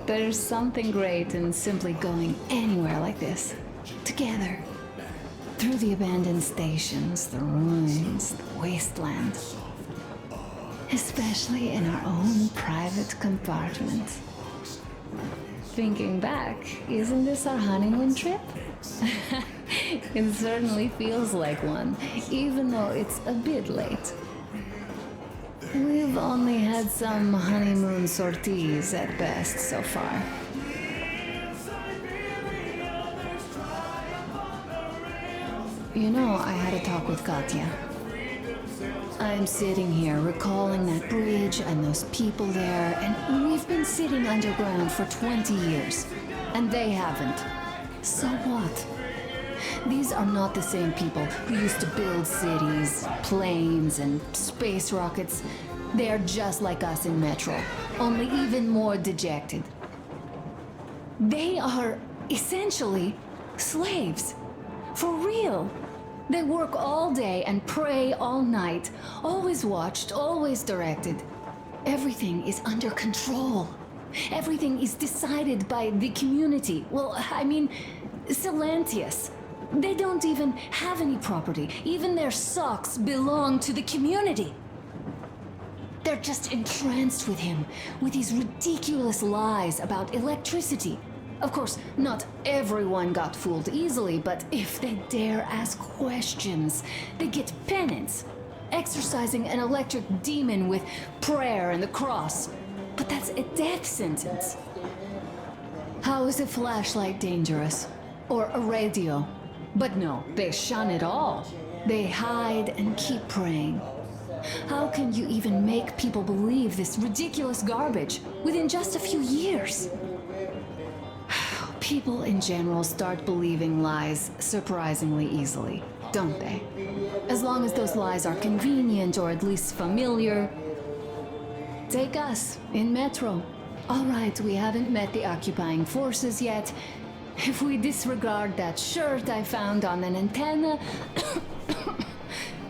there's something great in simply going anywhere like this, together. Through the abandoned stations, the ruins, the wasteland. Especially in our own private compartment. Thinking back, isn't this our honeymoon trip? It certainly feels like one, even though it's a bit late. We've only had some honeymoon sorties at best so far. You know, I had a talk with Katya. I'm sitting here recalling that bridge and those people there, and we've been sitting underground for 20 years, and they haven't. So what? These are not the same people who used to build cities, planes, and space rockets. They are just like us in Metro, only even more dejected. They are essentially slaves. For real. They work all day and pray all night, always watched, always directed. Everything is under control. Everything is decided by the community. Well, I mean, Silantius. They don't even have any property. Even their socks belong to the community. They're just entranced with him, with these ridiculous lies about electricity. Of course, not everyone got fooled easily, but if they dare ask questions, they get penance, exorcising an electric demon with prayer and the cross. But that's a death sentence. How is a flashlight dangerous? Or a radio? But no, they shun it all. They hide and keep praying. How can you even make people believe this ridiculous garbage within just a few years? People in general start believing lies surprisingly easily, don't they? As long as those lies are convenient or at least familiar. Take us, in Metro. All right, we haven't met the occupying forces yet. If we disregard that shirt I found on an antenna...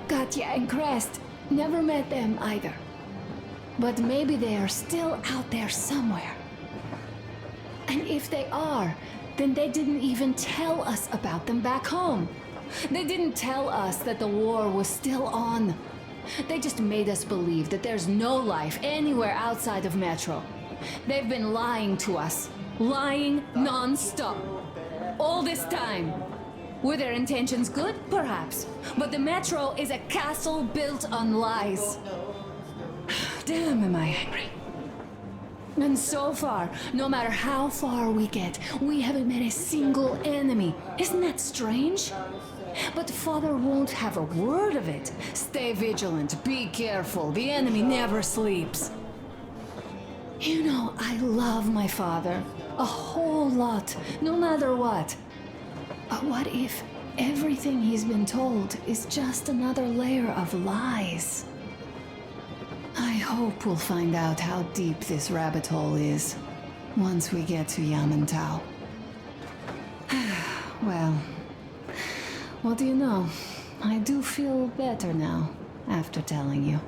Katya and Crest, never met them either. But maybe they are still out there somewhere. And if they are, then they didn't even tell us about them back home. They didn't tell us that the war was still on. They just made us believe that there's no life anywhere outside of Metro. They've been lying to us. Lying non-stop. All this time. Were their intentions good? Perhaps. But the Metro is a castle built on lies. Damn, am I angry. And so far, no matter how far we get, we haven't met a single enemy. Isn't that strange? But Father won't have a word of it. Stay vigilant, be careful, the enemy never sleeps. You know, I love my father. A whole lot, no matter what. But what if everything he's been told is just another layer of lies? I hope we'll find out how deep this rabbit hole is once we get to Yamantau. Well, what do you know? I do feel better now after telling you.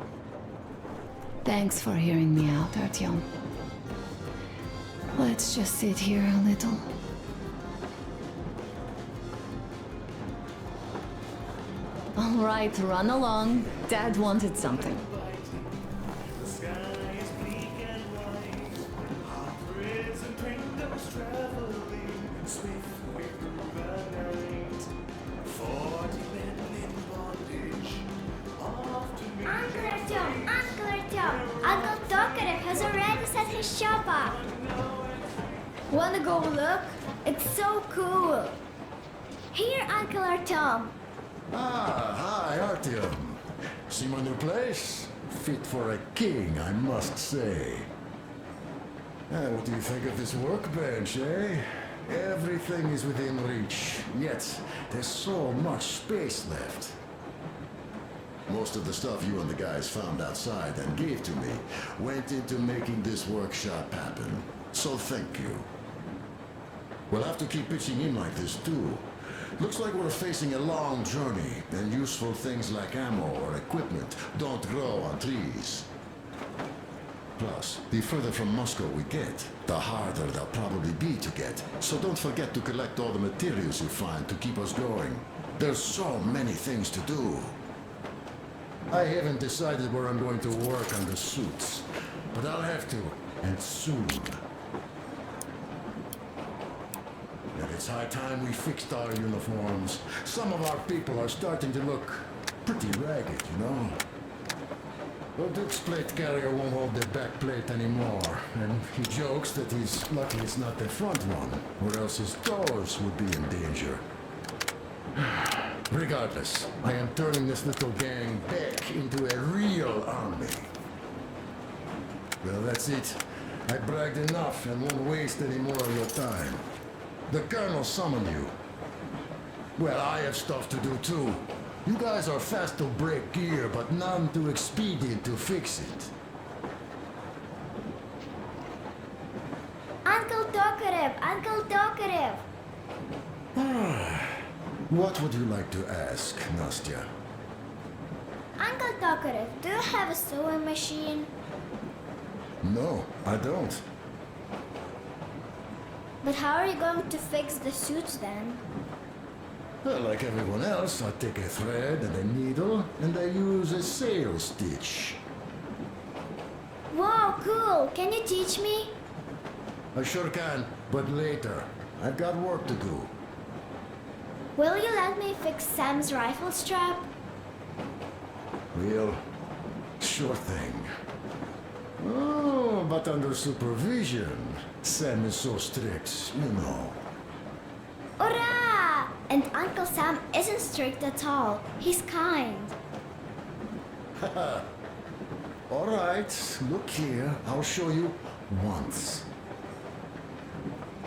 Thanks for hearing me out, Artyom. Let's just sit here a little. All right, run along. Dad wanted something. Uncle Tokarev has already set his shop up. Wanna go look? It's so cool. Here, Uncle Artyom. Ah, hi, Artyom. See my new place? Fit for a king, I must say. What do you think of this workbench, eh? Everything is within reach, yet there's so much space left. Most of the stuff you and the guys found outside and gave to me went into making this workshop happen. So thank you. We'll have to keep pitching in like this too. Looks like we're facing a long journey, and useful things like ammo or equipment don't grow on trees. Plus, the further from Moscow we get, the harder they'll probably be to get. So don't forget to collect all the materials you find to keep us going. There's so many things to do. I haven't decided where I'm going to work on the suits, but I'll have to, and soon. And it's high time we fixed our uniforms. Some of our people are starting to look pretty ragged, you know? The Duke's plate carrier won't hold the back plate anymore, and he jokes that he's lucky it's not the front one, or else his toes would be in danger. Regardless, I am turning this little gang back into a real army. Well, that's it. I bragged enough and won't waste any more of your time. The Colonel summoned you. Well, I have stuff to do too. You guys are fast to break gear, but none too expedient to fix it. Uncle Tokarev! Uncle Tokarev! What would you like to ask, Nastya? Uncle Tokarev, do you have a sewing machine? No, I don't. But how are you going to fix the suits then? Well, like everyone else, I take a thread and a needle, and I use a sail stitch. Wow, cool. Can you teach me? I sure can, but later. I've got work to do. Will you let me fix Sam's rifle strap? Well, sure thing. Oh, but under supervision. Sam is so strict, you know. Hurrah! And Uncle Sam isn't strict at all. He's kind. All right, look here. I'll show you once.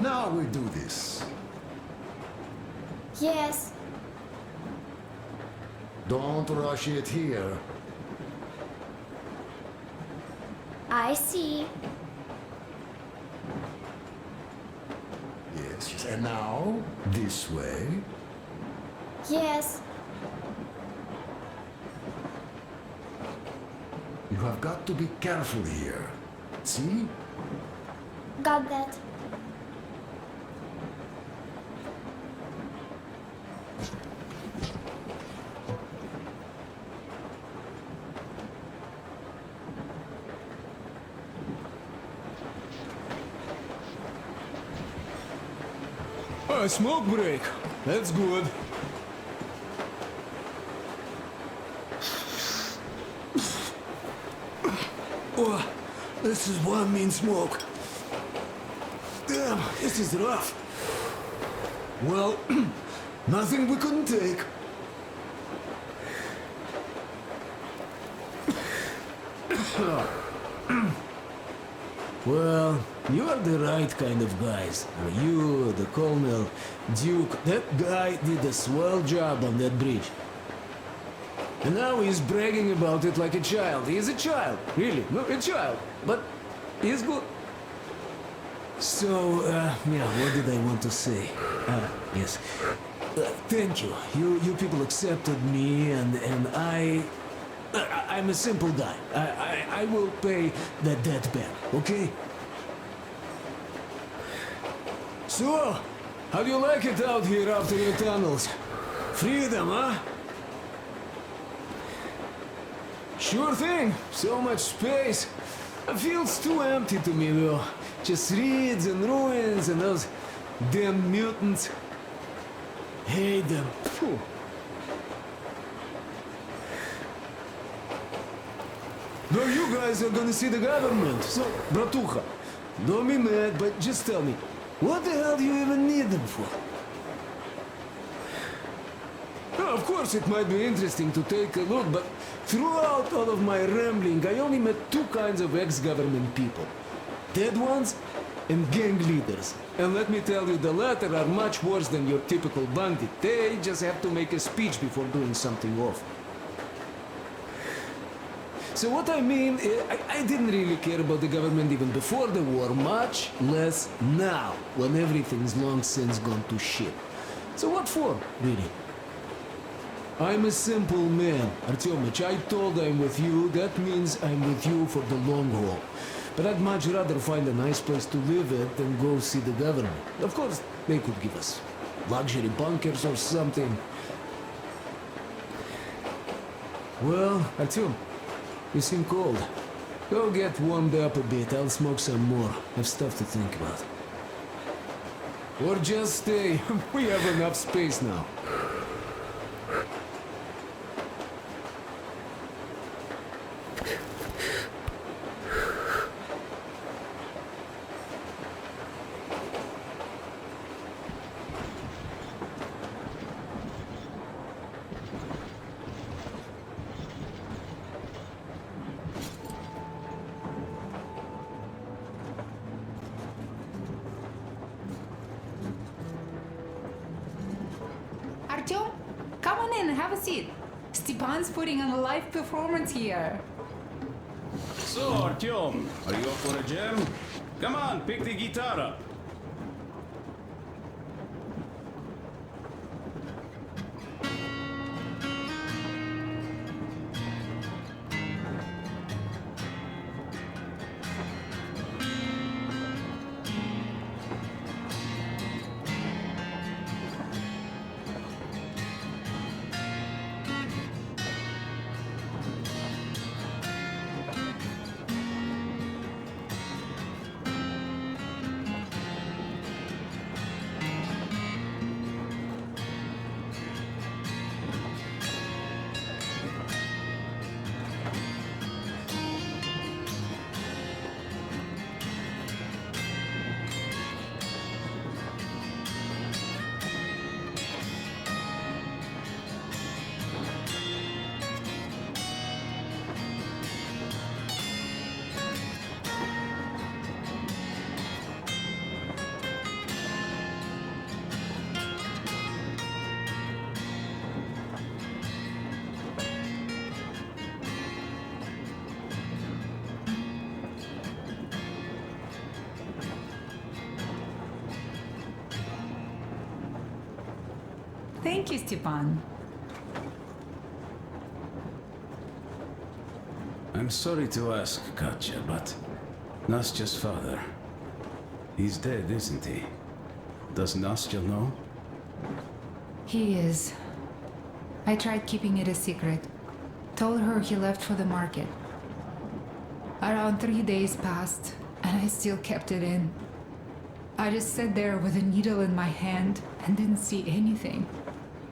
Now we do this. Yes. Don't rush it here. I see. Yes, and now this way. Yes. You have got to be careful here. See? Got that. A smoke break. That's good. Oh, this is one mean smoke. Damn, this is rough. Well, nothing we couldn't take. Well, you are the right kind of guys. You, the Colonel, Duke, that guy did a swell job on that bridge. And now he's bragging about it like a child. He is a child, really, no, a child. But he's good. So, yeah, what did I want to say? Yes. Thank you. You people accepted me, and I'm a simple guy. I will pay that debt back, okay? So, how do you like it out here after your tunnels? Freedom, huh? Sure thing. So much space. It feels too empty to me, though. Just reeds and ruins and those damn mutants. Hate them. Phew. No, you guys are gonna see the government. So, bratucha, don't be mad, but just tell me, what the hell do you even need them for? Well, of course, it might be interesting to take a look, but throughout all of my rambling, I only met two kinds of ex-government people. Dead ones and gang leaders. And let me tell you, the latter are much worse than your typical bandit. They just have to make a speech before doing something awful. So what I mean, I didn't really care about the government even before the war, much less now, when everything's long since gone to shit. So what for, really? I'm a simple man, Artyomich. I told I'm with you, that means I'm with you for the long haul. But I'd much rather find a nice place to live at than go see the government. Of course, they could give us luxury bunkers or something. Well, Artyom, you seem cold. Go get warmed up a bit, I'll smoke some more. Have stuff to think about. Or just stay. We have enough space now. Artyom, come on in, have a seat. Stepan's putting on a live performance here. So, Artyom, are you up for a jam? Come on, pick the guitar up. Thank you, Stepan. I'm sorry to ask, Katya, but Nastya's father, he's dead, isn't he? Does Nastya know? He is. I tried keeping it a secret. Told her he left for the market. Around 3 days passed, and I still kept it in. I just sat there with a needle in my hand and didn't see anything.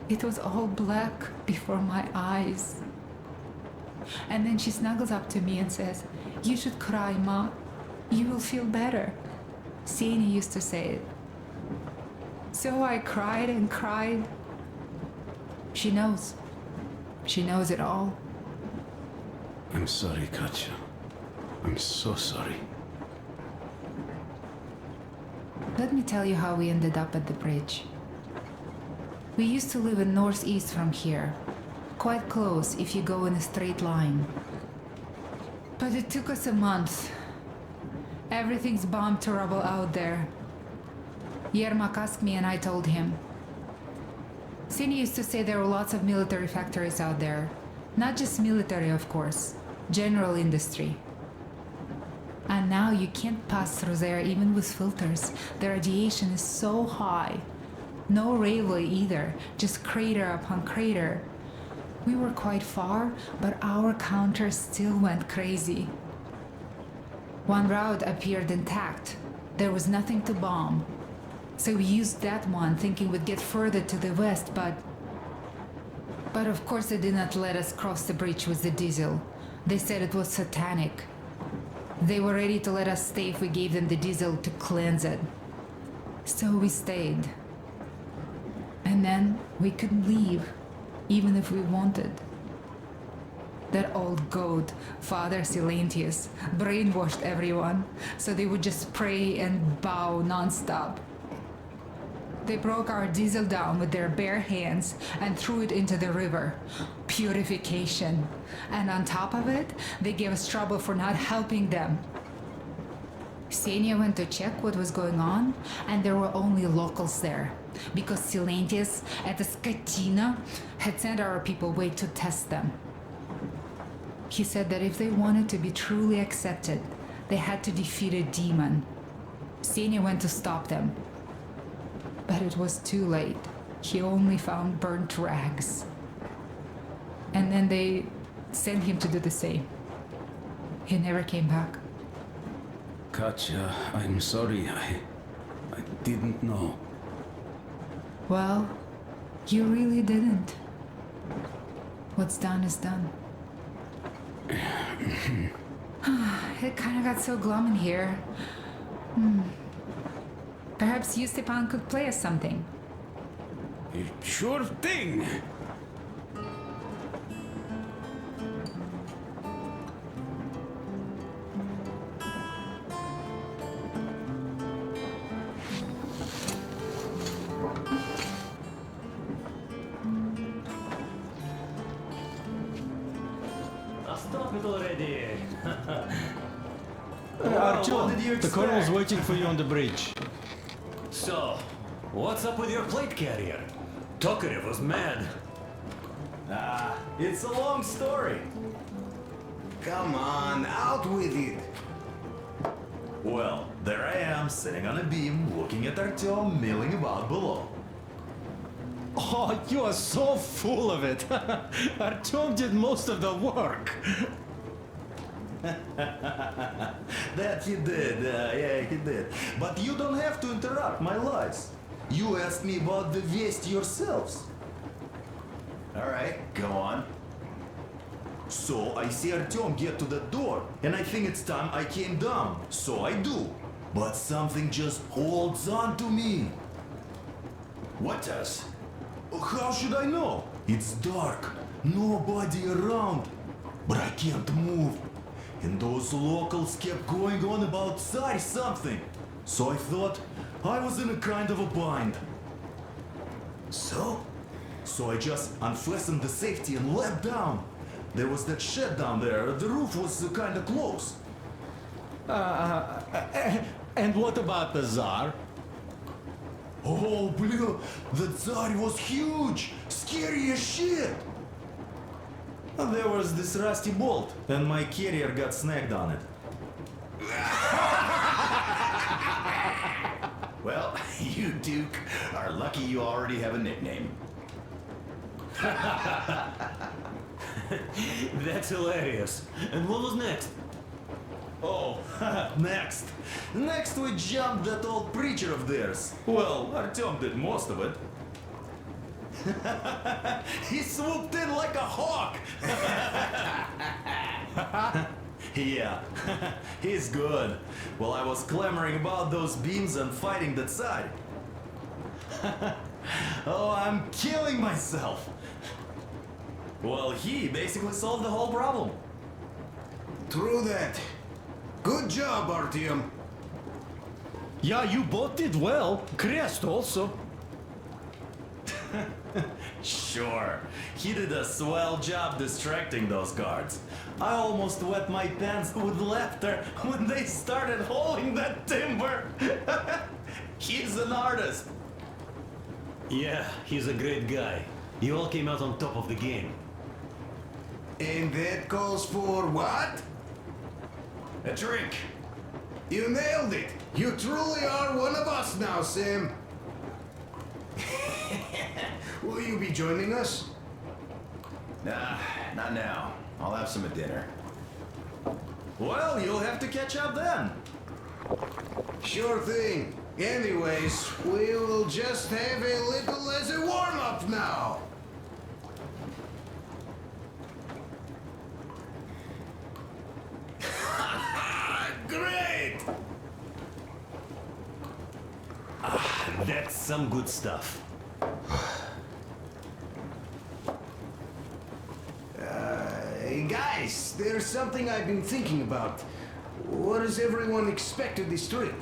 It was all black before my eyes. And then she snuggles up to me and says, "You should cry, Ma. You will feel better." Sani used to say it. So I cried and cried. She knows. She knows it all. I'm sorry, Katya. I'm so sorry. Let me tell you how we ended up at the bridge. We used to live in northeast from here. Quite close if you go in a straight line. But it took us a month. Everything's bombed to rubble out there. Yermak asked me and I told him. Sini used to say there were lots of military factories out there. Not just military, of course. General industry. And now you can't pass through there even with filters. The radiation is so high. No railway either, just crater upon crater. We were quite far, but our counter still went crazy. One route appeared intact. There was nothing to bomb. So we used that one, thinking we'd get further to the west, but of course they did not let us cross the bridge with the diesel. They said it was satanic. They were ready to let us stay if we gave them the diesel to cleanse it. So we stayed. And then we couldn't leave, even if we wanted. That old goat, Father Silentius, brainwashed everyone, so they would just pray and bow non-stop. They broke our diesel down with their bare hands and threw it into the river. Purification. And on top of it, they gave us trouble for not helping them. Xenia went to check what was going on, and there were only locals there, because Silentius at the Skatina had sent our people away to test them. He said that if they wanted to be truly accepted, they had to defeat a demon. Xenia went to stop them. But it was too late. He only found burnt rags. And then they sent him to do the same. He never came back. Katya, I'm sorry. I didn't know. Well, you really didn't. What's done is done. It kind of got so glum in here. Perhaps you, Stepan, could play us something. Sure thing. Stop it already. Artyom, the colonel's waiting for you on the bridge. So, what's up with your plate carrier? Tokarev was mad. It's a long story. Come on, out with it. Well, there I am, sitting on a beam, looking at Artyom milling about below. Oh, you are so full of it. Artyom did most of the work. That he did, yeah, he did. But you don't have to interrupt my lies. You asked me about the Vest yourselves. Alright, go on. So I see Artyom get to the door, and I think it's time I came down. So I do. But something just holds on to me. What does? How should I know? It's dark, nobody around. But I can't move. And those locals kept going on about Tsar something. So I thought I was in a kind of a bind. So I just unfastened the safety and leapt down. There was that shed down there. The roof was kind of close. And what about the Tsar? Oh, blue, the Tsar was huge, scary as shit. And there was this rusty bolt, and my carrier got snagged on it. Well, you, Duke, are lucky you already have a nickname. That's hilarious. And what was next? Oh, next. Next we jumped that old preacher of theirs. Well, Artyom did most of it. He swooped in like a hawk. Yeah, he's good. While I was clamoring about those beams and fighting that side. Oh, I'm killing myself. Well, he basically solved the whole problem. True that. Good job, Artyom. Yeah, you both did well. Crest also. Sure, he did a swell job distracting those guards. I almost wet my pants with laughter when they started hauling that timber. He's an artist. Yeah, he's a great guy. You all came out on top of the game. And that calls for what? A drink. You nailed it. You truly are one of us now, Sam. Will you be joining us? Nah, not now. I'll have some at dinner. Well, you'll have to catch up then. Sure thing. Anyways, we will just have a little as a warm-up now. Great! That's some good stuff. Hey guys, there's something I've been thinking about. What does everyone expect of this trip?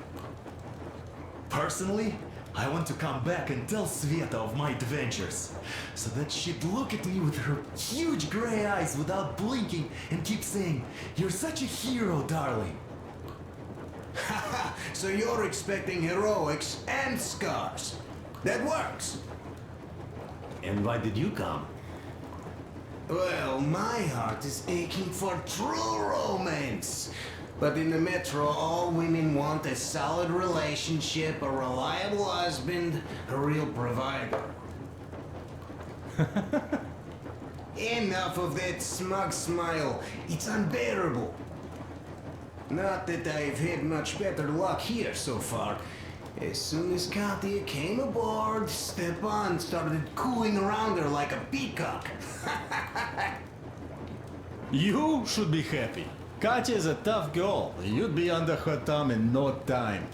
Personally, I want to come back and tell Sveta of my adventures, so that she'd look at me with her huge gray eyes without blinking and keep saying, "You're such a hero, darling." So you're expecting heroics and scars. That works. And why did you come? Well, my heart is aching for true romance. But in the metro, all women want a solid relationship, a reliable husband, a real provider. Enough of that smug smile. It's unbearable. Not that I've had much better luck here so far. As soon as Katya came aboard, Stepan started cooing around her like a peacock. You should be happy. Katya is a tough girl. You'd be under her thumb in no time.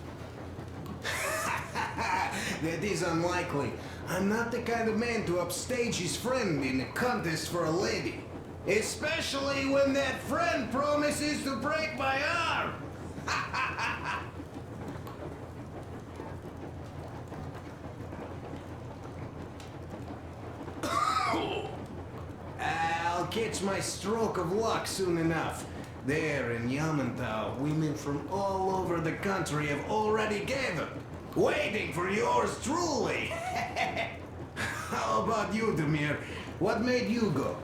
That is unlikely. I'm not the kind of man to upstage his friend in a contest for a lady. Especially when that friend promises to break my arm. I'll catch my stroke of luck soon enough. There in Yamantau, women from all over the country have already gathered, waiting for yours truly. How about you, Demir? What made you go?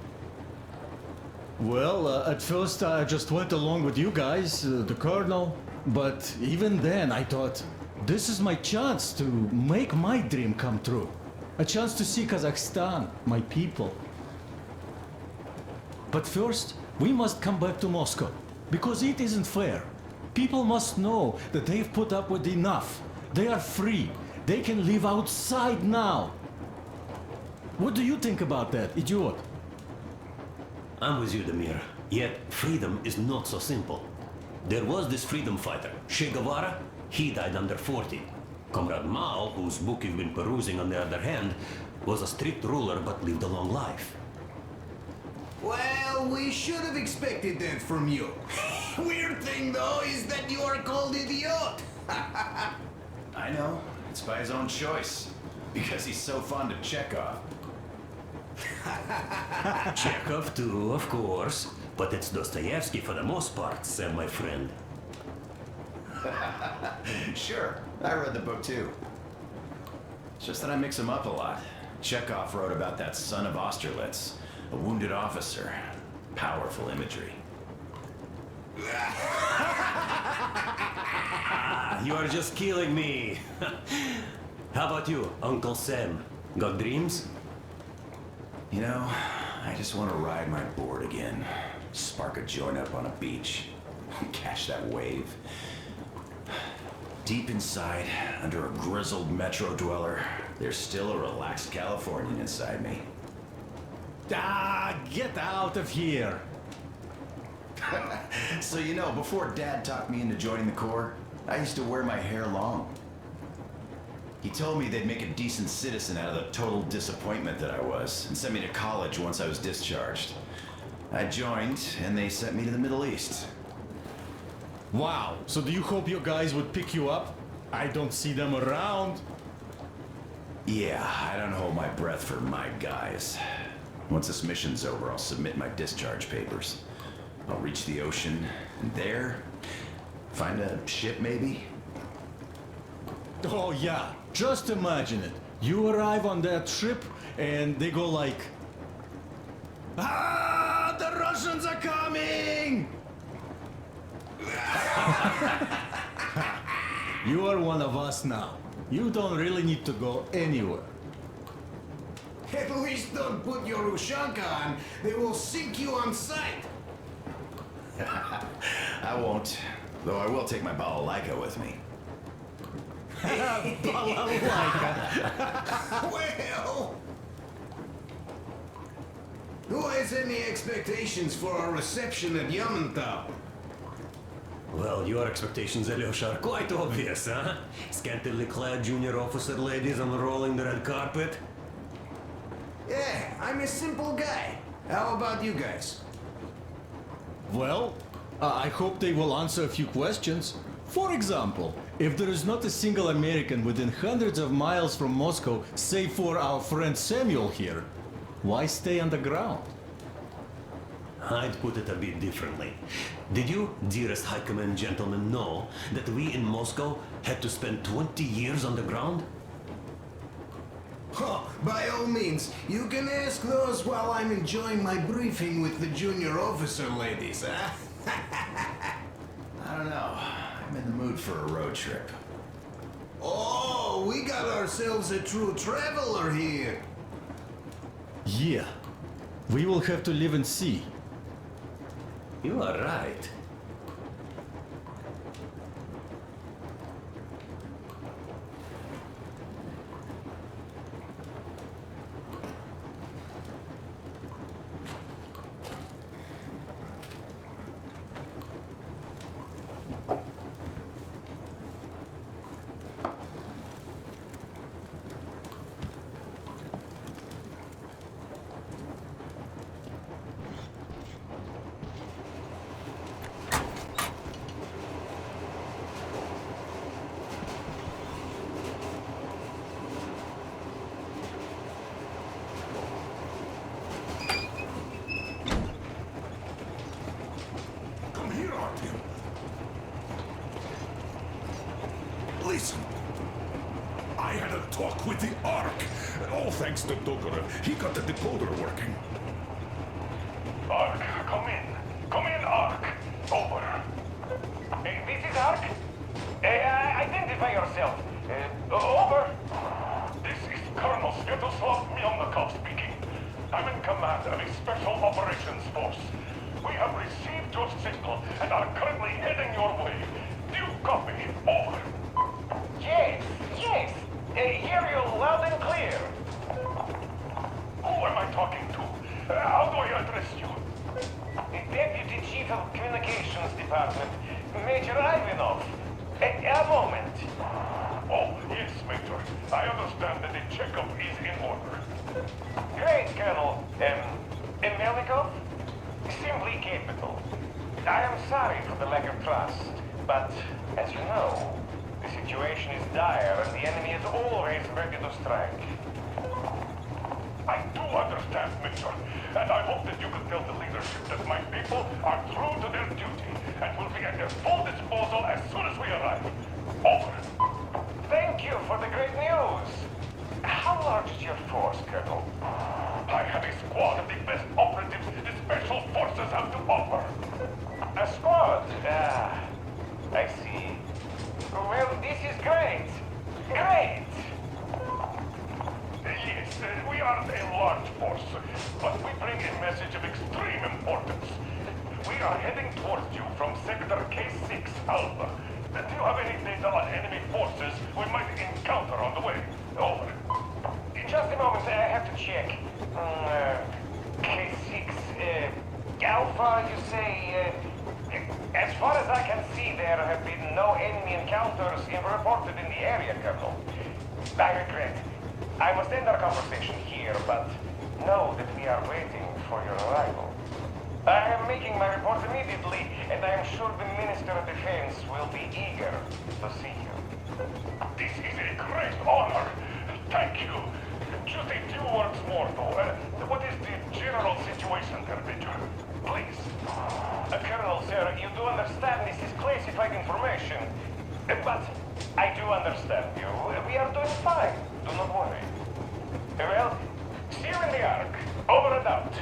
Well, at first I just went along with you guys, the colonel. But even then I thought, this is my chance to make my dream come true. A chance to see Kazakhstan, my people. But first, we must come back to Moscow, because it isn't fair. People must know that they've put up with enough. They are free. They can live outside now. What do you think about that, idiot? I'm with you, Demir. Yet, freedom is not so simple. There was this freedom fighter, Che Guevara. He died under 40. Comrade Mao, whose book you've been perusing on the other hand, was a strict ruler but lived a long life. Well, we should have expected that from you. Weird thing, though, is that you are called idiot. I know. It's by his own choice. Because he's so fond of Chekhov. Chekhov too, of course. But it's Dostoevsky for the most part, Sam, my friend. Sure. I read the book too. It's just that I mix them up a lot. Chekhov wrote about that son of Austerlitz, a wounded officer. Powerful imagery. You are just killing me. How about you, Uncle Sam? Got dreams? You know, I just want to ride my board again. Spark a joint up on a beach. Catch that wave. Deep inside, under a grizzled metro dweller, there's still a relaxed Californian inside me. Ah, get out of here! So you know, before Dad talked me into joining the Corps, I used to wear my hair long. He told me they'd make a decent citizen out of the total disappointment that I was, and sent me to college once I was discharged. I joined, and they sent me to the Middle East. Wow, so do you hope your guys would pick you up? I don't see them around. Yeah, I don't hold my breath for my guys. Once this mission's over, I'll submit my discharge papers. I'll reach the ocean, and there, find a ship maybe? Oh yeah, just imagine it. You arrive on that ship, and they go like... Ah, the Russians are coming! You are one of us now. You don't really need to go anywhere. At least don't put your Ushanka on. They will sink you on sight. I won't, though I will take my balalaika with me. Well... Who has any expectations for our reception at Yamantau? Well, your expectations, Alyosha, are quite obvious, huh? Scantily clad junior officer ladies unrolling the red carpet. Yeah, I'm a simple guy. How about you guys? Well, I hope they will answer a few questions. For example, if there is not a single American within hundreds of miles from Moscow, save for our friend Samuel here, why stay underground? I'd put it a bit differently. Did you, dearest High Command gentlemen, know that we in Moscow had to spend 20 years underground? Oh, by all means, you can ask those while I'm enjoying my briefing with the junior officer ladies, huh? I don't know. I'm in the mood for a road trip. Oh, we got ourselves a true traveler here. Yeah, we will have to live and see. You are right. Listen. I had a talk with the Ark. All thanks to Tokarev. He got the decoder working. Ark, come in. Come in, Ark. Over. This is Ark. Identify yourself. Over. This is Colonel Sviatoslav Melnikov speaking. I'm in command of a special operations force. We have received your signal and are currently heading your way. Do you copy? Over. Yes, yes. Hear you loud and clear. Who am I talking to? How do I address you? The Deputy Chief of Communications Department, Major Ivanov. A moment. Oh, yes, Major. I understand that the checkup is in order. Great, Colonel. Melnikov? Simply capital. I am sorry for the lack of trust, but as you know, the situation is dire and the enemy is always ready to strike. I do understand, Major, and I hope that you can tell the leadership that my people are true to their duty and will be at their full disposal as soon as we arrive. Over. Thank you for the great news. heading towards you from Sector K6 Alpha. Do you have any data on enemy forces we might encounter on the way? Over. Just a moment, I have to check. K6, Alpha, you say, as far as I can see, there have been no enemy encounters reported in the area, Colonel. I regret. I must end our conversation here, but know that we are waiting for your arrival. I am making my report immediately, and I am sure the Minister of Defense will be eager to see you. This is a great honor. Thank you. Just a few words more, though. What is the general situation there, Major? Please. Colonel, sir, you do understand this is classified information. But I do understand you. We are doing fine. Do not worry. Well, see you in the Ark. Over and out.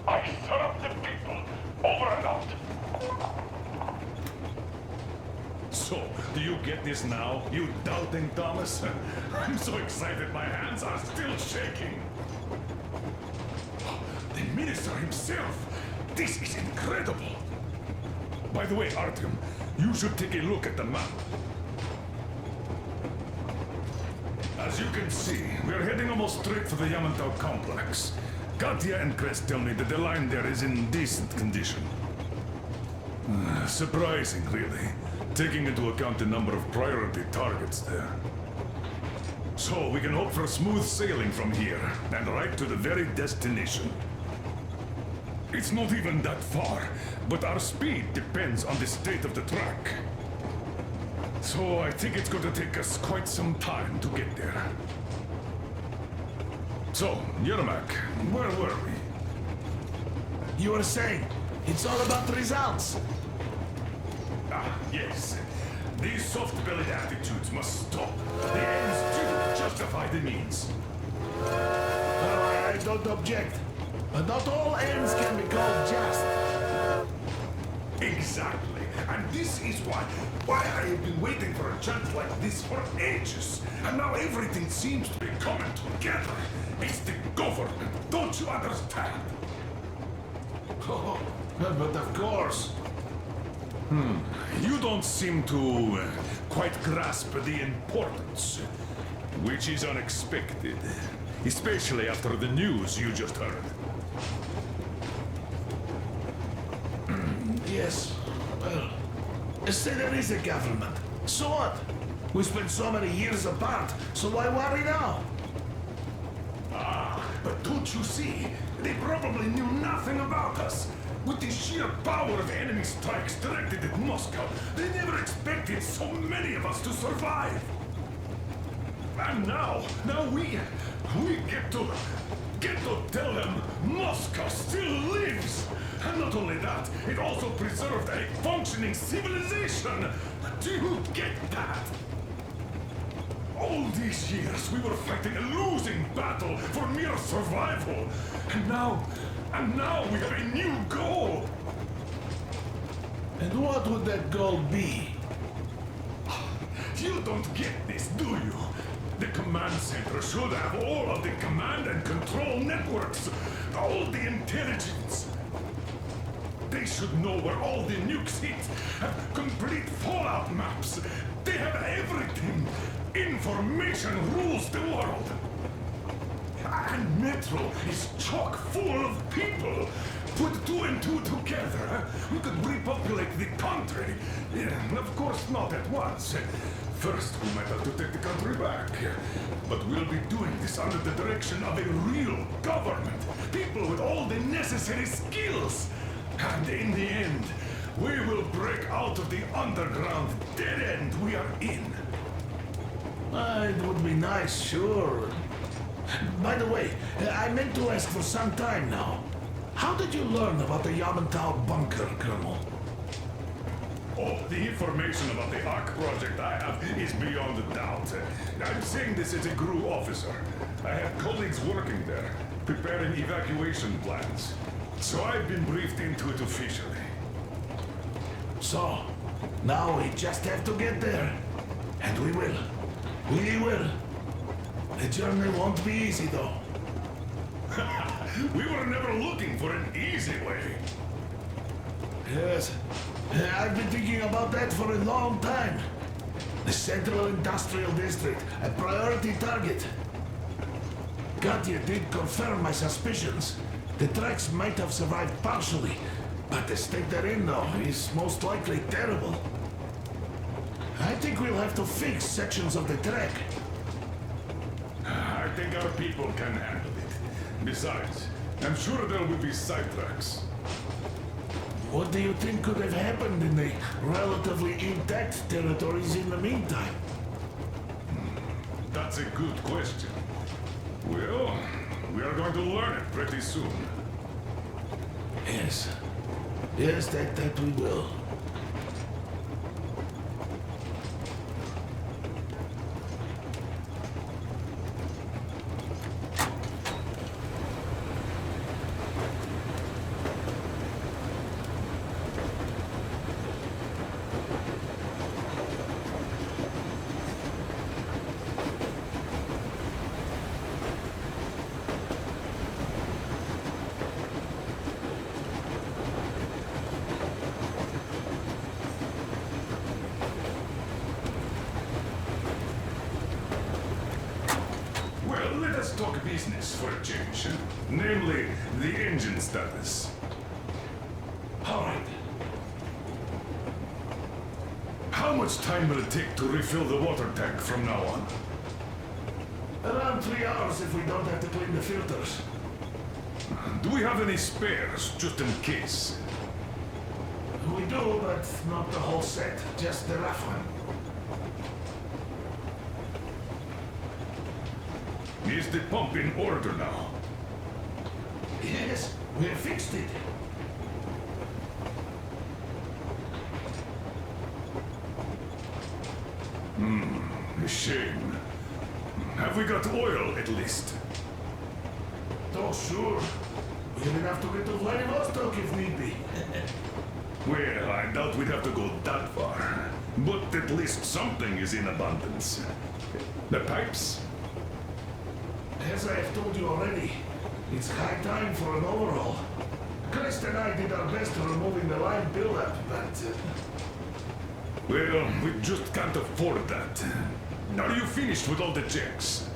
I serve the people. Over and out. So, do you get this now, you doubting Thomas? I'm so excited my hands are still shaking. The minister himself! This is incredible! By the way, Artyom, you should take a look at the map. As you can see, we're heading almost straight for the Yamantau complex. Katya and Crest tell me that the line there is in decent condition. Surprising, really, taking into account the number of priority targets there. So we can hope for smooth sailing from here, and right to the very destination. It's not even that far, but our speed depends on the state of the track. So I think it's going to take us quite some time to get there. So, Yermak, where were we? You were saying, it's all about the results. Ah, yes. These soft-bellied attitudes must stop. The ends do justify the means. Well, I don't object. But not all ends can be called just. Exactly. And this is why I have been waiting for a chance like this for ages. And now everything seems to be coming together. It's the government. Don't you understand? Oh, but of course. You don't seem to quite grasp the importance, which is unexpected, especially after the news you just heard. Yes. Well, say there is a government. So what? We spent so many years apart, so why worry now? Ah, but don't you see? They probably knew nothing about us. With the sheer power of enemy strikes directed at Moscow, they never expected so many of us to survive. And now we get to tell them Moscow still lives. And not only that, it also preserved a functioning civilization. Do you get that? All these years we were fighting a losing battle for mere survival. And now we have a new goal. And what would that goal be? You don't get this, do you? The command center should have all of the command and control networks, all the intelligence. They should know where all the nukes hit, have complete fallout maps. They have everything. Information rules the world. And Metro is chock full of people. Put two and two together, we could repopulate the country. Yeah, of course, not at once. First, we might have to take the country back. But we'll be doing this under the direction of a real government. People with all the necessary skills. And in the end, we will break out of the underground dead end we are in. It would be nice, sure. By the way, I meant to ask for some time now. How did you learn about the Yamantau bunker, Colonel? Oh, the information about the Ark project I have is beyond a doubt. I'm saying this as a GRU officer. I have colleagues working there, preparing evacuation plans. So I've been briefed into it officially. So, now we just have to get there. And we will. We will. The journey won't be easy, though. We were never looking for an easy way. Yes. I've been thinking about that for a long time. The Central Industrial District, a priority target. Katya did confirm my suspicions. The tracks might have survived partially, but the state they're in now is most likely terrible. I think we'll have to fix sections of the track. I think our people can handle it. Besides, I'm sure there will be sidetracks. What do you think could have happened in the relatively intact territories in the meantime? That's a good question. Well, we are going to learn it pretty soon. Yes. Yes, that we will. Well, let us talk business for a change. Namely, the engine status. All right. How much time will it take to refill the water tank from now on? Around 3 hours if we don't have to clean the filters. Do we have any spares, just in case? We do, but not the whole set, just the rough one. Is the pump in order now? Yes, we fixed it. A shame. Have we got oil, at least? Oh, sure. We have enough to get to Vladivostok if need be. Well, I doubt we'd have to go that far. But at least something is in abundance. The pipes? As I have told you already, it's high time for an overhaul. Christ and I did our best in removing the line buildup, but... Well, we just can't afford that. Are you finished with all the checks?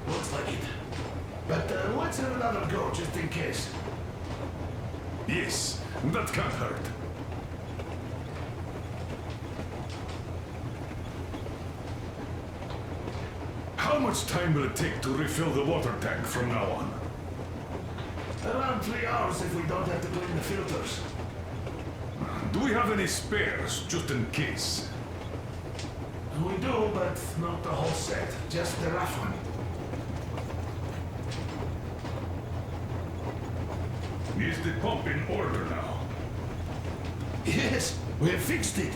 Looks like it. But let's have another go, just in case. Yes, that can't hurt. How much time will it take to refill the water tank from now on? Around 3 hours if we don't have to clean the filters. Do we have any spares, just in case? We do, but not the whole set, just the rough one. Is the pump in order now? Yes, we have fixed it.